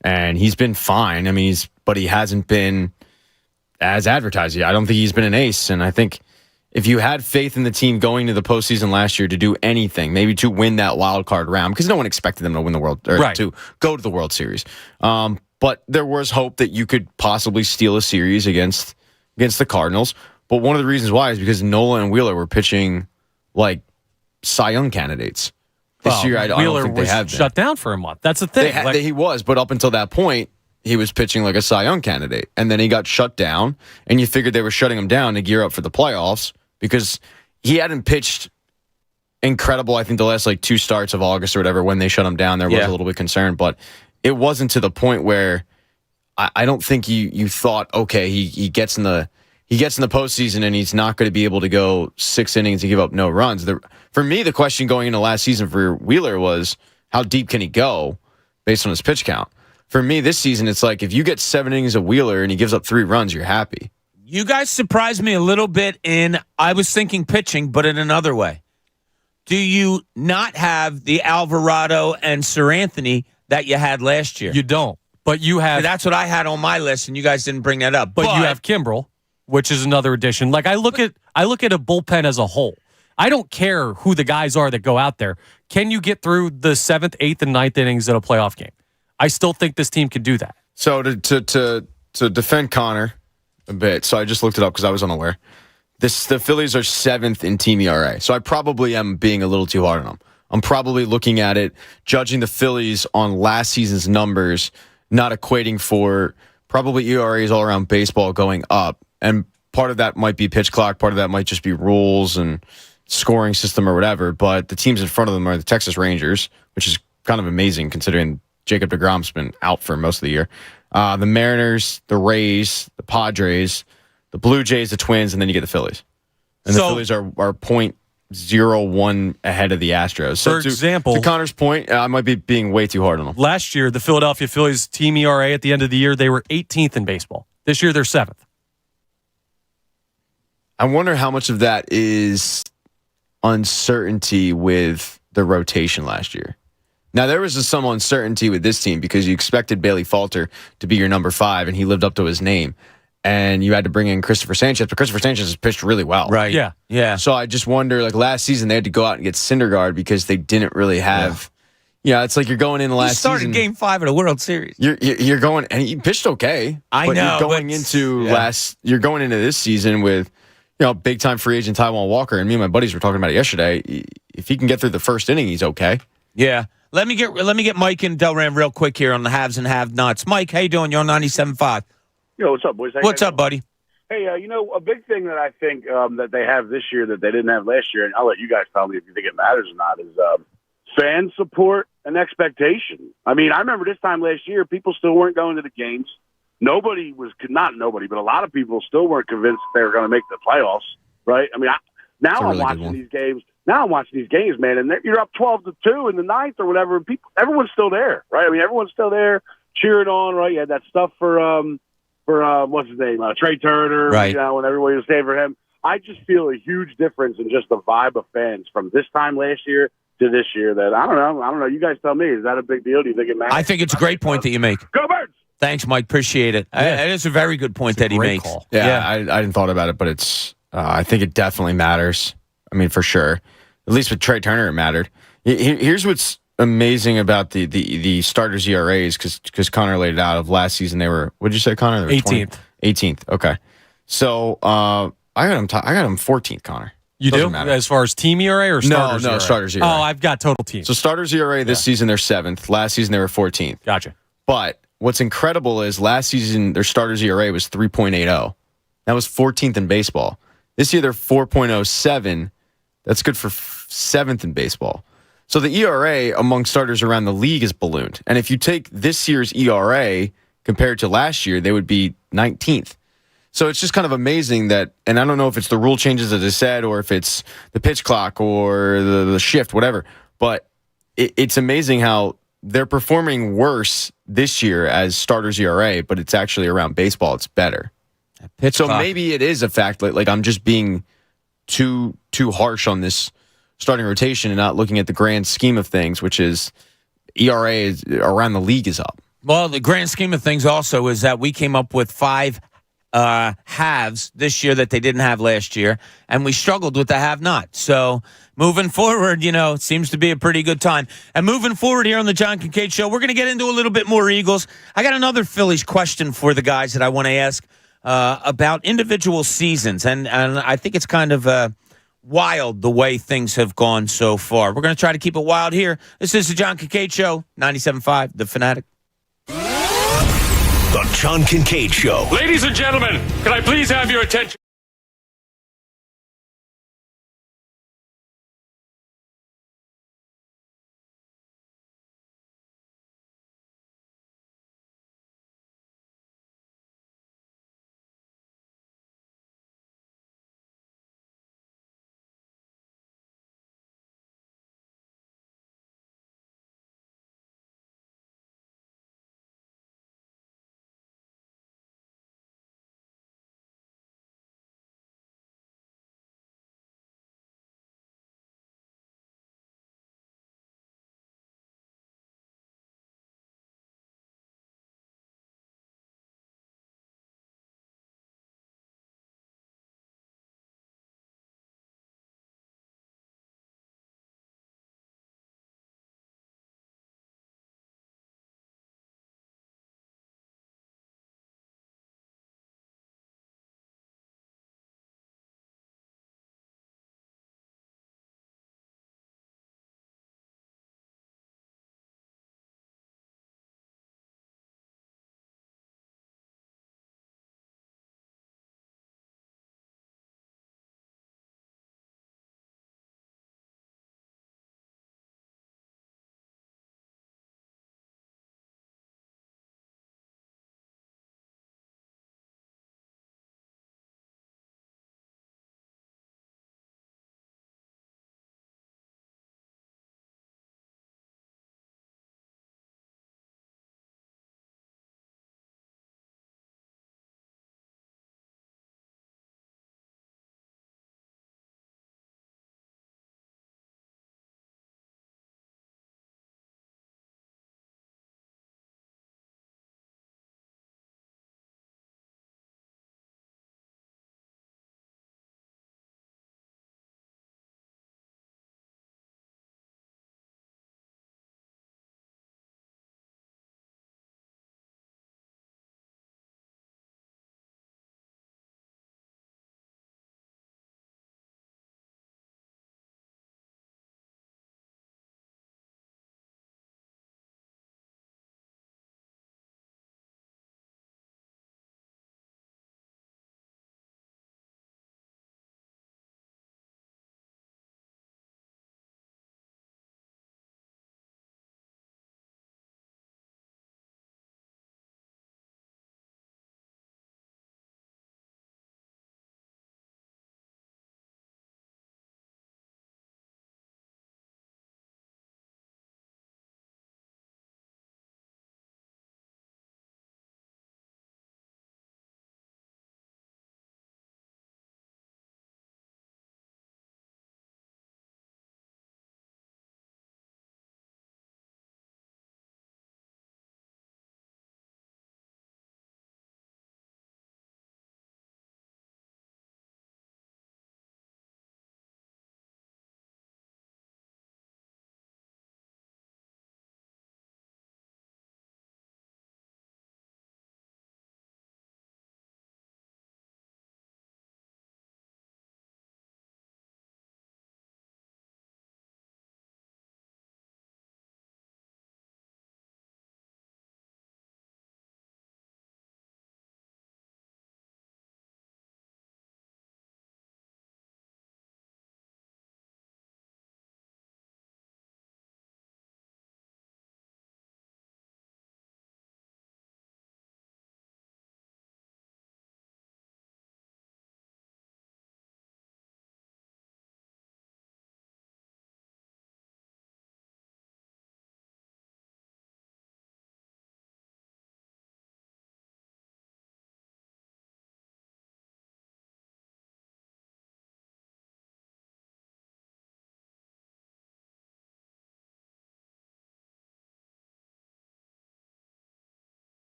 and he's been fine. I mean, but he hasn't been as advertised yet. I don't think he's been an ace, and I think if you had faith in the team going to the postseason last year to do anything, maybe to win that wild card round, because no one expected them to win the World or to go to the World Series. But there was hope that you could possibly steal a series against the Cardinals. But one of the reasons why is because Nola and Wheeler were pitching like Cy Young candidates. This year, I don't think they have been. Shut down for a month. That's the thing. He was, but up until that point, he was pitching like a Cy Young candidate. And then he got shut down, and you figured they were shutting him down to gear up for the playoffs because he hadn't pitched incredible, I think, the last 2 starts of August or whatever when they shut him down. There was a little bit concerned, but it wasn't to the point where I don't think you thought, okay, he gets in the postseason and he's not going to be able to go 6 innings and give up no runs. For me, the question going into last season for Wheeler was, how deep can he go based on his pitch count? For me, this season, it's like if you get 7 innings of Wheeler and he gives up 3 runs, you're happy. You guys surprised me a little bit I was thinking pitching, but in another way. Do you not have the Alvarado and Sir Anthony that you had last year? You don't. But you have. That's what I had on my list, and you guys didn't bring that up. But you have Kimbrel, which is another addition. Like I look at a bullpen as a whole. I don't care who the guys are that go out there. Can you get through the 7th, 8th, and 9th innings in a playoff game? I still think this team can do that. So to defend Connor a bit, so I just looked it up because I was unaware. The Phillies are 7th in team ERA, so I probably am being a little too hard on them. I'm probably looking at it, judging the Phillies on last season's numbers, not equating for probably ERAs all around baseball going up. And part of that might be pitch clock, part of that might just be rules and scoring system or whatever. But the teams in front of them are the Texas Rangers, which is kind of amazing considering Jacob deGrom's been out for most of the year. The Mariners, the Rays, the Padres, the Blue Jays, the Twins, and then you get the Phillies. And the Phillies are 0.01 ahead of the Astros. So for example, to Connor's point, I might be being way too hard on them. Last year, the Philadelphia Phillies team ERA at the end of the year, they were 18th in baseball. This year, they're 7th. I wonder how much of that is uncertainty with the rotation last year. Now, there was some uncertainty with this team because you expected Bailey Falter to be your number 5, and he lived up to his name. And you had to bring in Christopher Sanchez, but Christopher Sanchez has pitched really well. Right. Yeah. So I just wonder, like last season, they had to go out and get Syndergaard because they didn't really have. Yeah, it's like you're going in the last season. He started Game 5 of the World Series. You're going, and he pitched okay. I but know. You're going into You're going into this season with, big time free agent Taijuan Walker, and me and my buddies were talking about it yesterday. If he can get through the first inning, he's okay. Yeah. Let me get Mike and Delran real quick here on the haves and have-nots. Mike, how you doing? You're on 97.5. Yo, what's up, boys? What's up, buddy? Hey, a big thing that I think that they have this year that they didn't have last year, and I'll let you guys tell me if you think it matters or not, is fan support and expectation. I mean, I remember this time last year, people still weren't going to the games. Not nobody, but a lot of people still weren't convinced they were going to make the playoffs, right? I mean, I'm watching these games. Now I'm watching these games, man, and you're up 12-2 in the 9th or whatever. And everyone's still there, right? I mean, everyone's still there cheering on, right? You had that stuff for what's his name, Trey Turner, right? And everybody was saying for him. I just feel a huge difference in just the vibe of fans from this time last year to this year. That I don't know. You guys tell me. Is that a big deal? Do you think it matters? I think it's a great point that you make. Go Birds! Thanks, Mike. Appreciate it. It is a very good point that he makes. Call. Yeah, I didn't thought about it, but it's. I think it definitely matters. I mean, for sure. At least with Trey Turner, it mattered. Here's what's amazing about the starters ERAs, because Connor laid it out. Of last season, they were. What did you say, Connor? They were 18th. 18th. Okay. So I got him 14th, Connor. You Doesn't do? matter. As far as team ERA or starters ERA? No, starters ERA. Oh, I've got total team. So starters ERA this season, they're 7th. Last season, they were 14th. Gotcha. But what's incredible is last season, their starters ERA was 3.80. That was 14th in baseball. This year, they're 4.07. That's good for 7th in baseball. So the ERA among starters around the league is ballooned. And if you take this year's ERA compared to last year, they would be 19th. So it's just kind of amazing that, and I don't know if it's the rule changes, as I said, or if it's the pitch clock or the shift, whatever, but it's amazing how they're performing this year as starters ERA, but it's actually around baseball. It's better. So maybe it is a fact. Like I'm just being too harsh on this starting rotation and not looking at the grand scheme of things, which is ERA is, around the league is up. Well, the grand scheme of things also is that we came up with 5 halves this year that they didn't have last year, and we struggled with the have-not. So moving forward, it seems to be a pretty good time. And moving forward here on the John Kincade Show, we're going to get into a little bit more Eagles. I got another Phillies question for the guys that I want to ask about individual seasons, and I think it's kind of wild the way things have gone so far. We're going to try to keep it wild here. This is the John Kincade Show, 97.5, The Fanatic. The John Kincade Show. Ladies and gentlemen, can I please have your attention?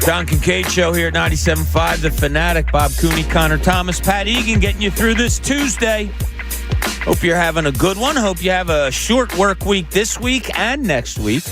Don Kincade Show here at 97.5, The Fanatic. Bob Cooney, Connor Thomas, Pat Egan getting you through this Tuesday. Hope you're having a good one. Hope you have a short work week this week and next week.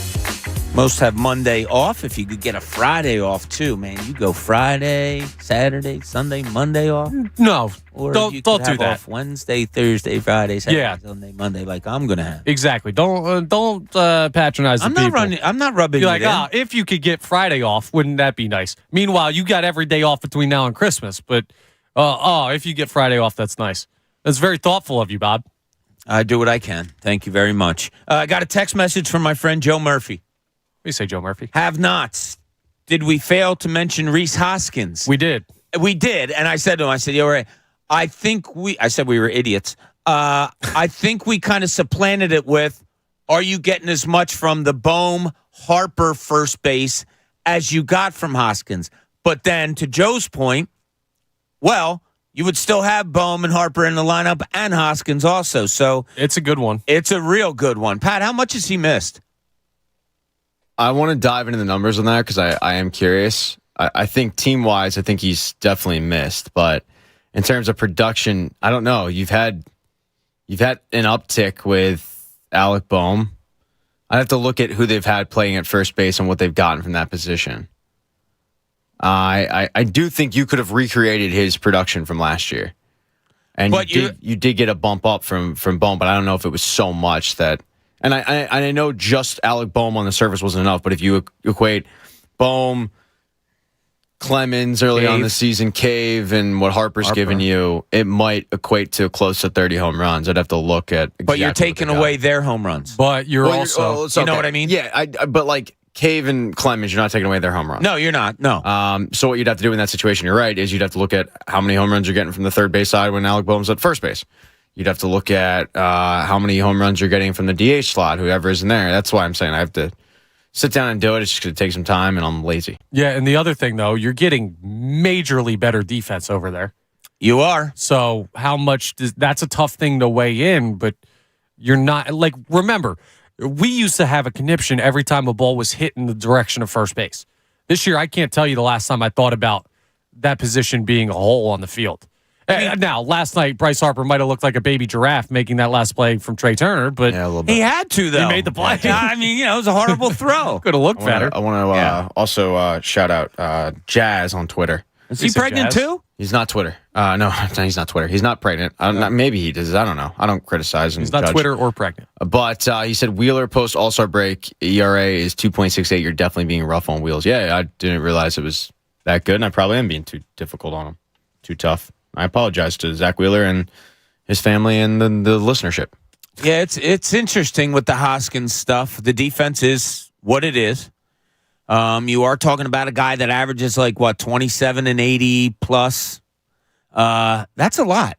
Most have Monday off. If you could get a Friday off, too, man. You go Friday, Saturday, Sunday, Monday off. No, Or don't you do could have that. off Wednesday, Thursday, Friday, Saturday, Yeah. Sunday, Monday, like I'm going to have. Exactly. Don't patronize the people. I'm not rubbing You're it like, in. if you could get Friday off, wouldn't that be nice? Meanwhile, you got every day off between now and Christmas. But, if you get Friday off, that's nice. That's very thoughtful of you, Bob. I do what I can. Thank you very much. I got a text message from my friend Joe Murphy. What do you say, Joe Murphy? Have nots. Did we fail to mention Reese Hoskins? We did. We did. And I said to him, I said, you're right. I said we were idiots. I think we kind of supplanted it with, are you getting as much from the Bohm Harper first base as you got from Hoskins? But then to Joe's point, well, you would still have Bohm and Harper in the lineup and Hoskins also. So It's a good one. it's a real good one. Pat, how much has he missed? I want to dive into the numbers on that because I am curious. I think team-wise, I think he's definitely missed. But in terms of production, I don't know. You've had an uptick with Alec Bohm. I have to look at who they've had playing at first base and what they've gotten from that position. I do think you could have recreated his production from last year. And But you did get a bump up from Bohm, but I don't know if it was so much that... And I know just Alec Bohm on the surface wasn't enough, but if you equate Bohm, Clemens early on in the season, Cave, and what Harper's given you, it might equate to close to 30 home runs. I'd have to look at exactly But you're what taking they got. away their home runs. But you're Well, also... it's You know okay. what I mean? Yeah, but like Cave and Clemens, you're not taking away their home runs. No, you're not. No. So what you'd have to do in that situation, you're right, is you'd have to look at how many home runs you're getting from the third base side when Alec Bohm's at first base. You'd have to look at how many home runs you're getting from the DH slot, whoever is in there. That's why I'm saying I have to sit down and do it. It's just going to take some time, and I'm lazy. Yeah, and the other thing, though, you're getting majorly better defense over there. You are. So how much that's a tough thing to weigh in, but you're not like, remember, we used to have a conniption every time a ball was hit in the direction of first base. This year, I can't tell you the last time I thought about that position being a hole on the field. Now, last night, Bryce Harper might have looked like a baby giraffe making that last play from Trey Turner, but Yeah, a little bit. He had to, though. He made the play. I mean, it was a horrible throw. could have looked better. I want to also shout out Jazz on Twitter. Is he Say pregnant, Jazz? too? He's not Twitter. No, he's not Twitter. He's not pregnant. Maybe he does. I don't know. I don't criticize him. He's not Twitter or pregnant. But he said Wheeler post All-Star break ERA is 2.68. You're definitely being rough on Wheels. Yeah, I didn't realize it was that good, and I probably am being too difficult on him. Too tough. I apologize to Zach Wheeler and his family and the listenership. Yeah, it's interesting with the Hoskins stuff. The defense is what it is. You are talking about a guy that averages 27 and 80 plus. That's a lot.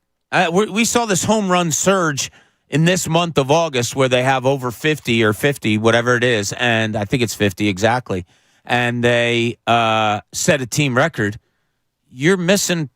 We saw this home run surge in this month of August where they have over 50 or 50, whatever it is, and I think it's 50 exactly. And they set a team record. You're missing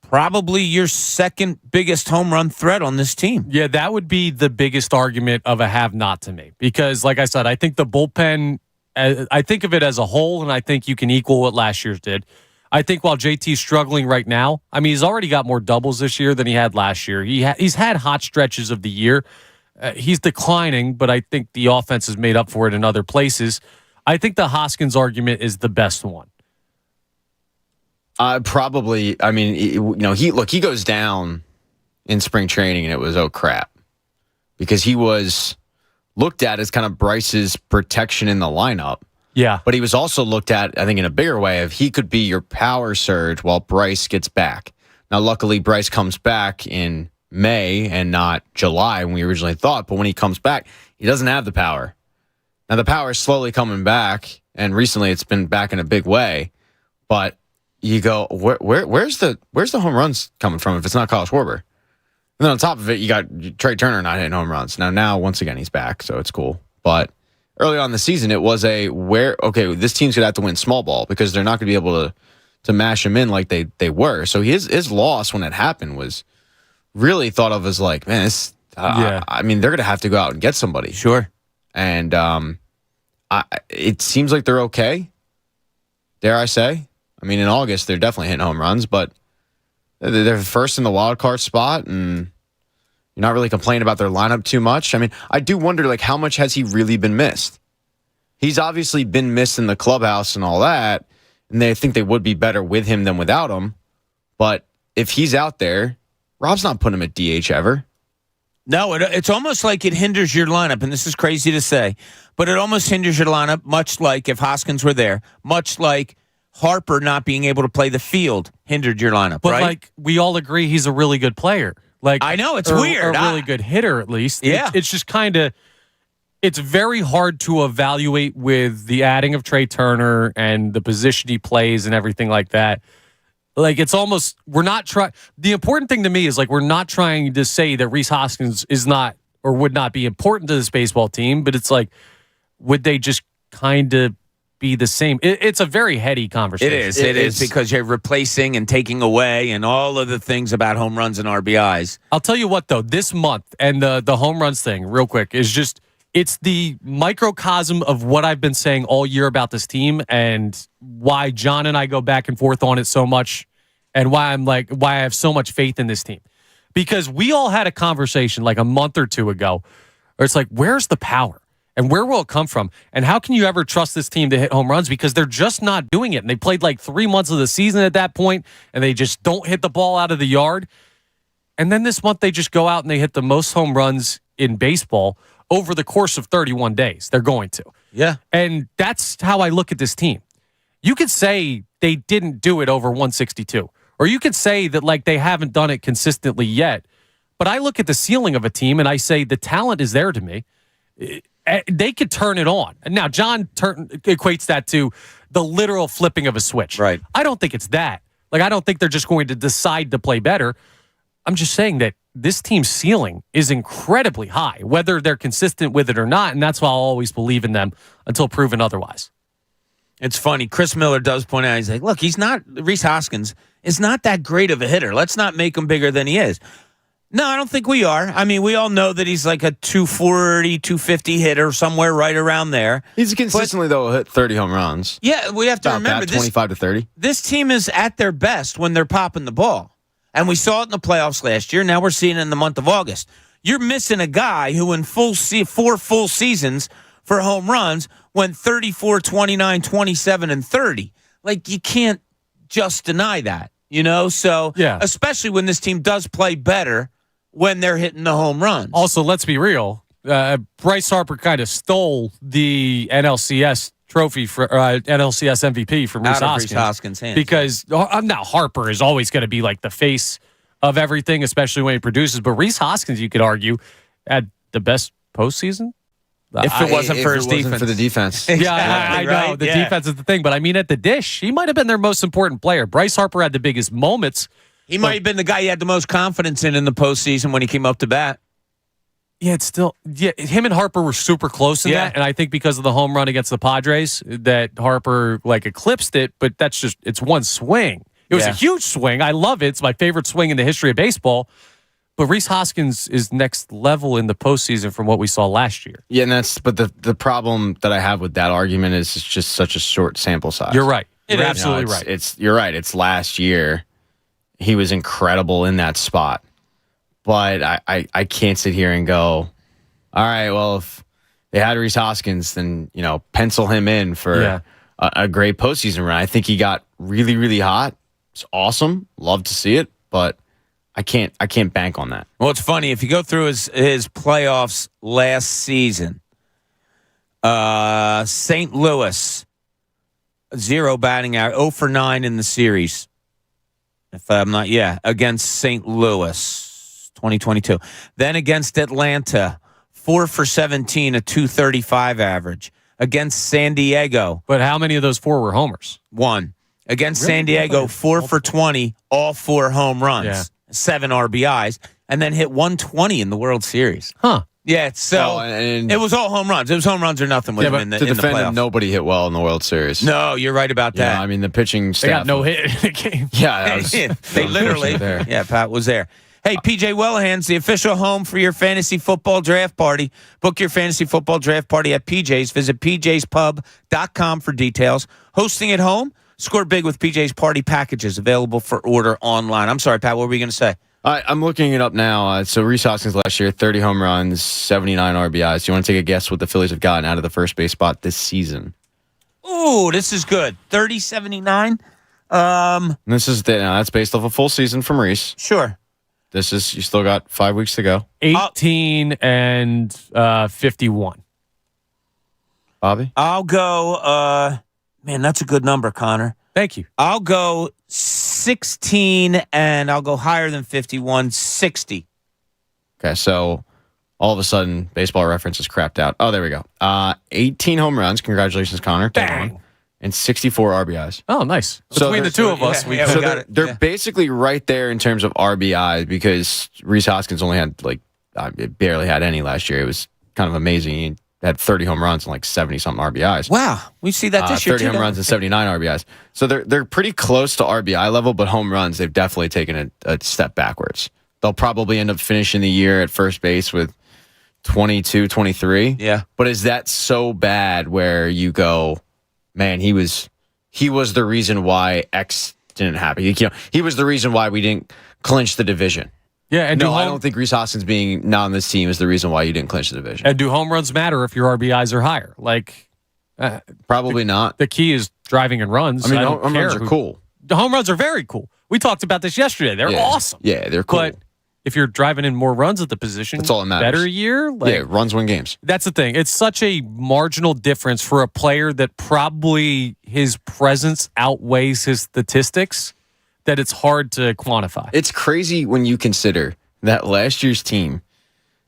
probably your second biggest home run threat on this team. Yeah, that would be the biggest argument of a have-not to me. Because, like I said, I think the bullpen, I think of it as a whole, and I think you can equal what last year's did. I think while JT's struggling right now, I mean, he's already got more doubles this year than he had last year. He's had hot stretches of the year. He's declining, but I think the offense has made up for it in other places. I think the Hoskins argument is the best one. Probably. I mean, he goes down in spring training, and it was crap, because he was looked at as kind of Bryce's protection in the lineup. Yeah, But he was also looked at, I think, in a bigger way of he could be your power surge while Bryce gets back. Now, luckily, Bryce comes back in May and not July when we originally thought. But when he comes back, he doesn't have the power. Now, the power is slowly coming back, and recently it's been back in a big way. But you go, where's the home runs coming from if it's not Kyle Schwarber? And then on top of it, you got Trey Turner not hitting home runs. Now once again, he's back, so it's cool. But early on in the season, it was this team's going to have to win small ball because they're not going to be able to mash him in like they were. So his loss when it happened was really thought of as like, man, I mean, they're going to have to go out and get somebody. Sure. And it seems like they're okay. dare I say. I mean, in August, they're definitely hitting home runs, but they're first in the wild card spot, and you're not really complaining about their lineup too much. I mean, I do wonder, like, how much has he really been missed? He's obviously been missed in the clubhouse and all that, and they think they would be better with him than without him. But if he's out there, Rob's not putting him at DH ever. No, it's almost like it hinders your lineup, and this is crazy to say, but it almost hinders your lineup, much like if Hoskins were there, much like Harper not being able to play the field hindered your lineup, But right? like we all agree, he's a really good player. Like I know, it's or weird. A really good hitter, at least. Yeah. It's just kind of. It's very hard to evaluate with the adding of Trey Turner and the position he plays and everything like that. Like, it's almost, we're not trying. The important thing to me is, like, we're not trying to say that Rhys Hoskins is not or would not be important to this baseball team, but it's like, would they just kind of be the same? It's a very heady conversation. It is because you're replacing and taking away and all of the things about home runs and RBIs. I'll tell you what, though, this month and the home runs thing, real quick, is just, it's the microcosm of what I've been saying all year about this team and why John and I go back and forth on it so much and why I have so much faith in this team. Because we all had a conversation like a month or two ago where it's like, where's the power? And where will it come from? And how can you ever trust this team to hit home runs? Because they're just not doing it. And they played like 3 months of the season at that point, and they just don't hit the ball out of the yard. And then this month they just go out and they hit the most home runs in baseball over the course of 31 days. They're going to. Yeah. And that's how I look at this team. You could say they didn't do it over 162. Or you could say that like they haven't done it consistently yet. But I look at the ceiling of a team and I say the talent is there to me. They could turn it on. Now, John equates that to the literal flipping of a switch. Right. I don't think it's that. Like, I don't think they're just going to decide to play better. I'm just saying that this team's ceiling is incredibly high, whether they're consistent with it or not, and that's why I'll always believe in them until proven otherwise. It's funny. Chris Miller does point out, he's like, look, Rhys Hoskins is not that great of a hitter. Let's not make him bigger than he is. No, I don't think we are. I mean, we all know that he's like a 240, 250 hitter, somewhere right around there. He's consistently, though, hit 30 home runs. Yeah, we have to remember that, 25 to 30. This team is at their best when they're popping the ball. And we saw it in the playoffs last year. Now we're seeing it in the month of August. You're missing a guy who in 4 full seasons for home runs went 34, 29, 27, and 30. Like, you can't just deny that, you know? So, yeah. Especially when this team does play better when they're hitting the home runs. Also, let's be real. Bryce Harper kind of stole the NLCS trophy for NLCS MVP from Rhys Hoskins' hands. Because now Harper is always going to be like the face of everything, especially when he produces. But Rhys Hoskins, you could argue, had the best postseason. If it wasn't for his defense. For the defense. Yeah, I know. Right? The defense is the thing. But I mean, at the dish, he might have been their most important player. Bryce Harper had the biggest moments. He might have been the guy he had the most confidence in the postseason when he came up to bat. Yeah, it's still him and Harper were super close in that, and I think because of the home run against the Padres that Harper like eclipsed it, but that's just it's one swing. It was a huge swing. I love it. It's my favorite swing in the history of baseball. But Rhys Hoskins is next level in the postseason from what we saw last year. Yeah, and the problem that I have with that argument is it's just such a short sample size. You're right. You're Right. absolutely No, right. You're right. It's last year. He was incredible in that spot. But I can't sit here and go, all right, well, if they had Rhys Hoskins, then, pencil him in for a great postseason run. I think he got really, really hot. It's awesome. Love to see it, but I can't bank on that. Well, it's funny. If you go through his playoffs last season, St. Louis, 0 batting average, 0 for 9 in the series. If I'm not, against St. Louis. 2022. Then against Atlanta, 4 for 17, a 235 average. Against San Diego. But how many of those 4 were homers? 1. Against San Diego, 4 for 20, all 4 home runs, 7 RBIs, and then hit 120 in the World Series. Huh. Yeah, so it was all home runs. It was home runs or nothing with him in the playoffs. Nobody hit well in the World Series. No, you're right about that. Yeah, I mean, the pitching staff. They got no hit in the game. Yeah, they literally. Yeah, Pat was there. Hey, PJ Wellahan's the official home for your fantasy football draft party. Book your fantasy football draft party at PJ's. Visit pjspub.com for details. Hosting at home, Score big with PJ's party packages available for order online. I'm sorry, Pat, what were you going to say? I'm looking it up now. So Rhys Hoskins last year, 30 home runs, 79 RBIs. Do you want to take a guess what the Phillies have gotten out of the first base spot this season? Ooh, this is good. 30-79. That's based off a full season from Rhys. Sure. You still got 5 weeks to go. 18 and 51. Bobby? I'll go, man, that's a good number, Connor. Thank you. I'll go 16, and I'll go higher than 51, 60. Okay, so all of a sudden, Baseball Reference is crapped out. Oh, there we go. 18 home runs. Congratulations, Connor. Bang. And 64 RBIs. Oh, nice. So Between the two of us, we got it. They're basically right there in terms of RBIs because Rhys Hoskins only had barely had any last year. It was kind of amazing. He had 30 home runs and 70-something RBIs. Wow. We see that this year, 30 home runs and 79 RBIs. So they're pretty close to RBI level, but home runs, they've definitely taken a step backwards. They'll probably end up finishing the year at first base with 22, 23. Yeah. But is that so bad where you go, man, he was the reason why X didn't happen. He was the reason why we didn't clinch the division. Yeah, and I don't think Rhys Hoskins being not on this team is the reason why you didn't clinch the division. And do home runs matter if your RBIs are higher? Probably not. The key is driving and runs. I mean, home runs are cool. The home runs are very cool. We talked about this yesterday. They're awesome. Yeah, they're cool. But if you're driving in more runs at the position, that's all that matters. Better year. Runs win games. That's the thing. It's such a marginal difference for a player that probably his presence outweighs his statistics that it's hard to quantify. It's crazy when you consider that last year's team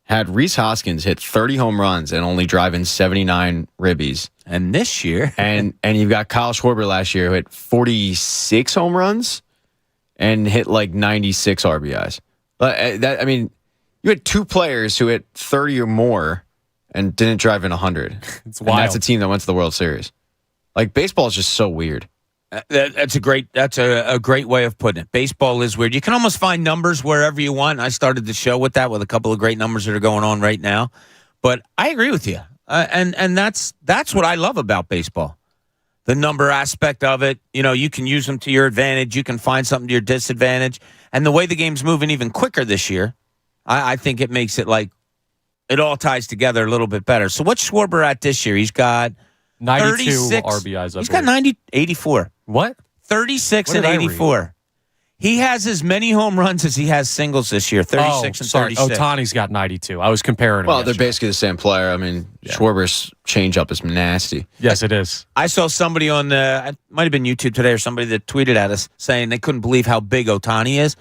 had Rhys Hoskins hit 30 home runs and only drive in 79 ribbies. And this year, and you've got Kyle Schwarber last year who hit 46 home runs and hit 96 RBIs. You had two players who hit 30 or more and didn't drive in 100. It's wild. And that's a team that went to the World Series. Baseball is just so weird. That's a great way of putting it. Baseball is weird. You can almost find numbers wherever you want. I started the show with that, with a couple of great numbers that are going on right now. But I agree with you, and that's what I love about baseball, the number aspect of it. You can use them to your advantage. You can find something to your disadvantage, and the way the game's moving even quicker this year, I think it makes it it all ties together a little bit better. So what's Schwarber at this year? He's got 92 36 RBIs. He's got 84. What? 36 and 84. He has as many home runs as he has singles this year. 36 and 36. Otani's got 92. I was comparing them. Well, they're basically the same player. I mean, Schwarber's changeup is nasty. Yes, it is. I saw somebody on it might have been YouTube today or somebody that tweeted at us saying they couldn't believe how big Otani is.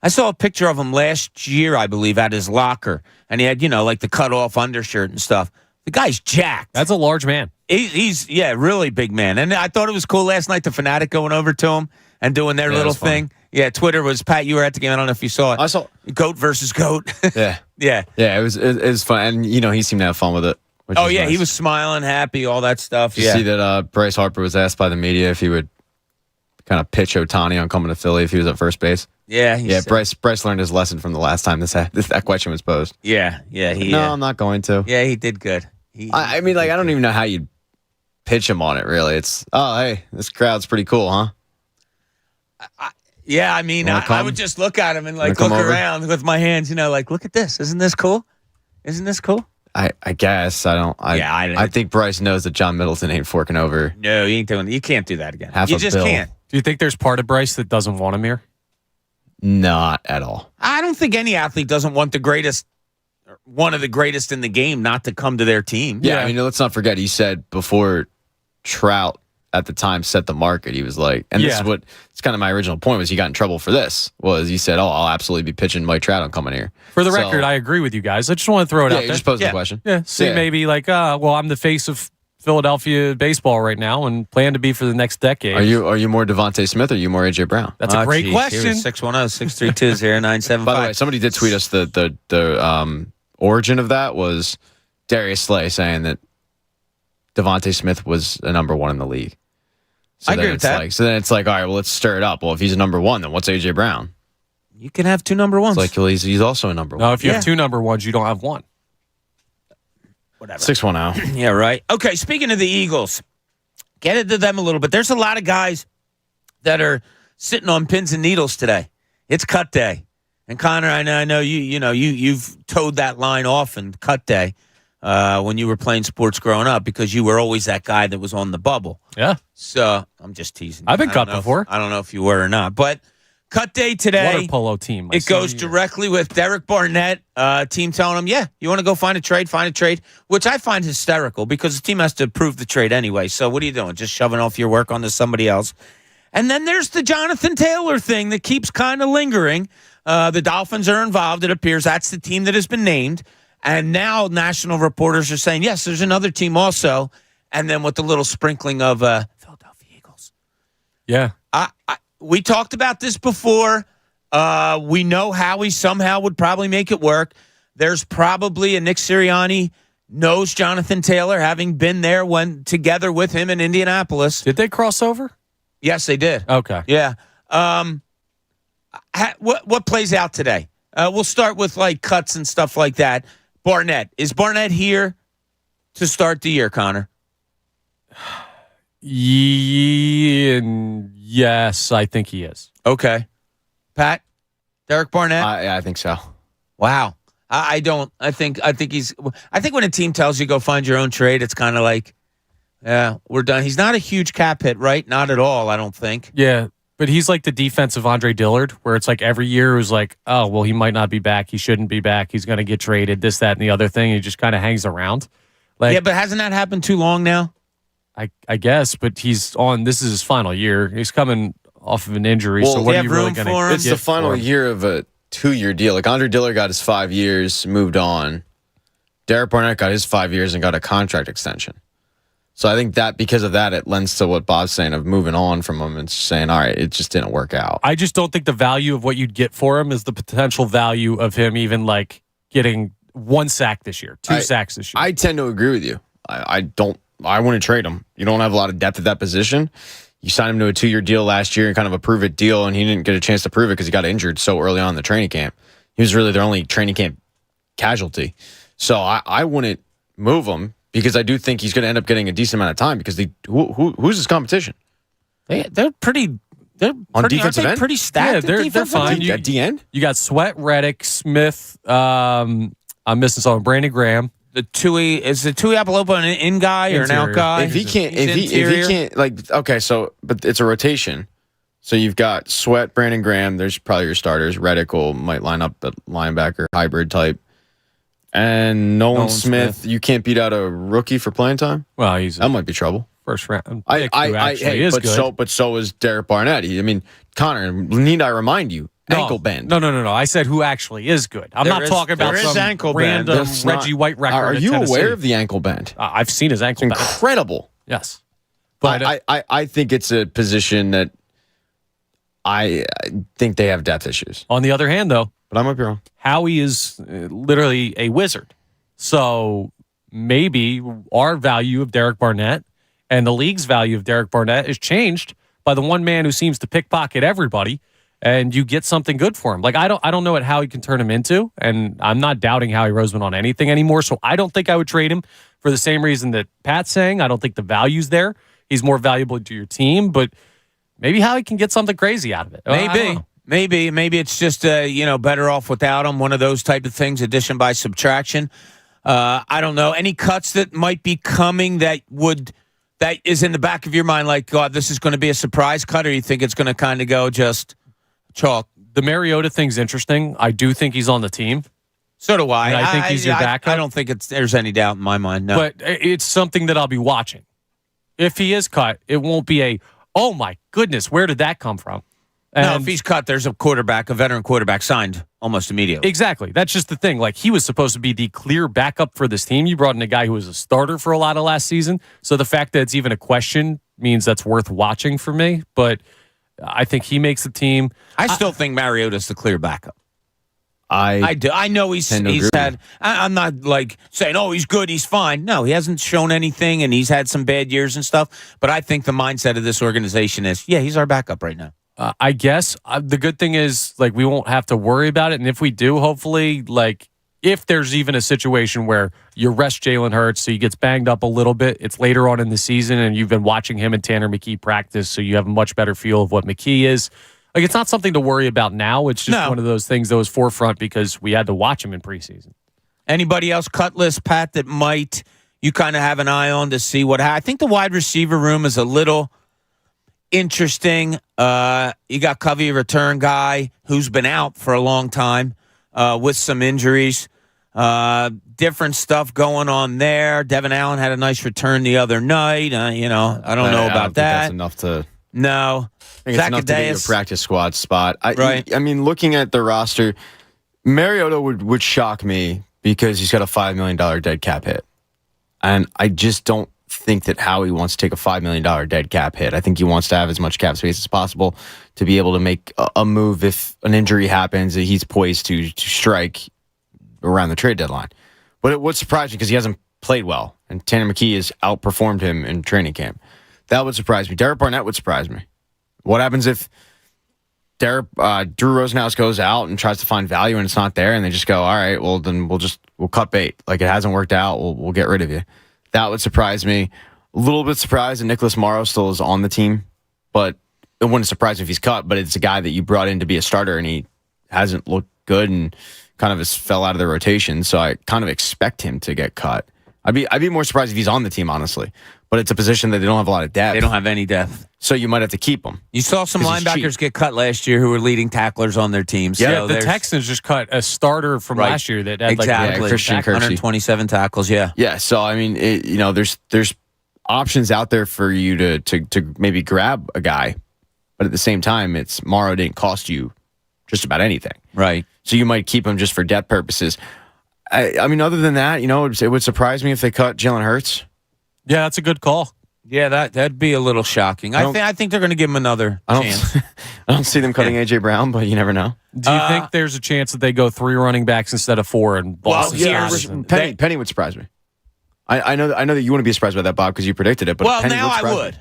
I saw a picture of him last year, I believe, at his locker, and he had the cut off undershirt and stuff. The guy's jacked. That's a large man. He's really big man. And I thought it was cool last night, the Fanatic going over to him and doing their little thing. Yeah, Twitter was, Pat, you were at the game. I don't know if you saw it. I saw. Goat versus goat. Yeah. Yeah. Yeah, it was fun. And, he seemed to have fun with it. Oh, yeah, nice. he was smiling, happy, all that stuff. Did you see that Bryce Harper was asked by the media if he would kind of pitch Otani on coming to Philly if he was at first base? Yeah. Bryce learned his lesson from the last time that question was posed. Yeah. I'm not going to. Yeah, he did good. I don't even know how you'd pitch him on it, really. It's, hey, this crowd's pretty cool, huh? I would just look at him and look around with my hands, look at this. Isn't this cool? Isn't this cool? I guess. I think Bryce knows that John Middleton ain't forking over. No, he ain't doing it. You can't do that again. You just can't. Do you think there's part of Bryce that doesn't want him here? Not at all. I don't think any athlete doesn't want one of the greatest in the game not to come to their team. Yeah, let's not forget, he said before Trout at the time set the market, he was like, and this is what, it's kind of my original point was he got in trouble for this, was he said, I'll absolutely be pitching Mike Trout on coming here. For the record, I agree with you guys. I just want to throw it out there. You just posed the question. Yeah, maybe I'm the face of Philadelphia baseball right now and plan to be for the next decade. Are you more Devontae Smith or are you more AJ Brown? That's a great question. 610-632-0975. By the way, somebody did tweet us the origin of that was Darius Slay saying that Devontae Smith was a number one in the league. So I agree with that. So then it's all right, well, let's stir it up. Well, if he's a number one, then what's AJ Brown? You can have two number ones. It's he's also a number one. No, if you have two number ones, you don't have one. Whatever. 610. Yeah, right. Okay, speaking of the Eagles, get into them a little bit. There's a lot of guys that are sitting on pins and needles today. It's cut day. And Connor, I know you've towed that line off in cut day when you were playing sports growing up because you were always that guy that was on the bubble. Yeah. So I'm just teasing. I've been cut before. I don't know if you were or not, but cut day today. Water polo team. It goes directly with Derek Barnett. Team telling him, yeah, you want to go find a trade, which I find hysterical because the team has to approve the trade anyway. So what are you doing? Just shoving off your work onto somebody else. And then there's the Jonathan Taylor thing that keeps kind of lingering. The Dolphins are involved. It appears that's the team that has been named. And now national reporters are saying, yes, there's another team also. And then with the little sprinkling of Philadelphia Eagles. Yeah. We talked about this before. We know Howie somehow would probably make it work. There's probably a Nick Sirianni knows Jonathan Taylor, having been there when together with him in Indianapolis. Did they cross over? Yes, they did. Okay. Yeah. What plays out today? We'll start with like cuts and stuff like that. Barnett. Is Barnett here to start the year, Connor? Yes, I think he is. Okay. Pat? Derek Barnett? Yeah, I think so. Wow. I don't. I think when a team tells you go find your own trade, it's kind of like, yeah, we're done. He's not a huge cap hit, right? Not at all, I don't think. Yeah, but he's like the defensive Andre Dillard, where it's like every year it was like, oh, well, he might not be back. He shouldn't be back. He's going to get traded, this, that, and the other thing. He just kind of hangs around. Like, yeah, but hasn't that happened too long now? I guess, but this is his final year. He's coming off of an injury, Well, so what they are you have really room going for to him? It's the final year of a 2-year deal. Like Andre Dillard got his 5 years, moved on. Derek Barnett got his 5 years and got a contract extension. So I think that because of that, it lends to what Bob's saying of moving on from him and saying, all right, it just didn't work out. I just don't think the value of what you'd get for him is the potential value of him even like getting 1 sack this year, 2 sacks this year. I tend to agree with you. I want to trade him. You don't have a lot of depth at that position. You signed him to a 2-year deal last year and kind of a prove it deal, and he didn't get a chance to prove it because he got injured so early on in the training camp. He was really their only training camp casualty. So I wouldn't move him because I do think he's going to end up getting a decent amount of time because who's his competition? They're pretty. They're on pretty, defensive end. Pretty stacked. Yeah, they're fine. At the end, you got Sweat, Reddick, Smith. I'm missing someone. Brandon Graham. Is the Tui Apalopa an in guy or an out guy? If he can't, like, okay, so, but it's a rotation. So you've got Sweat, Brandon Graham. There's probably your starters. Reddick might line up at linebacker, hybrid type. And Nolan Smith, you can't beat out a rookie for playing time? Well, that might be trouble. First round. But so is Derek Barnett. Connor, need I remind you? Ankle bend. No. I said who actually is good. I'm not talking about some ankle random Reggie White record. Are you aware of the ankle bend? I've seen his ankle bend. Incredible. Yes. But I think it's a position that I think they have depth issues. On the other hand, though, but I might be wrong. Howie is literally a wizard. So maybe our value of Derek Barnett and the league's value of Derek Barnett is changed by the one man who seems to pickpocket everybody. And you get something good for him. Like I don't know what Howie can turn him into, and I'm not doubting Howie Roseman on anything anymore. So I don't think I would trade him for the same reason that Pat's saying. I don't think the value's there. He's more valuable to your team, but maybe Howie can get something crazy out of it. Maybe it's just better off without him. One of those type of things, addition by subtraction. I don't know any cuts that might be coming that is in the back of your mind. Like, God, this is going to be a surprise cut, or you think it's going to kind of go just chalk. The Mariota thing's interesting. I do think he's on the team. So do I. And I think he's your backup. I don't think there's any doubt in my mind. No. But it's something that I'll be watching. If he is cut, it won't be oh my goodness, where did that come from? And no, if he's cut, there's a veteran quarterback signed almost immediately. Exactly. That's just the thing. Like, he was supposed to be the clear backup for this team. You brought in a guy who was a starter for a lot of last season. So the fact that it's even a question means that's worth watching for me. But I think he makes the team. I still think Mariota's the clear backup. I do. I know he's had. I'm not like saying, oh, he's good, he's fine. No, he hasn't shown anything, and he's had some bad years and stuff. But I think the mindset of this organization is, yeah, he's our backup right now. I guess the good thing is, like, we won't have to worry about it. And if we do, hopefully, like, if there's even a situation where you rest Jalen Hurts so he gets banged up a little bit, it's later on in the season and you've been watching him and Tanner McKee practice, so you have a much better feel of what McKee is. Like, it's not something to worry about now. It's just one of those things that was forefront because we had to watch him in preseason. Anybody else cut list, Pat, that might you kind of have an eye on to see what I think the wide receiver room is a little interesting. You got Covey, a return guy who's been out for a long time with some injuries. Different stuff going on there. Devin Allen had a nice return the other night. I don't know about that. That's enough to. No. I think it's enough to get your practice squad spot. Right. I mean, looking at the roster, Mariota would shock me because he's got a $5 million dead cap hit. And I just don't think that Howie wants to take a $5 million dead cap hit. I think he wants to have as much cap space as possible to be able to make a move if an injury happens that he's poised to strike around the trade deadline. But it would surprise me because he hasn't played well, and Tanner McKee has outperformed him in training camp. That would surprise me. Derek Barnett would surprise me. What happens if Drew Rosenhaus goes out and tries to find value and it's not there, and they just go, all right, well, then we'll cut bait. Like, it hasn't worked out, we'll get rid of you. That would surprise me. A little bit surprised that Nicholas Morrow still is on the team, but it wouldn't surprise me if he's cut, but it's a guy that you brought in to be a starter, and he hasn't looked good and kind of just fell out of the rotation, so I kind of expect him to get cut. I'd be more surprised if he's on the team, honestly. But it's a position that they don't have a lot of depth. They don't have any depth. So you might have to keep him. You saw some linebackers get cut last year who were leading tacklers on their teams. Yeah, so the Texans just cut a starter from last year that had Christian Kirksey. 127 tackles, yeah. Yeah, so I mean, there's options out there for you to maybe grab a guy, but at the same time, Morrow didn't cost you just about anything. Right. So you might keep him just for depth purposes. I mean, other than that, it would surprise me if they cut Jalen Hurts. Yeah, that's a good call. Yeah, that'd be a little shocking. I think they're going to give him another chance. I don't see them cutting A.J. Brown, but you never know. Do you think there's a chance that they go 3 running backs instead of 4 and Boston? Penny would surprise me. I know that you wouldn't be surprised by that, Bob, because you predicted it. But well, Penny now I would.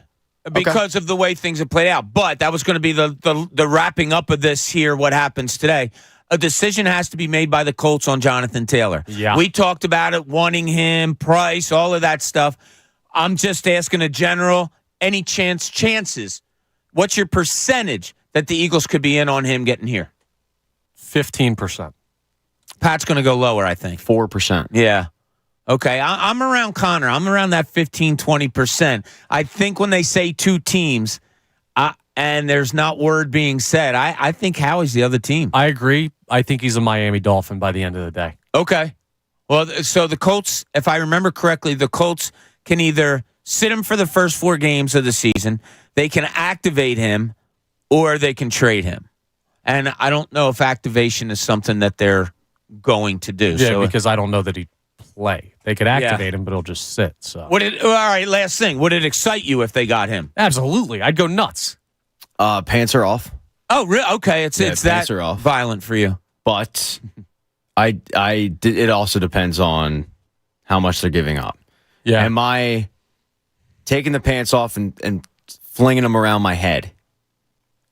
Because of the way things have played out. But that was going to be the wrapping up of this here, what happens today. A decision has to be made by the Colts on Jonathan Taylor. Yeah. We talked about it, wanting him, price, all of that stuff. I'm just asking a general, any chances? What's your percentage that the Eagles could be in on him getting here? 15%. Pat's going to go lower, I think. 4%. Yeah. Okay, I'm around Connor. I'm around that 15, 20%. I think when they say 2 teams and there's not word being said, I think Howie's the other team. I agree. I think he's a Miami Dolphin by the end of the day. Okay. Well, so the Colts, if I remember correctly, the Colts can either sit him for the first 4 games of the season, they can activate him, or they can trade him. And I don't know if activation is something that they're going to do. Yeah, because I don't know that he'd play. They could activate him, but he'll just sit. So, all right, last thing. Would it excite you if they got him? Absolutely. I'd go nuts. Pants are off. Oh, really? Okay, it's that violent for you. But it also depends on how much they're giving up. Yeah. Am I taking the pants off and flinging them around my head?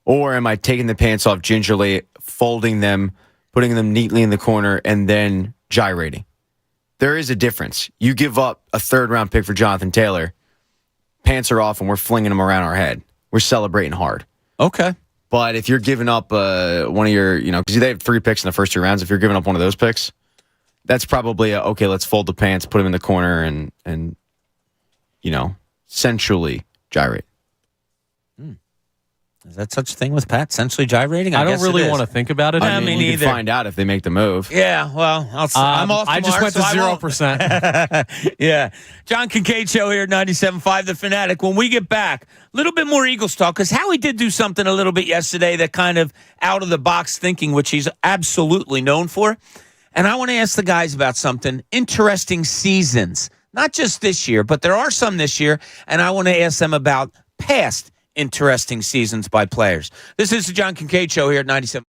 Or am I taking the pants off gingerly, folding them, putting them neatly in the corner, and then gyrating? There is a difference. You give up a 3rd-round pick for Jonathan Taylor, pants are off, and we're flinging them around our head. We're celebrating hard. Okay. But if you're giving up one of your, because they have 3 picks in the first 2 rounds, if you're giving up one of those picks, that's probably okay, let's fold the pants, put them in the corner, and sensually gyrate. Is that such a thing with Pat? Sensually gyrating? I don't really want to think about it. I mean, you can find out if they make the move. Yeah, well, I'm off tomorrow, I just went to 0%. Yeah. John Kincade Show here at 97.5 The Fanatic. When we get back, a little bit more Eagles talk, because Howie did do something a little bit yesterday that kind of out-of-the-box thinking, which he's absolutely known for. And I want to ask the guys about something. Interesting seasons. Not just this year, but there are some this year, and I want to ask them about past interesting seasons by players. This is the John Kincade Show here at 97.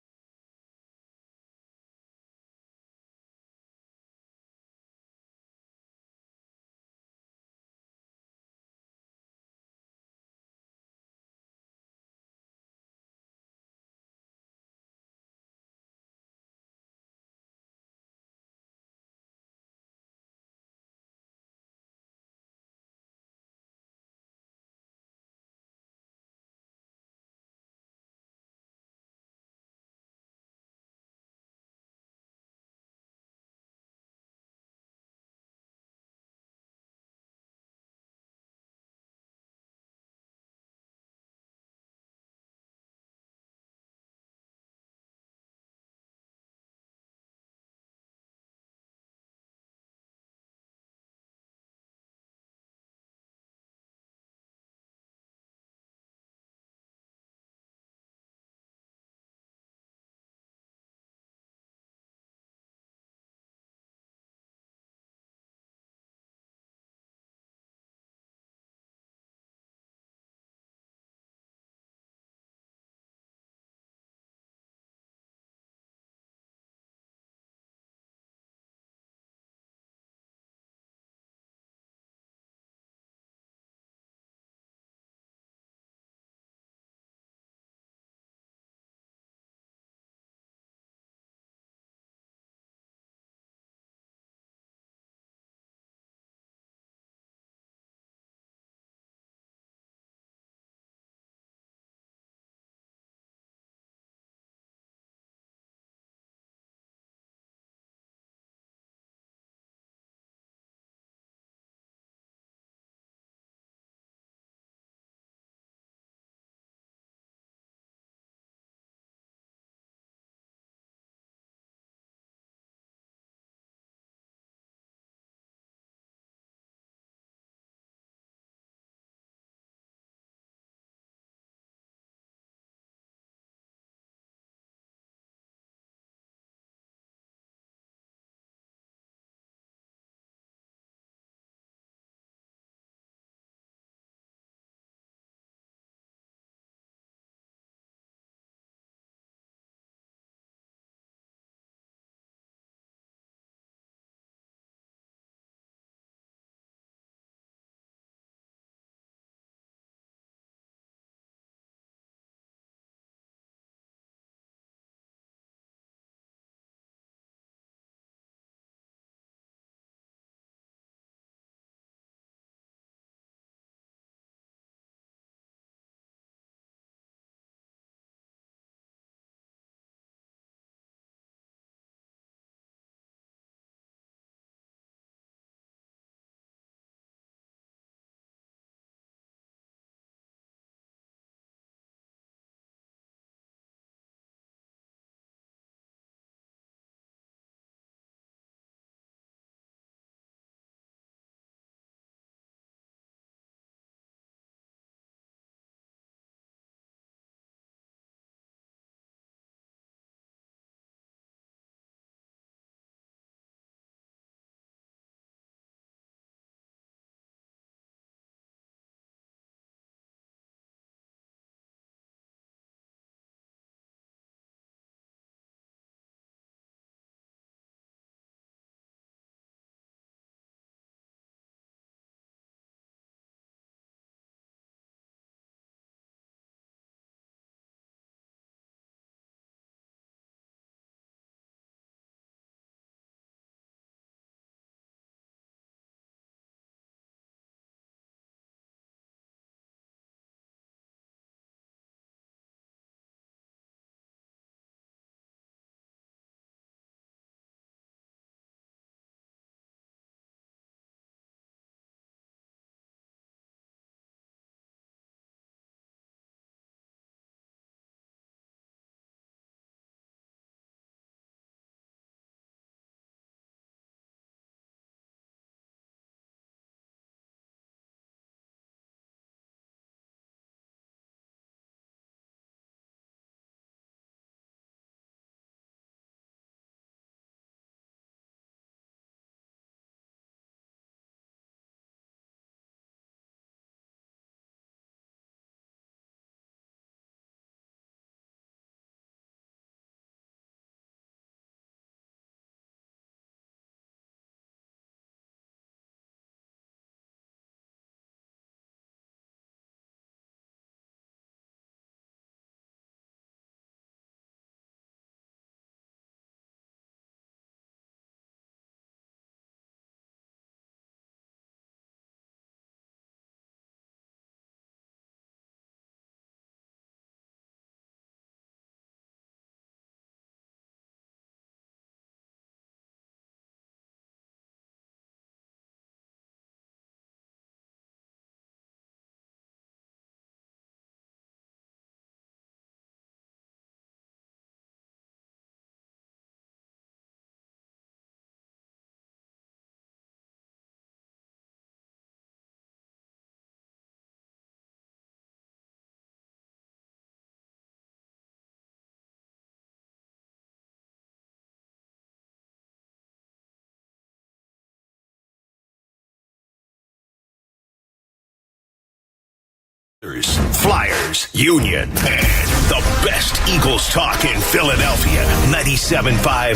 Sixers, Flyers, Union, and the best Eagles talk in Philadelphia. 97.5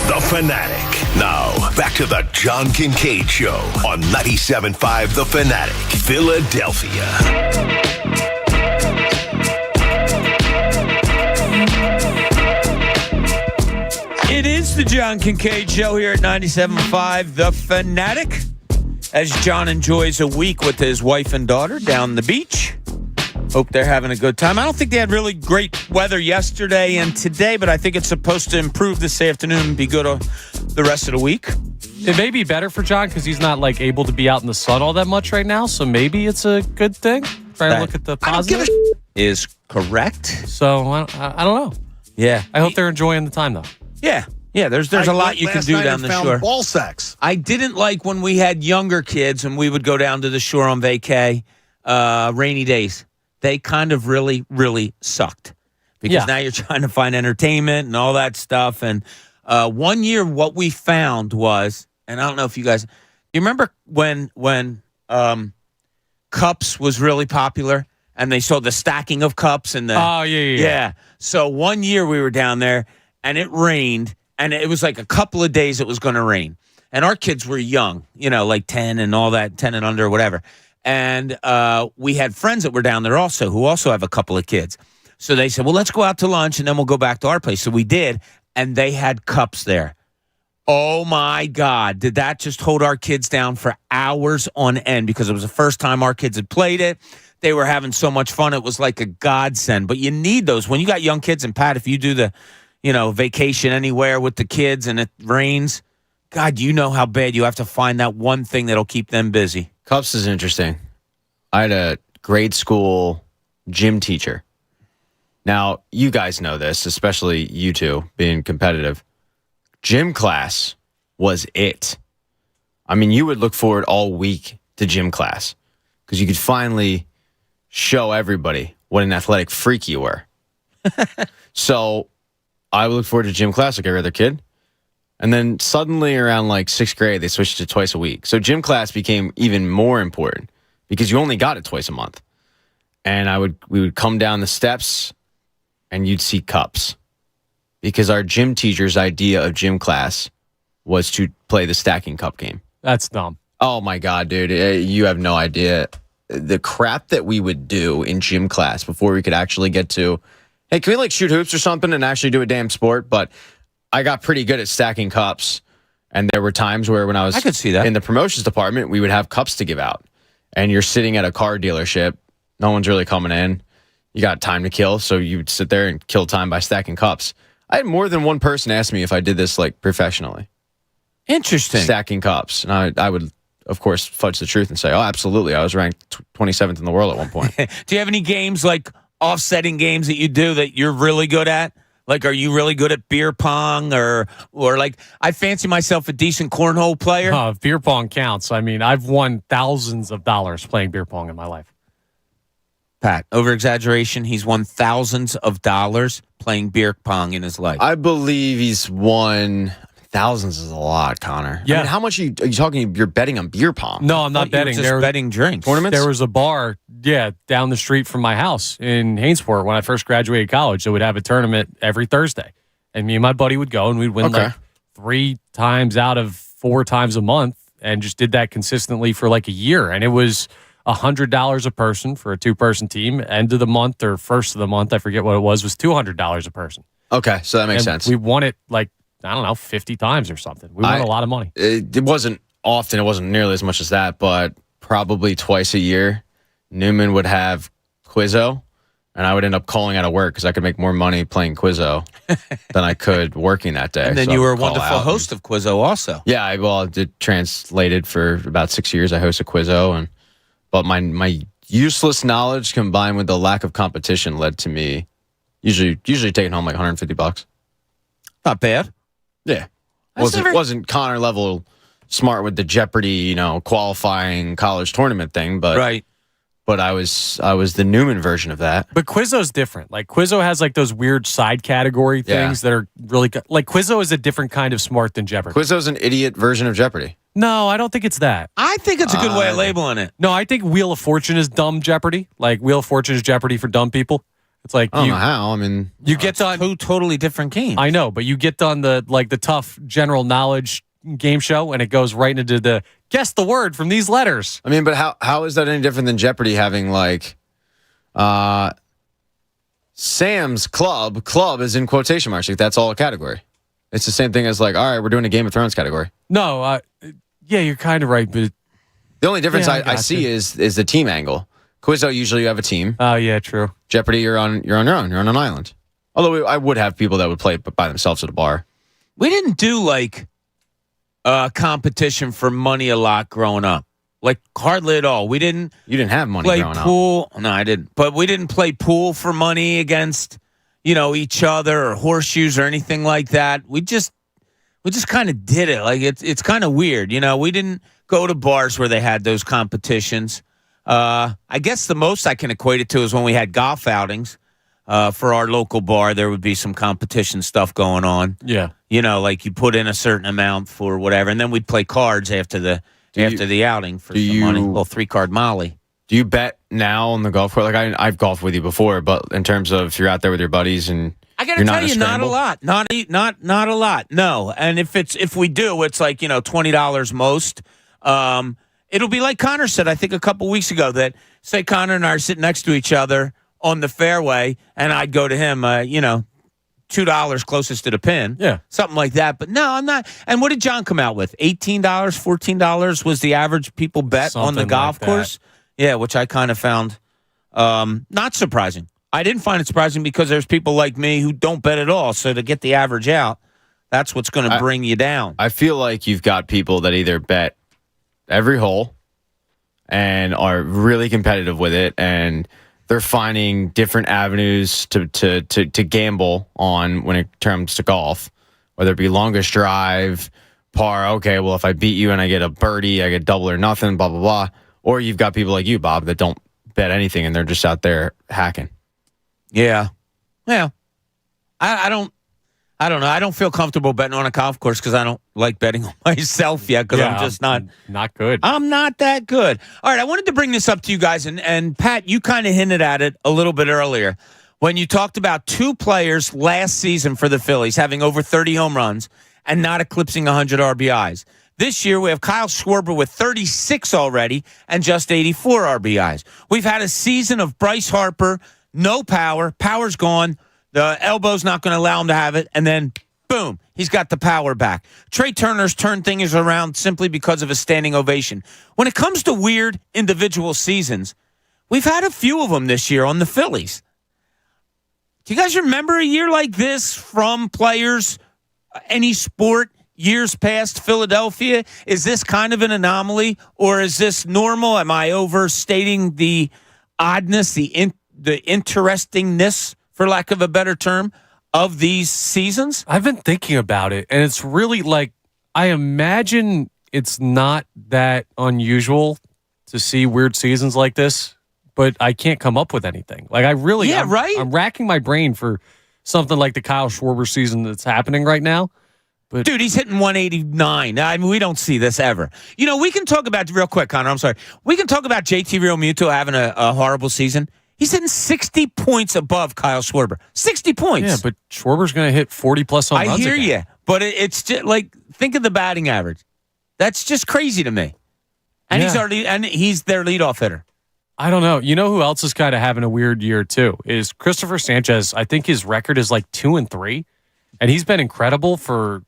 The Fanatic. Now, back to the John Kincade Show on 97.5 The Fanatic, Philadelphia. It is the John Kincade Show here at 97.5 The Fanatic. As John enjoys a week with his wife and daughter down the beach. Hope they're having a good time. I don't think they had really great weather yesterday and today, but I think it's supposed to improve this afternoon and be good the rest of the week. It may be better for John because he's not like able to be out in the sun all that much right now, so maybe it's a good thing. Trying to look at the positive. Is correct. So I don't know. Yeah. I hope they're enjoying the time, though. Yeah. Yeah, there's a lot you can do down the shore. Ball sacks. I didn't like when we had younger kids and we would go down to the shore on vacay, rainy days. They kind of really, really sucked because now you're trying to find entertainment and all that stuff. And 1 year, what we found was, and I don't know if you guys, you remember when cups was really popular and they saw the stacking of cups and the yeah. So 1 year we were down there and it rained. And it was like a couple of days it was going to rain. And our kids were young, like 10 and all that, 10 and under, whatever. And we had friends that were down there also who also have a couple of kids. So they said, well, let's go out to lunch and then we'll go back to our place. So we did. And they had cups there. Oh, my God. Did that just hold our kids down for hours on end? Because it was the first time our kids had played it. They were having so much fun. It was like a godsend. But you need those. When you got young kids, and Pat, if you do the vacation anywhere with the kids and it rains, God, you know how bad you have to find that one thing that'll keep them busy. Cups is interesting. I had a grade school gym teacher. Now, you guys know this, especially you two being competitive. Gym class was it. I mean, you would look forward all week to gym class because you could finally show everybody what an athletic freak you were. So I would look forward to gym class like every other kid. And then suddenly around like sixth grade, they switched to twice a week. So gym class became even more important because you only got it twice a month. And we would come down the steps and you'd see cups because our gym teacher's idea of gym class was to play the stacking cup game. That's dumb. Oh my God, dude. You have no idea. The crap that we would do in gym class before we could actually get to, hey, can we like shoot hoops or something and actually do a damn sport? But I got pretty good at stacking cups. And there were times where when I could see that. in the promotions department, we would have cups to give out. And you're sitting at a car dealership. No one's really coming in. You got time to kill. So you would sit there and kill time by stacking cups. I had more than one person ask me if I did this like professionally. Interesting. Stacking cups. And I would, of course, fudge the truth and say, oh, absolutely. I was ranked 27th in the world at one point. Do you have any games like offsetting games that you do that you're really good at? Like, are you really good at beer pong or like, I fancy myself a decent cornhole player. Beer pong counts. I mean, I've won thousands of dollars playing beer pong in my life. Pat, over-exaggeration, he's won thousands of dollars playing beer pong in his life. I believe he's won thousands is a lot, Connor. Yeah. I mean, how much are you talking? You're betting on beer pong? No, I'm not betting. Just betting drinks. Tournaments? There was a bar, down the street from my house in Hainesport when I first graduated college. They would have a tournament every Thursday. And me and my buddy would go and we'd win like 3 times out of 4 times a month and just did that consistently for like a year. And it was $100 a person for a 2-person team. End of the month or first of the month, I forget what it was $200 a person. Okay, so that makes sense. We won it like, I don't know, 50 times or something. We won a lot of money. It wasn't often. It wasn't nearly as much as that, but probably twice a year, Newman would have Quizzo, and I would end up calling out of work because I could make more money playing Quizzo than I could working that day. And then you were a wonderful host of Quizzo also. Yeah, I did translated for about 6 years. I hosted Quizzo, but my useless knowledge combined with the lack of competition led to me usually taking home like $150. Not bad. Yeah. Wasn't Connor level smart with the Jeopardy, qualifying college tournament thing, but right. But I was the Newman version of that. But Quizzo's different. Like Quizzo has like those weird side category things that are really good. Like Quizzo is a different kind of smart than Jeopardy. Quizzo's an idiot version of Jeopardy. No, I don't think it's that. I think it's a good way of labeling it. No, I think Wheel of Fortune is dumb Jeopardy. Like Wheel of Fortune is Jeopardy for dumb people. It's like I don't know how. I mean, you get done two totally different games. I know, but you get done the tough general knowledge game show, and it goes right into the guess the word from these letters. I mean, but how is that any different than Jeopardy having like Sam's club is in quotation marks. Like that's all a category. It's the same thing as like, all right, we're doing a Game of Thrones category. No, yeah, you're kind of right, but the only difference I see is the team angle. Quizzo, usually you have a team. Oh, yeah, true. Jeopardy, you're on your own. You're on an island. Although I would have people that would play by themselves at a bar. We didn't do like competition for money a lot growing up. Like hardly at all. We didn't. You didn't have money play growing pool. No, I didn't. But we didn't play pool for money against each other or horseshoes or anything like that. We just kind of did it. Like it's kind of weird. We didn't go to bars where they had those competitions. I guess the most I can equate it to is when we had golf outings for our local bar. There would be some competition stuff going on. Yeah, like you put in a certain amount for whatever, and then we'd play cards after the outing for some money. A little 3-card Molly. Do you bet now on the golf course? Like I've golfed with you before, but in terms of if you're out there with your buddies and I got to tell you, not a lot. Not a lot. No, and if we do, it's like $20 most. It'll be like Connor said, I think a couple weeks ago, that say Connor and I are sitting next to each other on the fairway, and I'd go to him, $2 closest to the pin. Yeah. Something like that. But no, I'm not. And what did John come out with? $18, $14 was the average people bet on the golf course? Yeah, which I kind of found not surprising. I didn't find it surprising because there's people like me who don't bet at all. So to get the average out, that's what's going to bring you down. I feel like you've got people that either bet every hole and are really competitive with it, and they're finding different avenues to gamble on when it comes to golf, whether it be longest drive, par. Okay, well, if I beat you and I get a birdie, I get double or nothing, blah, blah, blah. Or you've got people like you, Bob, that don't bet anything and they're just out there hacking. Yeah. Well, I don't know. I don't feel comfortable betting on a golf course because I don't like betting on myself yet because I'm just not good. I'm not that good. All right, I wanted to bring this up to you guys, and Pat, you kind of hinted at it a little bit earlier when you talked about two players last season for the Phillies having over 30 home runs and not eclipsing 100 RBIs. This year, we have Kyle Schwarber with 36 already and just 84 RBIs. We've had a season of Bryce Harper, no power. Power's gone. The elbow's not going to allow him to have it. And then, boom, he's got the power back. Trey Turner's turned things around simply because of a standing ovation. When it comes to weird individual seasons, we've had a few of them this year on the Phillies. Do you guys remember a year like this from players, any sport, years past Philadelphia? Is this kind of an anomaly, or is this normal? Am I overstating the oddness, the interestingness, for lack of a better term, of these seasons? I've been thinking about it, and it's really like, I imagine it's not that unusual to see weird seasons like this, but I can't come up with anything. Like, right? I'm racking my brain for something like the Kyle Schwarber season that's happening right now. But dude, he's hitting 189. I mean, we don't see this ever. We can talk about, real quick, Connor, I'm sorry. We can talk about JT Realmuto having a horrible season. He's hitting 60 points above Kyle Schwarber. 60 points. Yeah, but Schwarber's going to hit 40-plus home runs. I hear you, but it's just like, think of the batting average. That's just crazy to me. And he's their leadoff hitter. I don't know. You know who else is kind of having a weird year too? Is Christopher Sanchez. I think his record is like 2-3, and he's been incredible for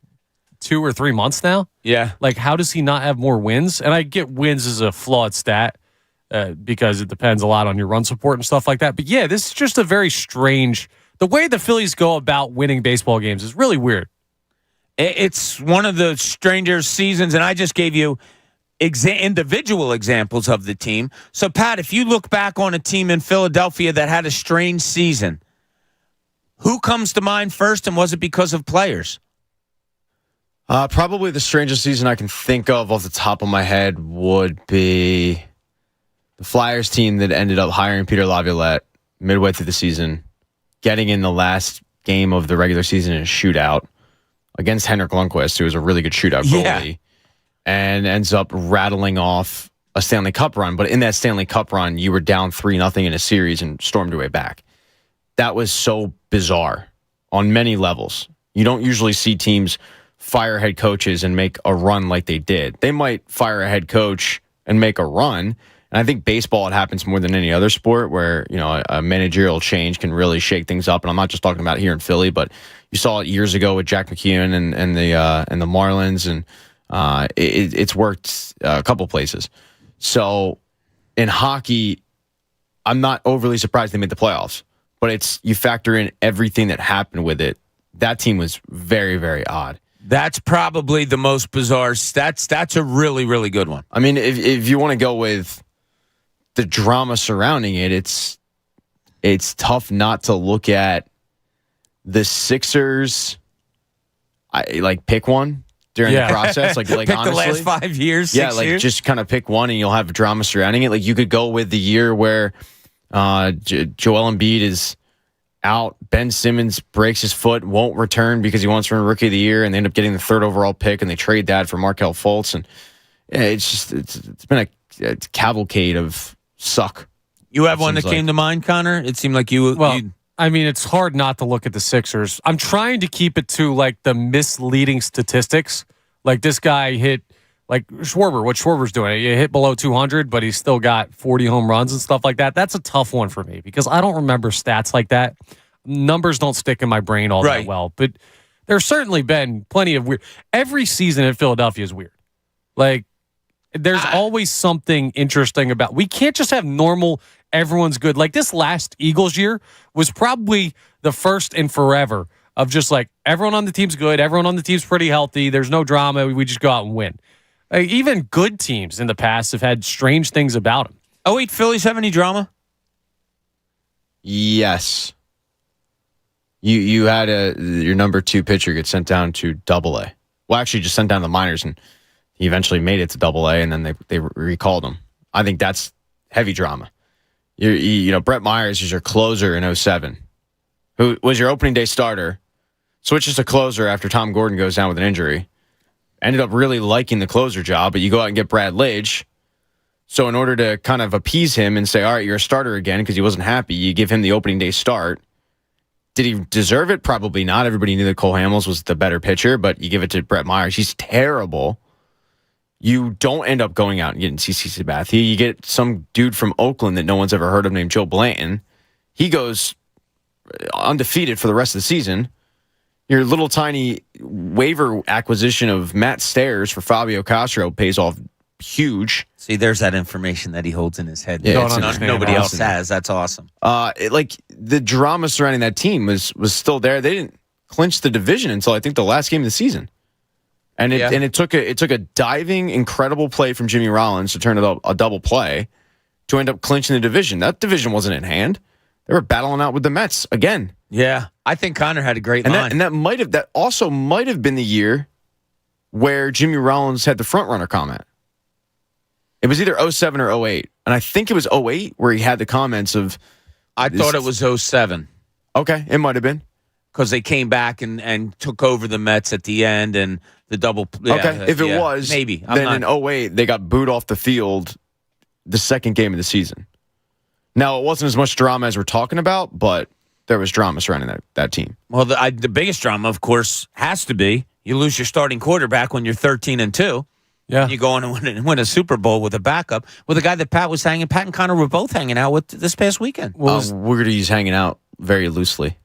2 or 3 months now. Yeah. Like, how does he not have more wins? And I get wins is a flawed stat. Because it depends a lot on your run support and stuff like that. But yeah, this is just a very strange. The way the Phillies go about winning baseball games is really weird. It's one of the stranger seasons, and I just gave you individual examples of the team. So, Pat, if you look back on a team in Philadelphia that had a strange season, who comes to mind first, and was it because of players? Probably the strangest season I can think of off the top of my head would be the Flyers team that ended up hiring Peter Laviolette midway through the season, getting in the last game of the regular season in a shootout against Henrik Lundqvist, who was a really good shootout goalie. and ends up rattling off a Stanley Cup run. But in that Stanley Cup run, you were down 3-0 in a series and stormed your way back. That was so bizarre on many levels. You don't usually see teams fire head coaches and make a run like they did. They might fire a head coach and make a run. And I think baseball, it happens more than any other sport where, a managerial change can really shake things up. And I'm not just talking about here in Philly, but you saw it years ago with Jack McKeown and the Marlins, and it's worked a couple places. So in hockey, I'm not overly surprised they made the playoffs, but you factor in everything that happened with it. That team was very, very odd. That's probably the most bizarre. That's a really, really good one. I mean, if you want to go with the drama surrounding it, it's tough not to look at the Sixers. Pick one during the process. Like pick honestly, the last 5 years. 6 years? Just kind of pick one, and you'll have drama surrounding it. Like you could go with the year where Joel Embiid is out, Ben Simmons breaks his foot, won't return because he wants to win Rookie of the Year, and they end up getting the 3rd overall pick, and they trade that for Markelle Fultz, and it's been a cavalcade of suck. You have one that came to mind, Connor? It seemed like you. I mean, it's hard not to look at the Sixers. I'm trying to keep it to the misleading statistics. Like this guy hit Schwarber. What Schwarber's doing? He hit below 200, but he's still got 40 home runs and stuff like that. That's a tough one for me because I don't remember stats like that. Numbers don't stick in my brain all that well. But there's certainly been plenty of weird. Every season in Philadelphia is weird. There's always something interesting about. We can't just have normal. Everyone's good. This last Eagles year was probably the first in forever of just everyone on the team's good. Everyone on the team's pretty healthy. There's no drama. We just go out and win. Even good teams in the past have had strange things about them. Oh, wait, Phillies have any drama? Yes. You had your number 2 pitcher get sent down to AA. Well, actually, just sent down to the minors, and he eventually made it to AA, and then they recalled him. I think that's heavy drama. Brett Myers is your closer in 2007, who was your opening day starter, switches to closer after Tom Gordon goes down with an injury. Ended up really liking the closer job, but you go out and get Brad Lidge. So in order to kind of appease him and say, all right, you're a starter again because he wasn't happy, you give him the opening day start. Did he deserve it? Probably not. Everybody knew that Cole Hamels was the better pitcher, but you give it to Brett Myers. He's terrible. You don't end up going out and getting CC Sabathia. You get some dude from Oakland that no one's ever heard of named Joe Blanton. He goes undefeated for the rest of the season. Your little tiny waiver acquisition of Matt Stairs for Fabio Castro pays off huge. See, there's that information that he holds in his head. Yeah, nobody else has. That's awesome. The drama surrounding that team was still there. They didn't clinch the division until I think the last game of the season. And it took a diving, incredible play from Jimmy Rollins to turn it a double play to end up clinching the division. That division wasn't in hand. They were battling out with the Mets again. Yeah, I think Connor had a great line. That also might have been the year where Jimmy Rollins had the front runner comment. It was either 07 or 08. And I think it was 08 where he had the comments of... I thought it was 07. Okay, it might have been. Because they came back and took over the Mets at the end and the double... Okay, if it was, maybe. In 08, they got booed off the field the second game of the season. Now, it wasn't as much drama as we're talking about, but there was drama surrounding that team. Well, the biggest drama, of course, has to be you lose your starting quarterback when you're 13-2. Yeah. And you go on and win a Super Bowl with a backup with a guy that Pat and Connor were both hanging out with this past weekend. We're going to use hanging out very loosely.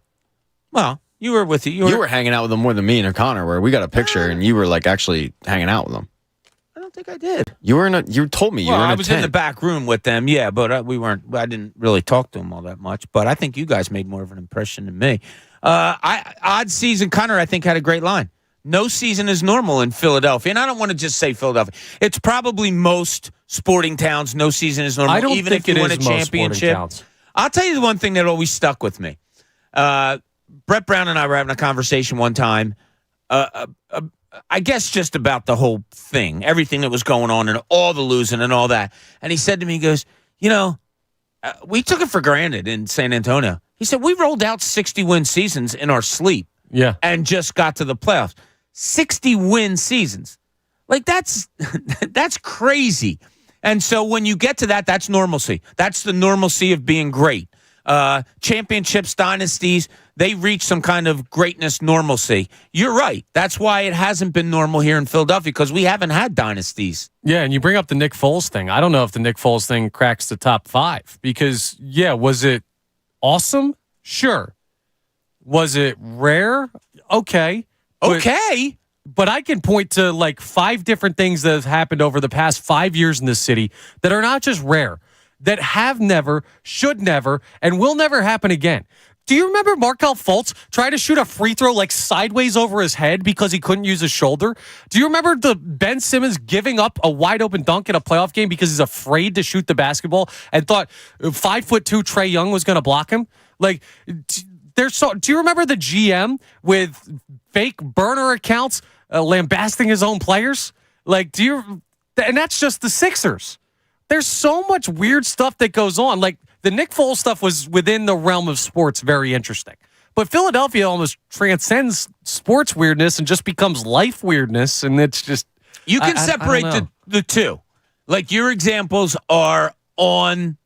Well, you were with you were hanging out with them more than me and Connor, where we got a picture and you were actually hanging out with them. I don't think I did. You told me you were in a I was in the back room with them, yeah, but we weren't. I didn't really talk to them all that much. But I think you guys made more of an impression than me. Odd season, Connor, I think, had a great line. No season is normal in Philadelphia. And I don't want to just say Philadelphia. It's probably most sporting towns. No season is normal, even if you win a championship. I'll tell you the one thing that always stuck with me. Brett Brown and I were having a conversation one time, I guess just about the whole thing, everything that was going on and all the losing and all that. And he said to me, he goes, we took it for granted in San Antonio. He said, we rolled out 60-win seasons in our sleep and just got to the playoffs. 60-win seasons. Like that's crazy. And so when you get to that, that's normalcy. That's the normalcy of being great. Championships, dynasties, they reach some kind of greatness normalcy. You're right. That's why it hasn't been normal here in Philadelphia, because we haven't had dynasties. Yeah, and you bring up the Nick Foles thing. I don't know if the Nick Foles thing cracks the top 5 because, yeah, was it awesome? Sure. Was it rare? Okay. Okay. But I can point to like 5 different things that have happened over the past 5 years in this city that are not just rare, that have never, should never, and will never happen again. Do you remember Markelle Fultz trying to shoot a free throw like sideways over his head because he couldn't use his shoulder? Do you remember the Ben Simmons giving up a wide open dunk in a playoff game because he's afraid to shoot the basketball and thought 5'2" Trae Young was going to block him? Like, do you remember the GM with fake burner accounts lambasting his own players? Like, and that's just the Sixers. There's so much weird stuff that goes on. Like, the Nick Foles stuff was within the realm of sports, very interesting. But Philadelphia almost transcends sports weirdness and just becomes life weirdness, and it's just... You can separate the two. Like, your examples are on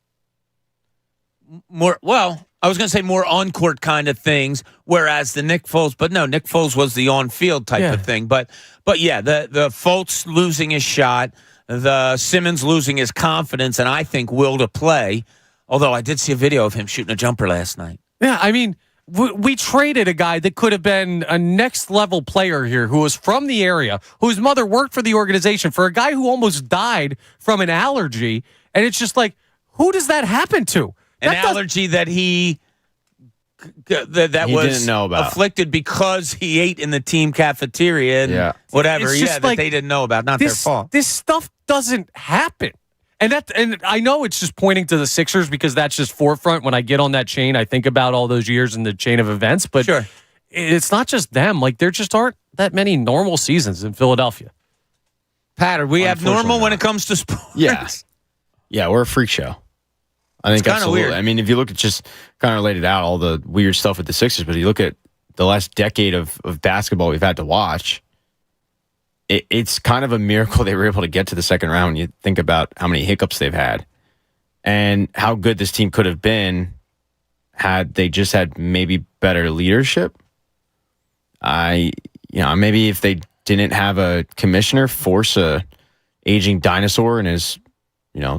more... Well, I was going to say more on-court kind of things, whereas the Nick Foles... But no, Nick Foles was the on-field type of thing. But yeah, the Fultz losing his shot... The Simmons losing his confidence and I think will to play, although I did see a video of him shooting a jumper last night. Yeah, I mean, we traded a guy that could have been a next-level player here who was from the area, whose mother worked for the organization, for a guy who almost died from an allergy, and it's just like, who does that happen to? An allergy that he was didn't know about. Afflicted because he ate in the team cafeteria and whatever. That they didn't know about. Not their fault. This stuff doesn't happen. And I know it's just pointing to the Sixers because that's just forefront. When I get on that chain, I think about all those years in the chain of events. But sure, it's not just them. Like, there just aren't that many normal seasons in Philadelphia. Pat, we have normal when it comes to sports. Yeah, we're a freak show. I think it's kind of weird. I mean, if you look at just kind of laid it out, all the weird stuff with the Sixers, but if you look at the last decade of basketball we've had to watch, it's kind of a miracle they were able to get to the second round when you think about how many hiccups they've had and how good this team could have been had they just had maybe better leadership. Maybe if they didn't have a commissioner force a aging dinosaur and his,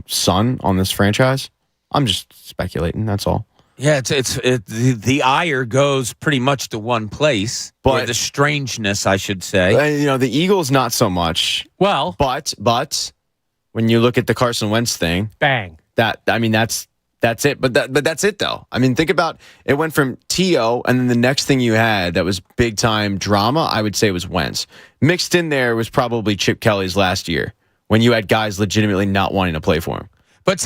son on this franchise. I'm just speculating. That's all. Yeah, the ire goes pretty much to one place, or the strangeness, I should say. The Eagles not so much. Well, but when you look at the Carson Wentz thing, bang. That's it. But that's it though. I mean, think about it. Went from T.O. and then the next thing you had that was big time drama. I would say was Wentz. Mixed in there was probably Chip Kelly's last year when you had guys legitimately not wanting to play for him. But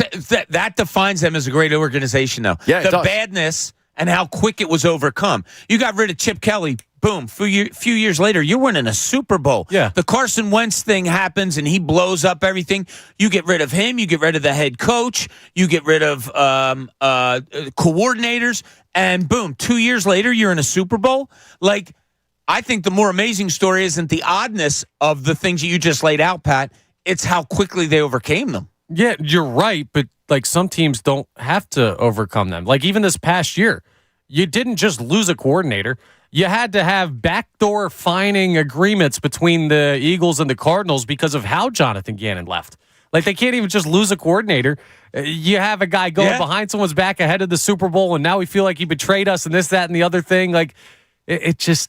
that defines them as a great organization, though. Yeah, the badness and how quick it was overcome. You got rid of Chip Kelly. Boom. Few years later, you're winning a Super Bowl. Yeah. The Carson Wentz thing happens, and he blows up everything. You get rid of him. You get rid of the head coach. You get rid of coordinators. And boom, 2 years later, you're in a Super Bowl. Like, I think the more amazing story isn't the oddness of the things that you just laid out, Pat. It's how quickly they overcame them. Yeah, you're right, but like some teams don't have to overcome them. Like even this past year, you didn't just lose a coordinator. You had to have backdoor fining agreements between the Eagles and the Cardinals because of how Jonathan Gannon left. Like they can't even just lose a coordinator. You have a guy going behind someone's back ahead of the Super Bowl, and now we feel like he betrayed us and this, that, and the other thing. Like it's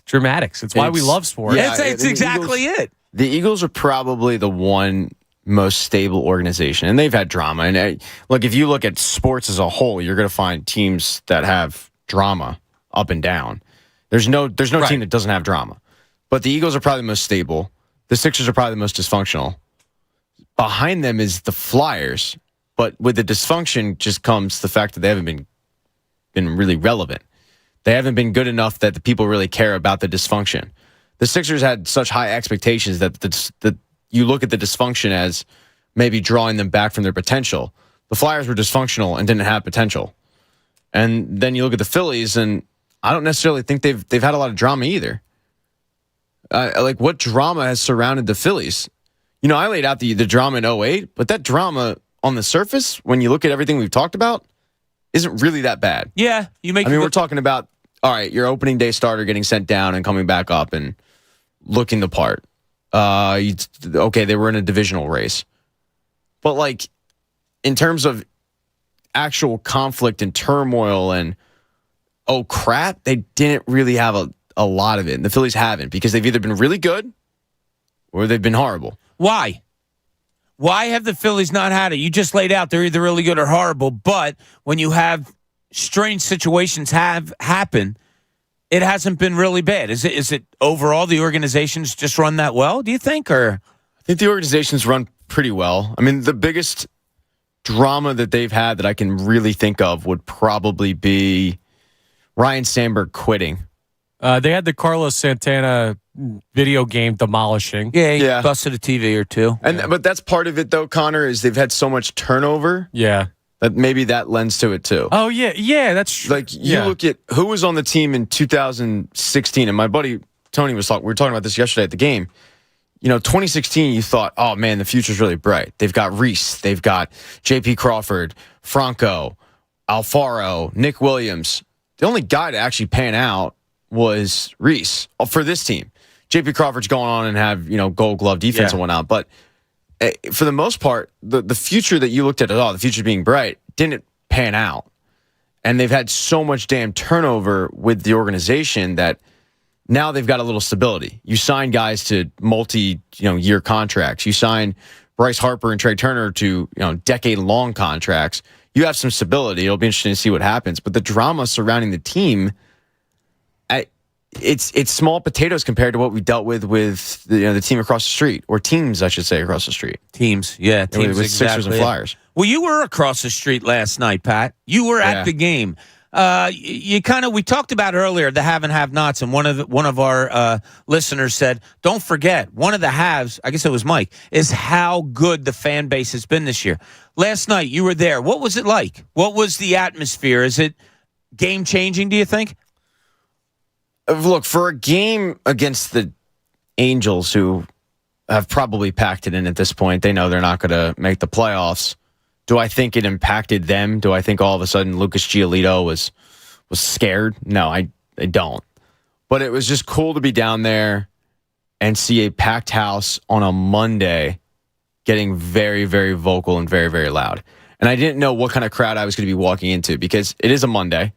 dramatics. It's why we love sports. Yeah, it's exactly it. The Eagles are probably the one most stable organization, and they've had drama. And look, if you look at sports as a whole, you're going to find teams that have drama up and down. There's no team that doesn't have drama. But the Eagles are probably the most stable. The Sixers are probably the most dysfunctional. Behind them is the Flyers, but with the dysfunction just comes the fact that they haven't been really relevant. They haven't been good enough that the people really care about the dysfunction. The Sixers had such high expectations that you look at the dysfunction as maybe drawing them back from their potential. The Flyers were dysfunctional and didn't have potential. And then you look at the Phillies, and I don't necessarily think they've had a lot of drama either. Like what drama has surrounded the Phillies? I laid out the drama in '08, but that drama on the surface, when you look at everything we've talked about, isn't really that bad. Yeah, we're talking about, all right, your opening day starter getting sent down and coming back up and looking the part. Okay, they were in a divisional race. But, like, in terms of actual conflict and turmoil and, oh, crap, they didn't really have a lot of it. And the Phillies haven't, because they've either been really good or they've been horrible. Why? Why have the Phillies not had it? You just laid out they're either really good or horrible, but when you have strange situations happen, it hasn't been really bad. Is it overall the organization's just run that well, do you think? Or I think the organization's run pretty well. I mean, the biggest drama that they've had that I can really think of would probably be Ryan Sandberg quitting. They had the Carlos Santana video game demolishing. Yeah, he busted a TV or two. But that's part of it, though, Connor, is they've had so much turnover. Yeah. That maybe that lends to it, too. Oh, yeah, that's like, you look at who was on the team in 2016, and my buddy Tony we were talking about this yesterday at the game. 2016, you thought, oh, man, the future's really bright. They've got Reese, they've got JP Crawford, Franco, Alfaro, Nick Williams. The only guy to actually pan out was Reese for this team. JP Crawford's going on and have, gold glove defense and whatnot. But for the most part, the future that you looked at the future being bright, didn't pan out. And they've had so much damn turnover with the organization that now they've got a little stability. You sign guys to multi-year contracts. You sign Bryce Harper and Trey Turner to decade-long contracts. You have some stability. It'll be interesting to see what happens. But the drama surrounding the team, it's small potatoes compared to what we dealt with the team across the street, or teams, I should say, across the street. Teams, yeah, teams with exactly. Sixers and Flyers. Well, you were across the street last night, Pat. You were at the game. We talked about earlier the have and have-nots, and one of our listeners said, "Don't forget, one of the haves, I guess it was Mike, is how good the fan base has been this year." Last night, you were there. What was it like? What was the atmosphere? Is it game-changing, do you think? Look, for a game against the Angels, who have probably packed it in at this point, they know they're not going to make the playoffs. Do I think it impacted them? Do I think all of a sudden Lucas Giolito was scared? No, I don't. But it was just cool to be down there and see a packed house on a Monday getting very, very vocal and very, very loud. And I didn't know what kind of crowd I was going to be walking into, because it is a Monday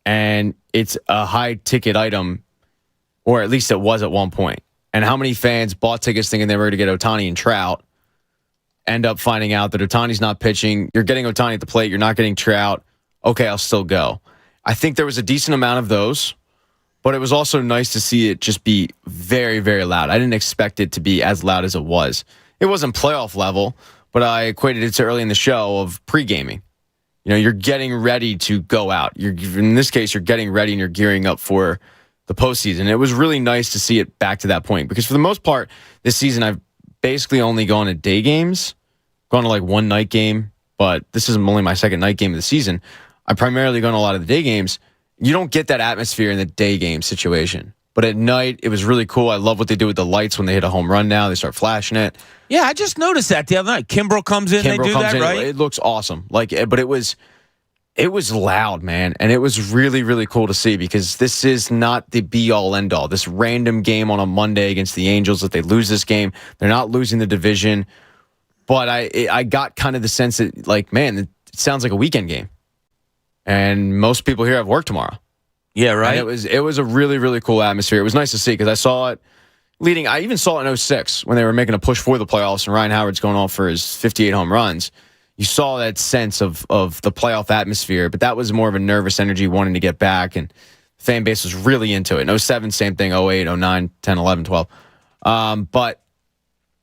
and it's a high-ticket item, or at least it was at one point. And how many fans bought tickets thinking they were going to get Otani and Trout, end up finding out that Otani's not pitching. You're getting Otani at the plate. You're not getting Trout. Okay, I'll still go. I think there was a decent amount of those, but it was also nice to see it just be very, very loud. I didn't expect it to be as loud as it was. It wasn't playoff level, but I equated it to early in the show of pre-gaming. You're getting ready to go out. In this case, you're getting ready and you're gearing up for the postseason. It was really nice to see it back to that point, because for the most part, this season I've basically only gone to day games, gone to like one night game, but this is only my second night game of the season. I've primarily gone to a lot of the day games. You don't get that atmosphere in the day game situation. But at night, it was really cool. I love what they do with the lights when they hit a home run now. They start flashing it. Yeah, I just noticed that the other night. Kimbrel comes in, they do that, right? It looks awesome. But it was loud, man. And it was really, really cool to see, because this is not the be-all, end-all. This random game on a Monday against the Angels, if they lose this game, they're not losing the division. But I got kind of the sense that, like, man, it sounds like a weekend game. And most people here have work tomorrow. Yeah, right. And it was a really, really cool atmosphere. It was nice to see, because I saw it leading. I even saw it in 06 when they were making a push for the playoffs and Ryan Howard's going off for his 58 home runs. You saw that sense of the playoff atmosphere, but that was more of a nervous energy wanting to get back, and the fan base was really into it. In 07, same thing, 08, 09, 10, 11, 12. But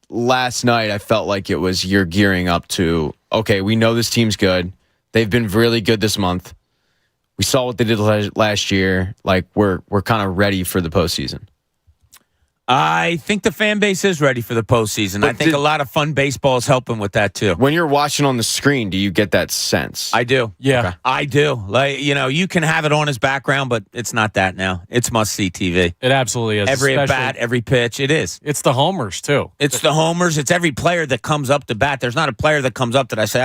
last night, I felt like it was you're gearing up to, okay, we know this team's good. They've been really good this month. We saw what they did last year. Like, we're kind of ready for the postseason. I think the fan base is ready for the postseason. But I think a lot of fun baseball is helping with that too. When you're watching on the screen, do you get that sense? I do. Yeah. Okay. I do. Like, you can have it on as background, but it's not that now. It's must-see TV. It absolutely is. Every especially- at-bat, every pitch, it is. It's the homers, too. It's the homers. It's every player that comes up to bat. There's not a player that comes up that I say,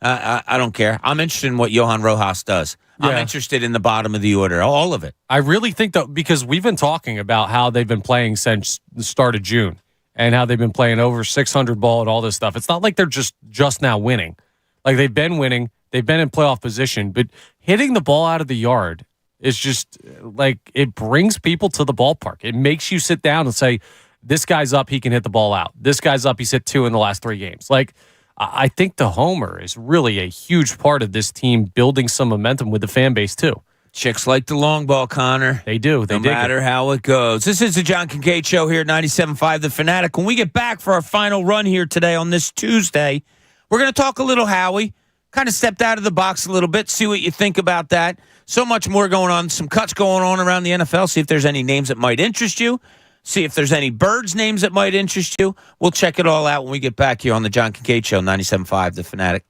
I don't care. I'm interested in what Johan Rojas does. I'm Yeah. interested in the bottom of the order, all of it. I really think that because we've been talking about how they've been playing since the start of June and how they've been playing over 600 ball and all this stuff. It's not like they're just now winning. Like they've been winning, they've been in playoff position, but hitting the ball out of the yard is just like it brings people to the ballpark. It makes you sit down and say, this guy's up, he can hit the ball out. This guy's up, he's hit 2 in the last 3 games. Like I think the homer is really a huge part of this team building some momentum with the fan base too. Chicks like the long ball, Connor. They do. They no dig matter it. how it goes. This is the John Kincade Show here at 97.5 The Fanatic. When we get back for our final run here today on this Tuesday, we're going to talk a little Howie, kind of stepped out of the box a little bit, see what you think about that. So much more going on, some cuts going on around the NFL, see if there's any names that might interest you. See if there's any Birds names that might interest you. We'll check it all out when we get back here on the John Kincade Show, 97.5 The Fanatic.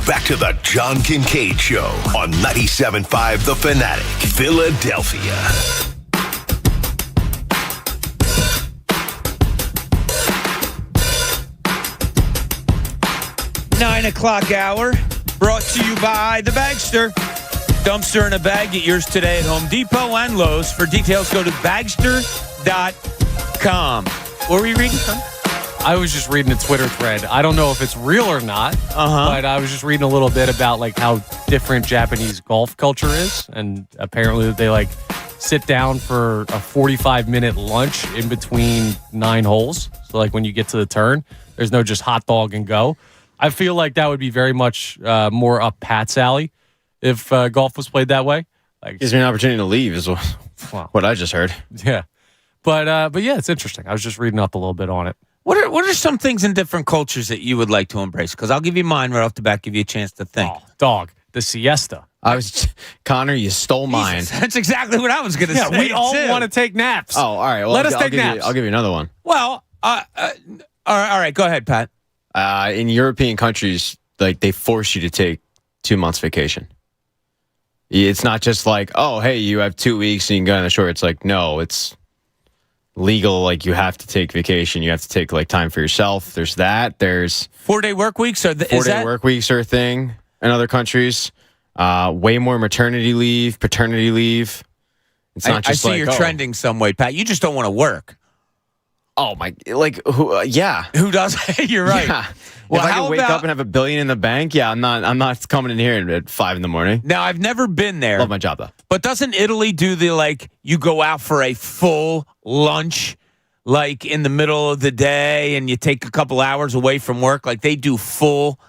back to the John Kincade Show on 97.5 The Fanatic, Philadelphia. 9 o'clock hour, brought to you by The Bagster. Dumpster in a bag. Get yours today at Home Depot and Lowe's. For details, go to Bagster.com. What were you reading, son? I was just reading a Twitter thread. I don't know if it's real or not, but I was just reading a little bit about like how different Japanese golf culture is, and apparently they like sit down for a 45-minute lunch in between 9 holes. So like when you get to the turn, there's no just hot dog and go. I feel like that would be very much more up Pat's alley if golf was played that way. Like, gives me an opportunity to leave is what I just heard. Yeah, but yeah, it's interesting. I was just reading up a little bit on it. What are some things in different cultures that you would like to embrace? Because I'll give you mine right off the bat, give you a chance to think. Oh, dog, the siesta. Connor, you stole mine. Jesus, that's exactly what I was going to say. Yeah, we all want to take naps. Oh, all right. Well, Let us take naps. I'll give you another one. Well, all right. Go ahead, Pat. In European countries, like they force you to take 2 months vacation. It's not just like, oh, hey, you have 2 weeks and you can go on the shore. It's like, no, it's legal. Like you have to take vacation. You have to take like time for yourself. There's that. There's 4-day work weeks. Four-day work weeks are a thing in other countries. Way more maternity leave, paternity leave. It's not just I see you're trending some way, Pat. You just don't want to work. Oh my! Like who? Yeah. Who does? You're right. Yeah. Well, if I can wake up and have $1 billion in the bank, yeah, I'm not coming in here at 5 a.m. Now I've never been there. Love my job though. But doesn't Italy do the like you go out for a full lunch, like in the middle of the day, and you take a couple hours away from work? Like they do full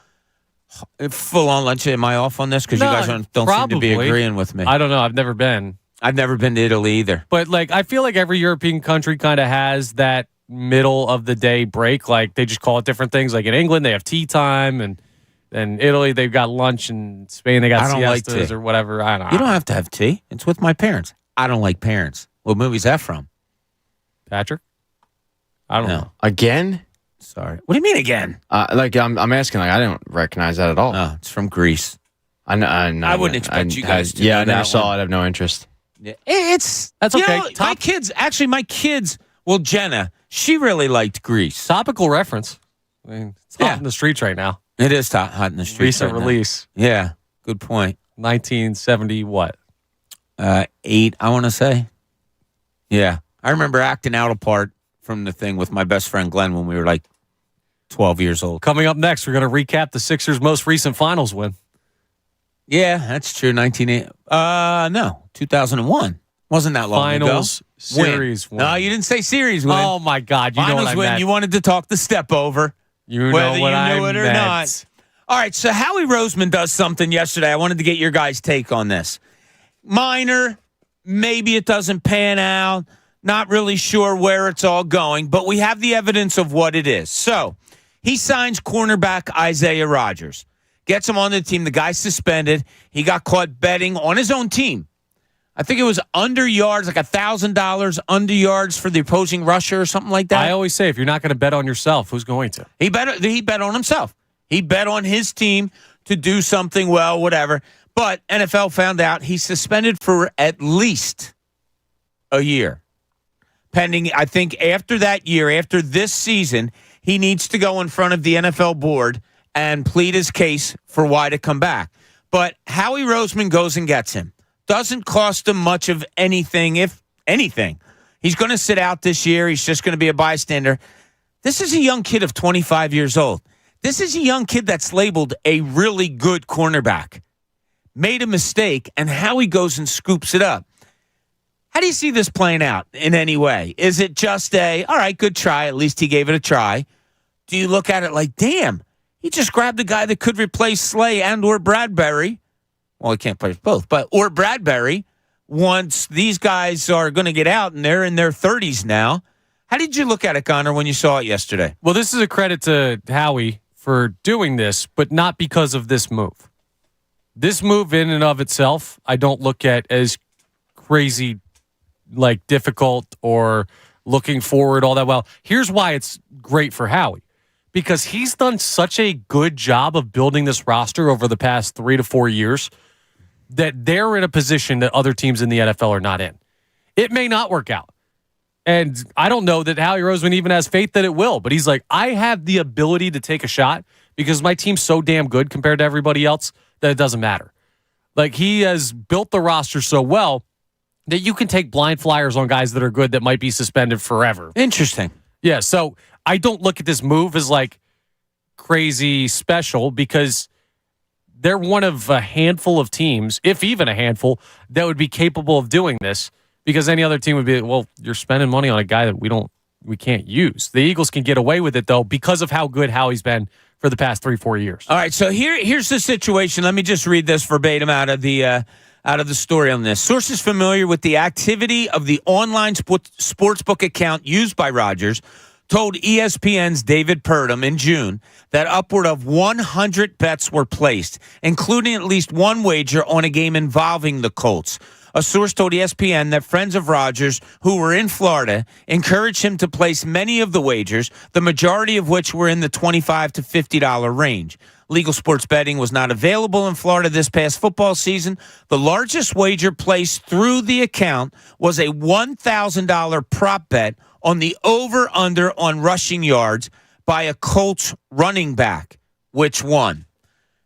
on lunch. Am I off on this? Because you guys don't seem to be agreeing with me. I don't know. I've never been. I've never been to Italy either. But like I feel like every European country kind of has that middle of the day break. Like they just call it different things. Like in England they have tea time, and in Italy they've got lunch, and Spain they got siestas like or whatever. I don't know. You don't have to have tea. It's with my parents. I don't like parents. What movie is that from? Patrick? I don't know. Again? Sorry. What do you mean again? Like I'm asking. Like I don't recognize that at all. No, it's from Greece. I wouldn't expect you guys to. Yeah, I never saw it. I have no interest. Yeah. That's okay. My kids. Well, Jenna, she really liked Greece. Topical reference. I mean, it's hot in the streets right now. It is hot in the streets. Recent release. Now. Yeah, good point. 1970 what? 8, I want to say. Yeah, I remember acting out a part from the thing with my best friend Glenn when we were like 12 years old. Coming up next, we're going to recap the Sixers' most recent finals win. Yeah, that's true. 2001. Wasn't that long ago. Finals series win. No, you didn't say series win. Oh, my God. You Finals know what I win. meant. You wanted to talk the step over. You whether know what you knew I it or meant. not. All right, so Howie Roseman does something yesterday. I wanted to get your guys' take on this. Minor, maybe it doesn't pan out. Not really sure where it's all going, but we have the evidence of what it is. So he signs cornerback Isaiah Rodgers, gets him on the team. The guy's suspended. He got caught betting on his own team. I think it was under yards, like $1,000 under yards for the opposing rusher or something like that. I always say, if you're not going to bet on yourself, who's going to? He bet on himself. He bet on his team to do something well, whatever. But NFL found out he's suspended for at least a year. Pending, I think after that year, after this season, he needs to go in front of the NFL board and plead his case for why to come back. But Howie Roseman goes and gets him. Doesn't cost him much of anything, if anything. He's going to sit out this year. He's just going to be a bystander. This is a young kid of 25 years old. This is a young kid that's labeled a really good cornerback. Made a mistake, and Howie goes and scoops it up. How do you see this playing out in any way? Is it just all right, good try. At least he gave it a try. Do you look at it like, damn, he just grabbed a guy that could replace Slay and or Bradbury? Well, he can't play both, or Bradbury once these guys are going to get out and they're in their 30s now. How did you look at it, Connor, when you saw it yesterday? Well, this is a credit to Howie for doing this, but not because of this move. This move in and of itself, I don't look at as crazy, like difficult or looking forward all that well. Here's why it's great for Howie. because he's done such a good job of building this roster over the past 3 to 4 years that they're in a position that other teams in the NFL are not in. It may not work out. And I don't know that Howie Roseman even has faith that it will, but he's like, I have the ability to take a shot because my team's so damn good compared to everybody else that it doesn't matter. Like, he has built the roster so well that you can take blind flyers on guys that are good that might be suspended forever. Interesting. Yeah, so I don't look at this move as like crazy special because they're one of a handful of teams, if even a handful, that would be capable of doing this, because any other team would be, well, you're spending money on a guy that we can't use. The Eagles can get away with it, though, because of how good Howie's been for the past 3-4 years. All right, so here's the situation. Let me just read this verbatim out of the story on this. Sources familiar with the activity of the online sportsbook account used by Rodgers told ESPN's David Purdom in June that upward of 100 bets were placed, including at least one wager on a game involving the Colts. A source told ESPN that friends of Rodgers who were in Florida encouraged him to place many of the wagers, the majority of which were in the $25 to $50 range. Legal sports betting was not available in Florida this past football season. The largest wager placed through the account was a $1,000 prop bet on the over-under on rushing yards by a Colts running back, which won.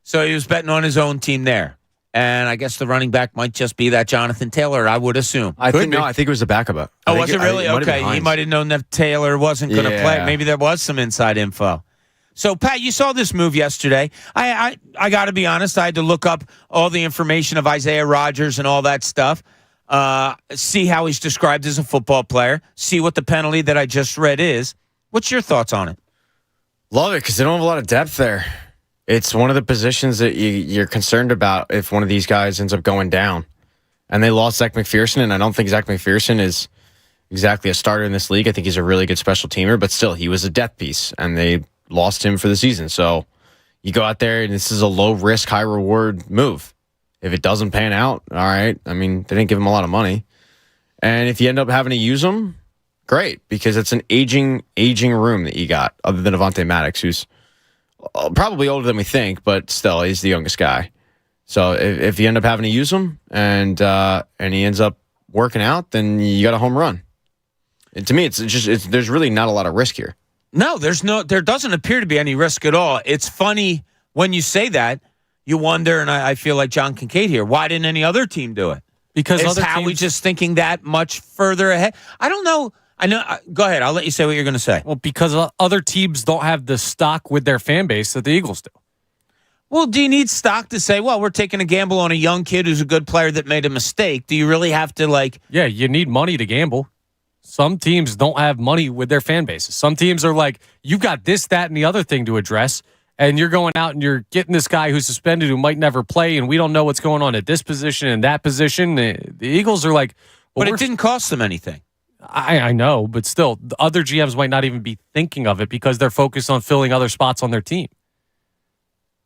So he was betting on his own team there. And I guess the running back might just be that Jonathan Taylor, I would assume. I think it was a backup. Oh, was it really? Okay, he might have known that Taylor wasn't going to play. Maybe there was some inside info. So, Pat, you saw this move yesterday. I got to be honest, I had to look up all the information of Isaiah Rodgers and all that stuff, see how he's described as a football player, see what the penalty that I just read is. What's your thoughts on it? Love it, because they don't have a lot of depth there. It's one of the positions that you're concerned about if one of these guys ends up going down. And they lost Zach McPherson, and I don't think Zach McPherson is exactly a starter in this league. I think he's a really good special teamer, but still, he was a depth piece, and they lost him for the season. So you go out there, and this is a low-risk, high-reward move. If it doesn't pan out, all right. I mean, they didn't give him a lot of money. And if you end up having to use him, great, because it's an aging room that you got, other than Avonte Maddox, who's probably older than we think, but still, he's the youngest guy. So if you end up having to use him and he ends up working out, then you got a home run. And to me, there's really not a lot of risk here. No, there doesn't appear to be any risk at all. It's funny when you say that, you wonder, and I feel like John Kincade here, why didn't any other team do it? Because is Howie just thinking that much further ahead? I don't know. I know. Go ahead. I'll let you say what you're going to say. Well, because other teams don't have the stock with their fan base that the Eagles do. Well, do you need stock to say, well, we're taking a gamble on a young kid who's a good player that made a mistake? Do you really have to, Yeah, you need money to gamble. Some teams don't have money with their fan bases. Some teams are like, you've got this, that, and the other thing to address, and you're going out and you're getting this guy who's suspended who might never play, and we don't know what's going on at this position and that position. The Eagles are like... Well, but it didn't cost them anything. I know, but still, the other GMs might not even be thinking of it because they're focused on filling other spots on their team.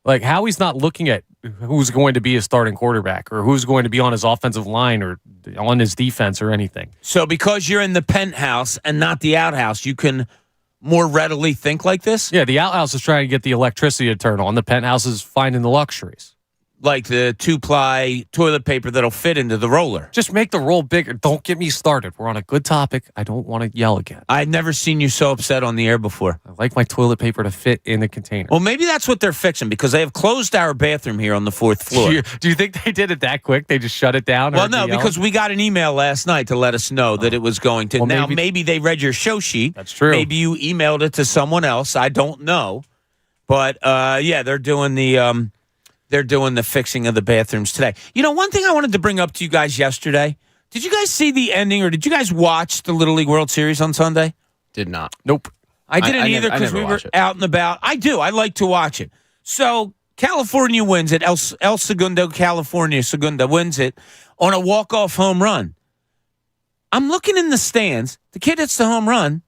Like, Howie's not looking at who's going to be his starting quarterback or who's going to be on his offensive line or on his defense or anything. So because you're in the penthouse and not the outhouse, you can more readily think like this? Yeah, the outhouse is trying to get the electricity to turn on. The penthouse is finding the luxuries. Like the 2-ply toilet paper that'll fit into the roller. Just make the roll bigger. Don't get me started. We're on a good topic. I don't want to yell again. I've never seen you so upset on the air before. I like my toilet paper to fit in the container. Well, maybe that's what they're fixing because they have closed our bathroom here on the 4th floor. Do you think they did it that quick? They just shut it down? Well, no, because we got an email last night to let us know that it was going to. Well, now, maybe they read your show sheet. That's true. Maybe you emailed it to someone else. I don't know. But, yeah, they're doing the... They're doing the fixing of the bathrooms today. You know, one thing I wanted to bring up to you guys yesterday, did you guys see the ending or did you guys watch the Little League World Series on Sunday? Did not. Nope. I didn't either because we were out and about. I do. I like to watch it. So California wins it. El Segundo, California, Segunda wins it on a walk-off home run. I'm looking in the stands. The kid hits the home run.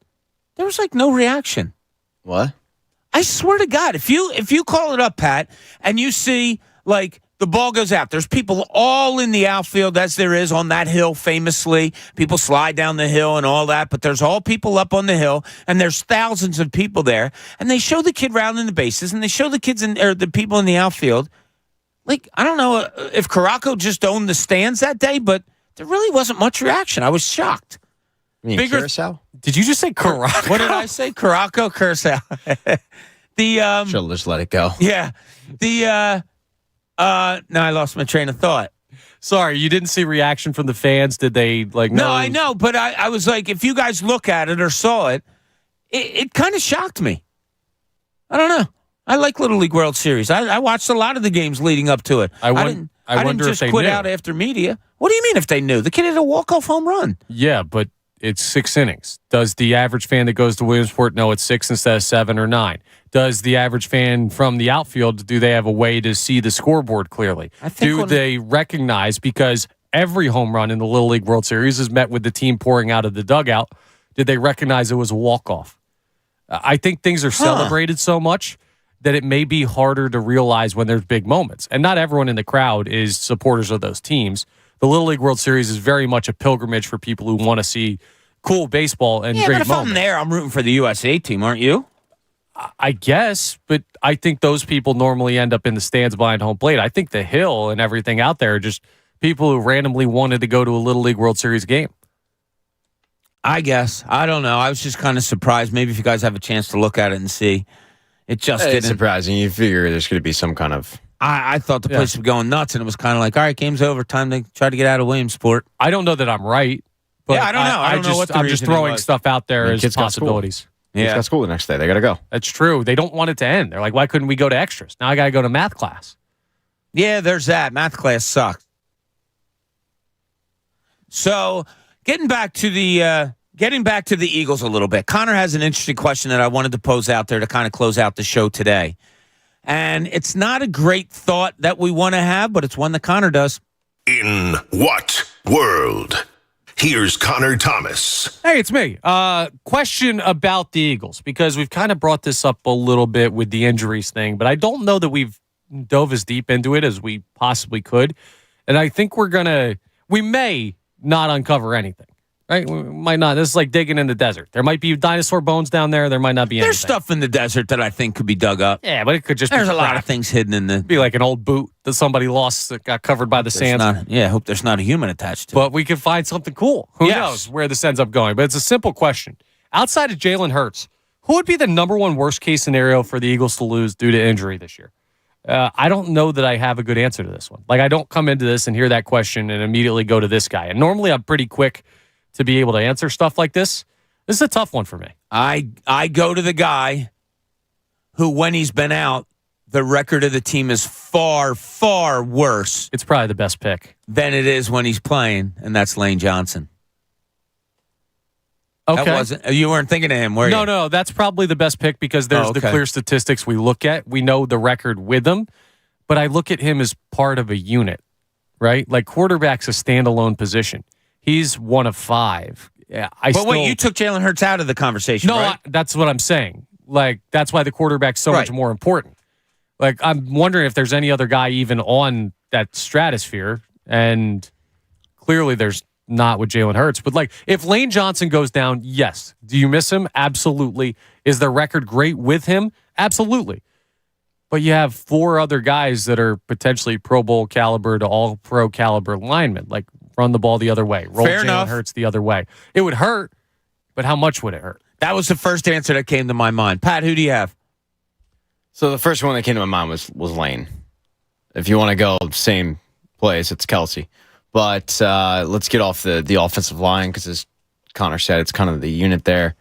There was no reaction. What? I swear to God, if you call it up, Pat, and you see the ball goes out. There's people all in the outfield, as there is on that hill famously. People slide down the hill and all that, but there's all people up on the hill, and there's thousands of people there. And they show the kid rounding the bases, and they show the kids or the people in the outfield. Like, I don't know if Caraco just owned the stands that day, but there really wasn't much reaction. I was shocked. You mean Curacao? Did you just say Caraco? What did I say? Caraco, Curacao. Should just let it go. Yeah. Now I lost my train of thought. Sorry, you didn't see reaction from the fans? Did they like? No, I know, but I was like, if you guys look at it or saw it, it kind of shocked me. I don't know. I like Little League World Series. I watched a lot of the games leading up to it. I didn't just quit out after media. What do you mean if they knew? The kid had a walk-off home run. Yeah, but it's 6 innings. Does the average fan that goes to Williamsport know it's 6 instead of 7 or 9? Does the average fan from the outfield, do they have a way to see the scoreboard clearly? Do they recognize, because every home run in the Little League World Series is met with the team pouring out of the dugout, did they recognize it was a walk-off? I think things are celebrated so much that it may be harder to realize when there's big moments. And not everyone in the crowd is supporters of those teams. The Little League World Series is very much a pilgrimage for people who want to see cool baseball and great moments. But if I'm there, I'm rooting for the USA team, aren't you? I guess, but I think those people normally end up in the stands behind home plate. I think the hill and everything out there are just people who randomly wanted to go to a Little League World Series game. I guess. I don't know. I was just kind of surprised. Maybe if you guys have a chance to look at it and see. It just didn't. It's surprising. You figure there's going to be some kind of... I thought the place was going nuts, and it was kind of like, all right, game's over. Time to try to get out of Williamsport. I don't know that I'm right. But I don't know. I don't know what the I'm just throwing stuff out there as possibilities. Kids got school the next day. They got to go. That's true. They don't want it to end. They're like, why couldn't we go to extras? Now I got to go to math class. Yeah, there's that. Math class sucks. So getting back to the Eagles a little bit. Connor has an interesting question that I wanted to pose out there to kind of close out the show today. And it's not a great thought that we want to have, but it's one that Connor does. In what world? Here's Connor Thomas. Hey, it's me. Question about the Eagles, because we've kind of brought this up a little bit with the injuries thing, but I don't know that we've dove as deep into it as we possibly could. And I think we may not uncover anything. Right? We might not. This is like digging in the desert. There might be dinosaur bones down there. There might not be anything. There's stuff in the desert that I think could be dug up. Yeah, but it could just There's be a lot of things hidden in the... Be like an old boot that somebody lost that got covered by the sand. I hope there's not a human attached to it. But we could find something cool. Who knows where this ends up going? But it's a simple question. Outside of Jalen Hurts, who would be the number one worst case scenario for the Eagles to lose due to injury this year? I don't know that I have a good answer to this one. Like, I don't come into this and hear that question and immediately go to this guy. And normally I'm pretty quick to be able to answer stuff like this. This is a tough one for me. I go to the guy who, when he's been out, the record of the team is far, far worse. It's probably the best pick. Than it is when he's playing, and that's Lane Johnson. Okay. You weren't thinking of him, were you? No, that's probably the best pick because there's the clear statistics we look at. We know the record with him, but I look at him as part of a unit, right? Like, quarterback's a standalone position. He's one of 5. Yeah, wait, you took Jalen Hurts out of the conversation, right? That's what I'm saying. Like, that's why the quarterback's so much more important. Like, I'm wondering if there's any other guy even on that stratosphere, and clearly there's not with Jalen Hurts. But, like, if Lane Johnson goes down, yes. Do you miss him? Absolutely. Is the record great with him? Absolutely. But you have 4 other guys that are potentially Pro Bowl caliber to all pro caliber linemen. Like, run the ball the other way. Roll Jalen Hurts the other way. It would hurt, but how much would it hurt? That was the first answer that came to my mind. Pat, who do you have? So the first one that came to my mind was Lane. If you want to go same place, it's Kelsey. But let's get off the offensive line because, as Connor said, it's kind of the unit there.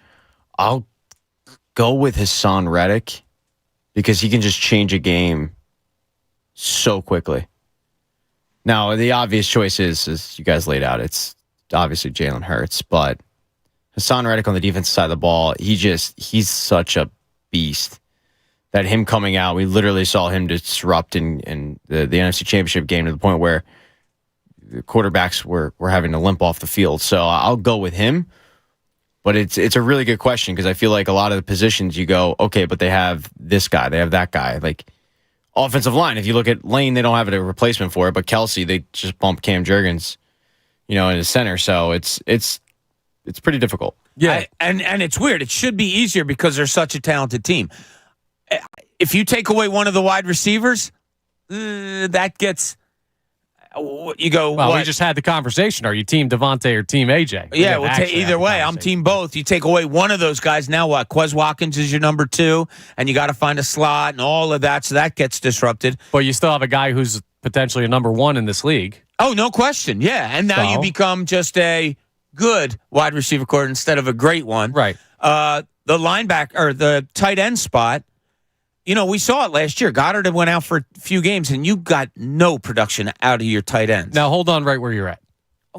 I'll go with Hassan Reddick because he can just change a game so quickly. Now, the obvious choice is, as you guys laid out, it's obviously Jalen Hurts, but Hassan Reddick on the defensive side of the ball, he's such a beast that him coming out, we literally saw him disrupt in the NFC Championship game to the point where the quarterbacks were having to limp off the field. So I'll go with him, but it's a really good question because I feel like a lot of the positions you go, okay, but they have this guy, they have that guy. Like, offensive line. If you look at Lane, they don't have a replacement for it, but Kelsey, they just bumped Cam Jurgens, in the center. So it's pretty difficult. Yeah, and it's weird. It should be easier because they're such a talented team. If you take away one of the wide receivers, that gets you go. Well, what? we just had the conversation. Are you team Devontae or team AJ? Yeah, we'll take either way. I'm team both. You take away one of those guys, now what? Quez Watkins is your number 2, and you got to find a slot and all of that, so that gets disrupted. But you still have a guy who's potentially a number 1 in this league. Oh, no question. Yeah, and now you become just a good wide receiver core instead of a great one. Right. The linebacker or the tight end spot. We saw it last year. Goddard went out for a few games, and you got no production out of your tight ends. Now, hold on right where you're at.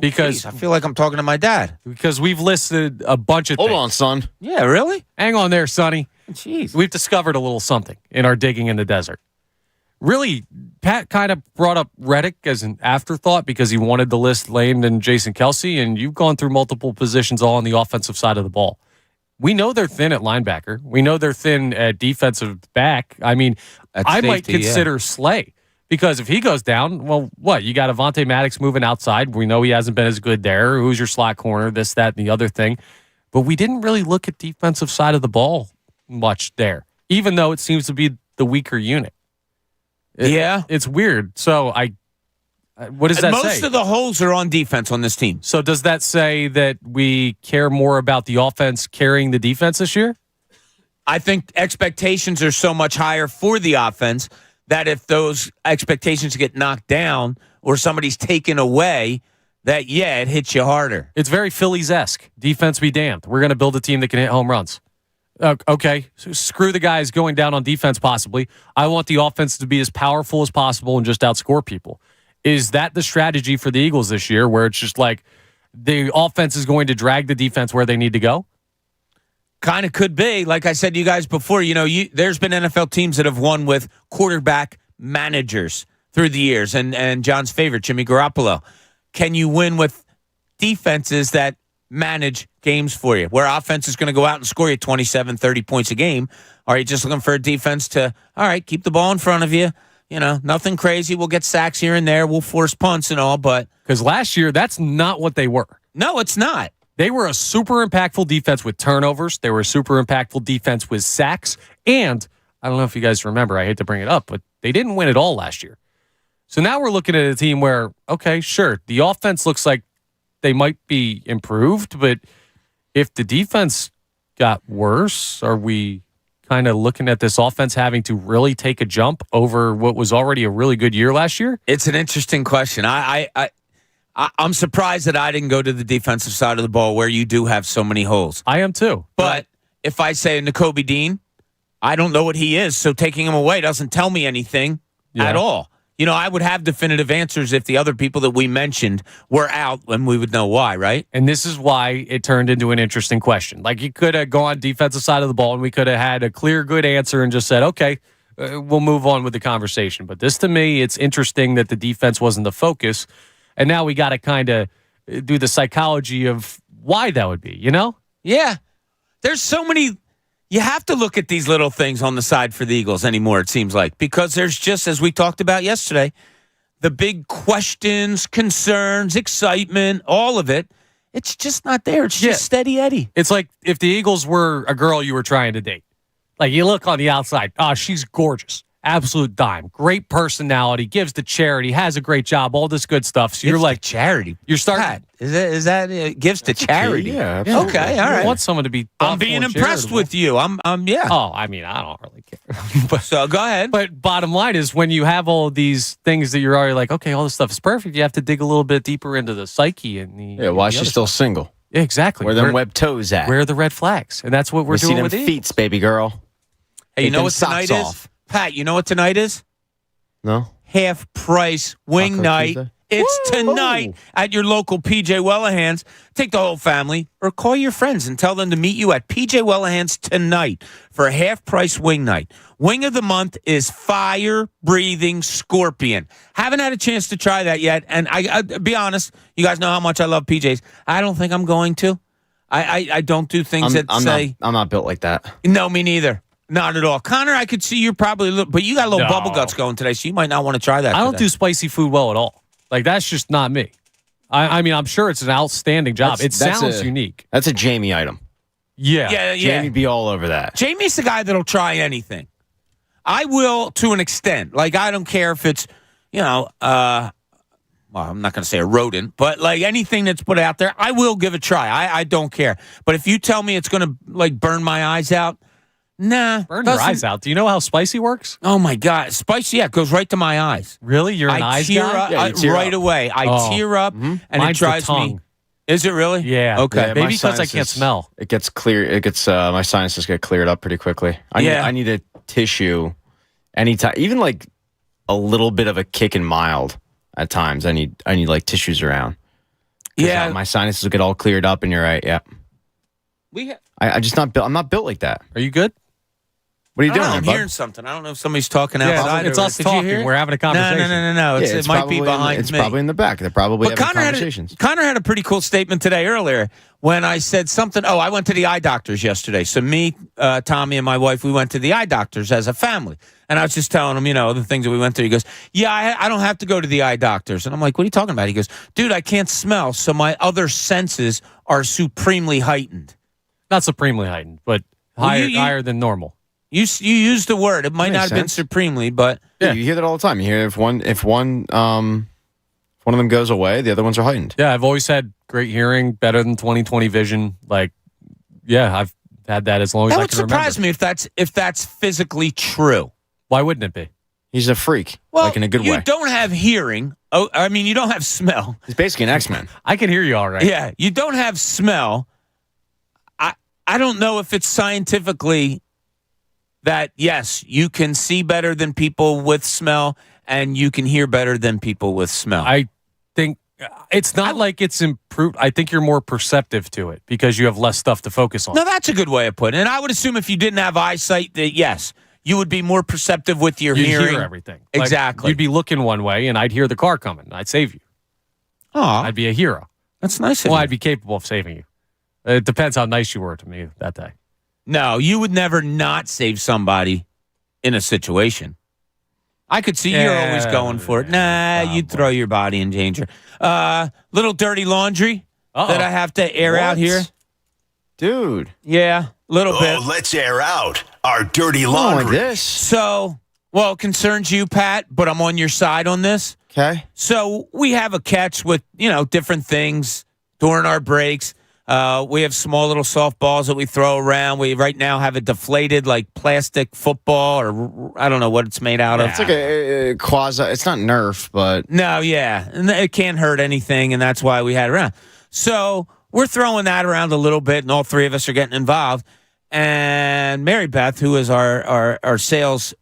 Because I feel like I'm talking to my dad. Because we've listed a bunch of Hold things. on, son. Yeah, really? Hang on there, Sonny. Jeez. We've discovered a little something in our digging in the desert. Really, Pat kind of brought up Reddick as an afterthought because he wanted to list Lane and Jason Kelsey, and you've gone through multiple positions all on the offensive side of the ball. We know they're thin at linebacker. We know they're thin at defensive back. I mean, I might consider Slay because if he goes down, well, what? You got Avonte Maddox moving outside. We know he hasn't been as good there. Who's your slot corner? This, that, and the other thing. But we didn't really look at defensive side of the ball much there, even though it seems to be the weaker unit. It's weird. So what does that say? Most of the holes are on defense on this team. So does that say that we care more about the offense carrying the defense this year? I think expectations are so much higher for the offense that if those expectations get knocked down or somebody's taken away, that, it hits you harder. It's very Phillies-esque. Defense be damned. We're going to build a team that can hit home runs. Okay, so screw the guys going down on defense possibly. I want the offense to be as powerful as possible and just outscore people. Is that the strategy for the Eagles this year where it's just like the offense is going to drag the defense where they need to go? Kind of could be. Like I said to you guys before, there's been NFL teams that have won with quarterback managers through the years. And John's favorite, Jimmy Garoppolo. Can you win with defenses that manage games for you, where offense is going to go out and score you 27, 30 points a game? Are you just looking for a defense to, all right, keep the ball in front of you? Nothing crazy. We'll get sacks here and there. We'll force punts and all, but... Because last year, that's not what they were. No, it's not. They were a super impactful defense with turnovers. They were a super impactful defense with sacks. And, I don't know if you guys remember, I hate to bring it up, but they didn't win it all last year. So now we're looking at a team where, okay, sure, the offense looks like they might be improved, but if the defense got worse, are we kind of looking at this offense having to really take a jump over what was already a really good year last year? It's an interesting question. I'm surprised that I didn't go to the defensive side of the ball where you do have so many holes. I am too. But if I say Nakobe Dean, I don't know what he is, so taking him away doesn't tell me anything at all. I would have definitive answers if the other people that we mentioned were out, and we would know why, right? And this is why it turned into an interesting question. Like, you could have gone defensive side of the ball, and we could have had a clear, good answer and just said, okay, we'll move on with the conversation. But this, to me, it's interesting that the defense wasn't the focus, and now we got to kind of do the psychology of why that would be, Yeah. There's so many... You have to look at these little things on the side for the Eagles anymore, it seems like, because there's just, as we talked about yesterday, the big questions, concerns, excitement, all of it. It's just not there. It's just steady Eddie. It's like if the Eagles were a girl you were trying to date. Like, you look on the outside, she's gorgeous. Absolute dime. Great personality, gives to charity, has a great job, all this good stuff. So you're like, charity. You're starting. Pat, is that gives to charity? Yeah, absolutely. Okay, all right. I want someone to be. I'm being impressed with you. Yeah. Oh, I mean, I don't really care. So go ahead. But bottom line is, when you have all these things that you're already like, okay, all this stuff is perfect, you have to dig a little bit deeper into the psyche and the. Yeah, why is she still single? Yeah, exactly. Where them web toes at? Where are the red flags? And that's what we're doing with them feets, baby girl. Hey, you know what tonight is? Pat, you know what tonight is? No. Half price wing night. Tuesday? It's tonight at your local PJ Wellahan's. Take the whole family or call your friends and tell them to meet you at PJ Wellahan's tonight for a half price wing night. Wing of the month is Fire Breathing Scorpion. Haven't had a chance to try that yet. And I be honest, you guys know how much I love PJ's. I don't think I'm going to. I don't do things I'm not built like that. No, me neither. Not at all. Connor, I could see you're probably a little, but you got a little No. bubble guts going today, so you might not want to try that. I don't today. do spicy food well at all. Like, that's just not me. I mean, I'm sure it's an outstanding job. It sounds unique. That's a Jamie item. Yeah. Jamie be all over that. Jamie's the guy that'll try anything. I will to an extent. Like, I don't care if it's, well, I'm not going to say a rodent, but like anything that's put out there, I will give a try. I don't care. But if you tell me it's going to like burn my eyes out, nah. Burn your eyes out. Do you know how spicy works? Oh my God. Spicy, yeah, it goes right to my eyes. Really? You're an eyes tear guy? up, Yeah, you tear right up. away. I tear up and Mine's it the drives me. tongue. Is it really? Yeah. Okay. Yeah, Maybe my because I can't sinuses- smell. It gets clear. It gets my sinuses get cleared up pretty quickly. I need a tissue anytime, even like a little bit of a kick and mild at times. I need like tissues around. Yeah. My sinuses will get all cleared up, and you're right. Yeah. I just not built. I'm not built like that. Are you good? What are you I don't doing, know, I'm there, hearing something. I don't know if somebody's talking Yeah, outside. it's or- us Did you hear talking. it? We're having a conversation. No. Yeah, It might be behind It's me. probably in the back. They're probably But having Connor conversations. Connor had a pretty cool statement today earlier when I said something. Oh, I went to the eye doctors yesterday. So me, Tommy, and my wife, we went to the eye doctors as a family. And I was just telling him, the things that we went through. He goes, yeah, I don't have to go to the eye doctors. And I'm like, what are you talking about? He goes, dude, I can't smell. So my other senses are supremely heightened. Not supremely heightened, but Well, higher than normal. You used the word. It might not Makes have been sense. supremely, but Yeah, you hear that all the time. You hear if one of them goes away, the other ones are heightened. Yeah, I've always had great hearing, better than 20/20 vision. Like, yeah, I've had that as long as that I would can remember. surprise me if that's physically true. Why wouldn't it be? He's a freak, Well, like in a good you way. don't have hearing. Oh, I mean, you don't have smell. He's basically an X-Men. I can hear you all right. Yeah, you don't have smell. I don't know if it's scientifically that, yes, you can see better than people with smell and you can hear better than people with smell. I think it's not like it's improved. I think you're more perceptive to it because you have less stuff to focus on. No, that's a good way of putting it. And I would assume if you didn't have eyesight, that yes, you would be more perceptive with your You'd hearing. hear everything. Like, Exactly. you'd be looking one way and I'd hear the car coming. I'd save you. Aw, I'd be a hero. that's nice of Well, you. I'd be capable of saving you. It depends how nice you were to me that day. No, you would never not save somebody in a situation. I could see you're always going for it. Nah, you'd throw your body in danger. Little dirty laundry that I have to air out What? here. Dude. Yeah, a little bit. Oh, let's air out our dirty Not laundry. like this. So, well, it concerns you, Pat, but I'm on your side on this. Okay. So we have a catch with, different things during our breaks. We have small little softballs that we throw around. We right now have a deflated like plastic football, or I don't know what it's made out of. It's like a quasi. It's not Nerf, but No, yeah. And it can't hurt anything, and that's why we had it around. So we're throwing that around a little bit, and all three of us are getting involved. And Mary Beth, who is our sales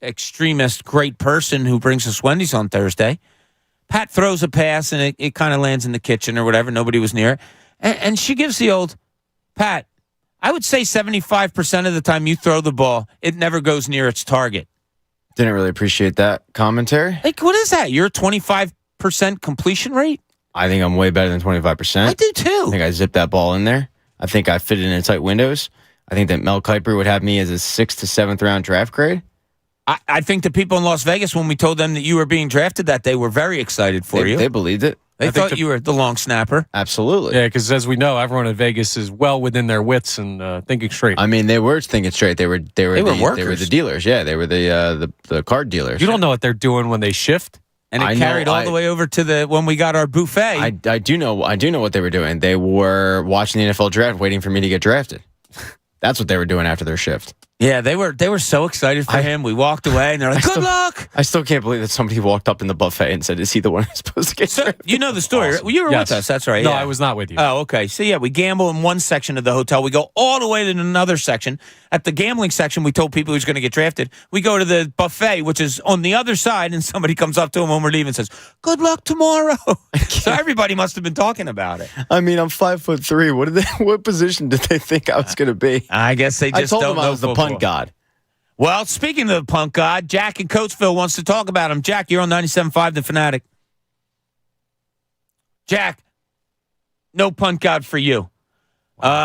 extremist, great person who brings us Wendy's on Thursday, Pat throws a pass, and it kind of lands in the kitchen or whatever. Nobody was near it. And she gives the old, Pat, I would say 75% of the time you throw the ball, it never goes near its target. didn't really appreciate that commentary. Like, what is that? You're 25% completion rate? I think I'm way better than 25%. I do I too. think I zipped that ball in there. I think I fit it in tight windows. I think that Mel Kiper would have me as a 6th to 7th round draft grade. I think the people in Las Vegas, when we told them that you were being drafted that day, were very excited for you. They believed it. They I think thought you were the long snapper. Absolutely. Yeah, because as we know, everyone in Vegas is well within their wits and thinking straight. I mean, they were thinking straight. They were workers. the dealers. Yeah, they were the card dealers. You don't know what they're doing when they shift. And it I know, carried all the way over to when we got our buffet. I do know what they were doing. They were watching the NFL draft, waiting for me to get drafted. That's what they were doing after their shift. Yeah, they were so excited for him. We walked away, and they're like, "Good luck." I still can't believe that somebody walked up in the buffet and said, "Is he the one who's supposed to get So drafted?" you know the story. Awesome. Right? You were Yes. with us. That's right. No, yeah. I was not with you. Oh, okay. So yeah, we gamble in one section of the hotel. We go all the way to another section. At the gambling section, we told people who's going to get drafted. We go to the buffet, which is on the other side, and somebody comes up to him when we're leaving and says, "Good luck tomorrow." So everybody must have been talking about it. I mean, I'm 5'3". What position did they think I was going to be? I guess they I just told don't them know I was the football. punt god. Well, speaking of the punt god, Jack in Coatesville wants to talk about him. Jack, you're on 97.5 The Fanatic. Jack, no punt god for you.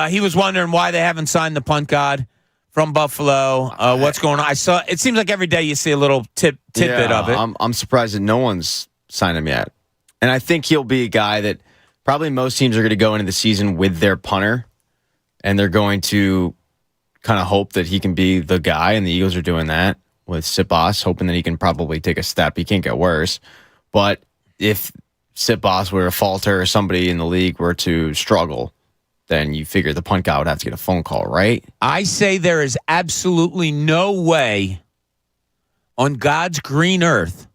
He was wondering why they haven't signed the punt god from Buffalo. What's going on? I saw. It seems like every day you see a little tidbit of it. I'm surprised that no one's signed him yet, and I think he'll be a guy that probably most teams are going to go into the season with their punter, and they're going to kind of hope that he can be the guy, and the Eagles are doing that with Sipos, hoping that he can probably take a step. He can't get worse, but if Sipos were to falter or somebody in the league were to struggle, then you figure the punt guy would have to get a phone call, right? I say there is absolutely no way on God's green earth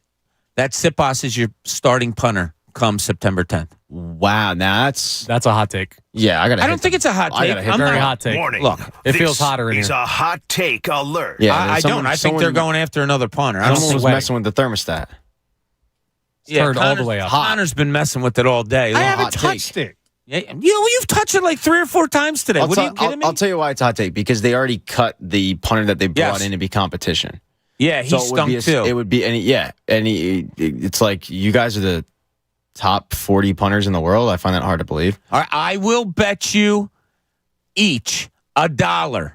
that Sipos is your starting punter come September 10th. Wow, now that's a hot take. Yeah, I don't think it's a hot take. I'm very hot take. Warning. Look, it feels hotter in here. It's a hot take alert. Yeah, I don't. I think they're going after another punter. I don't Someone think was messing with the thermostat. Turned all the way up. Connor's been messing with it all day. I haven't touched it. Yeah, you've touched it like 3 or 4 times today. What are you kidding me? I'll tell you why it's a hot take, because they already cut the punter that they brought in to be competition. Yeah, he stunk too. It would be it's like you guys are the top 40 punters in the world. I find that hard to believe. All right, I will bet you each $1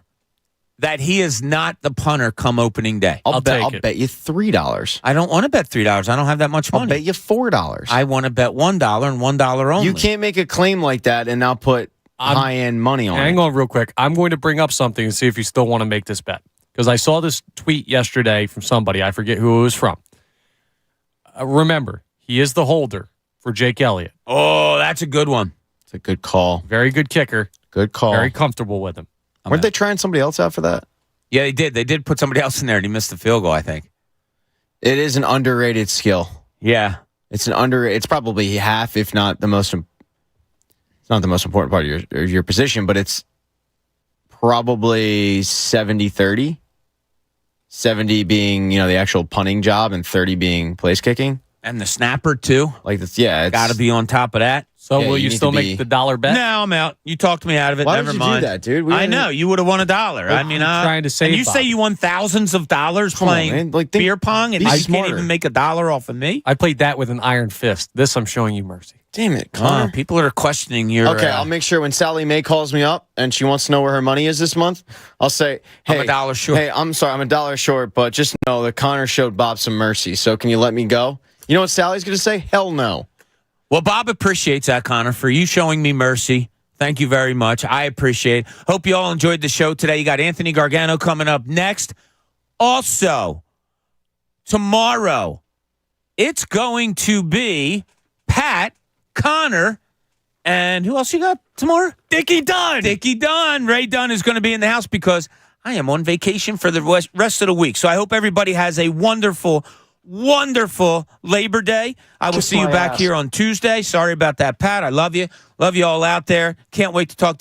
that he is not the punter come opening day. I'll bet you $3. I don't want to bet $3. I don't have that much money. I'll bet you $4. I want to bet $1 and $1 only. You can't make a claim like that and now put high-end money on it. Hang on real quick. I'm going to bring up something and see if you still want to make this bet. Because I saw this tweet yesterday from somebody. I forget who it was from. Remember, he is the holder for Jake Elliott. Oh, that's a good one. It's a good call. Very good kicker. Good call. Very comfortable with him. Weren't they trying somebody else out for that? Yeah, they did. They did put somebody else in there, and he missed the field goal, I think. It is an underrated skill. Yeah. It's probably half, if not the most. It's not the most important part of your position, but it's probably 70-30. 70 being, the actual punting job, and 30 being place kicking. And the snapper, too. Like this, yeah. Got to be on top of that. So will you still make the $1 bet? No, I'm out. You talked me out of it. Why Never would you mind. do that, dude? I know. You would have won $1. I mean, I'm trying to save. And you say you won thousands of dollars playing beer pong, and you can't even make $1 off of me? I played that with an iron fist. This, I'm showing you mercy. Damn it, Connor. People are questioning your... Okay, I'll make sure when Sally Mae calls me up and she wants to know where her money is this month, I'll say, hey, I'm $1 short. Hey, I'm sorry, I'm $1 short, but just know that Connor showed Bob some mercy, so can you let me go? You know what Sally's going to say? Hell no. Well, Bob appreciates that, Connor, for you showing me mercy. Thank you very much. I appreciate it. Hope you all enjoyed the show today. You got Anthony Gargano coming up next. Also, tomorrow, it's going to be Pat, Connor, and who else you got tomorrow? Dickie Dunn. Dickie Dunn. Ray Dunn is going to be in the house because I am on vacation for the rest of the week. So I hope everybody has a wonderful Labor Day. I will see you back here on Tuesday. Sorry about that, Pat. I love you. Love you all out there. Can't wait to talk to you.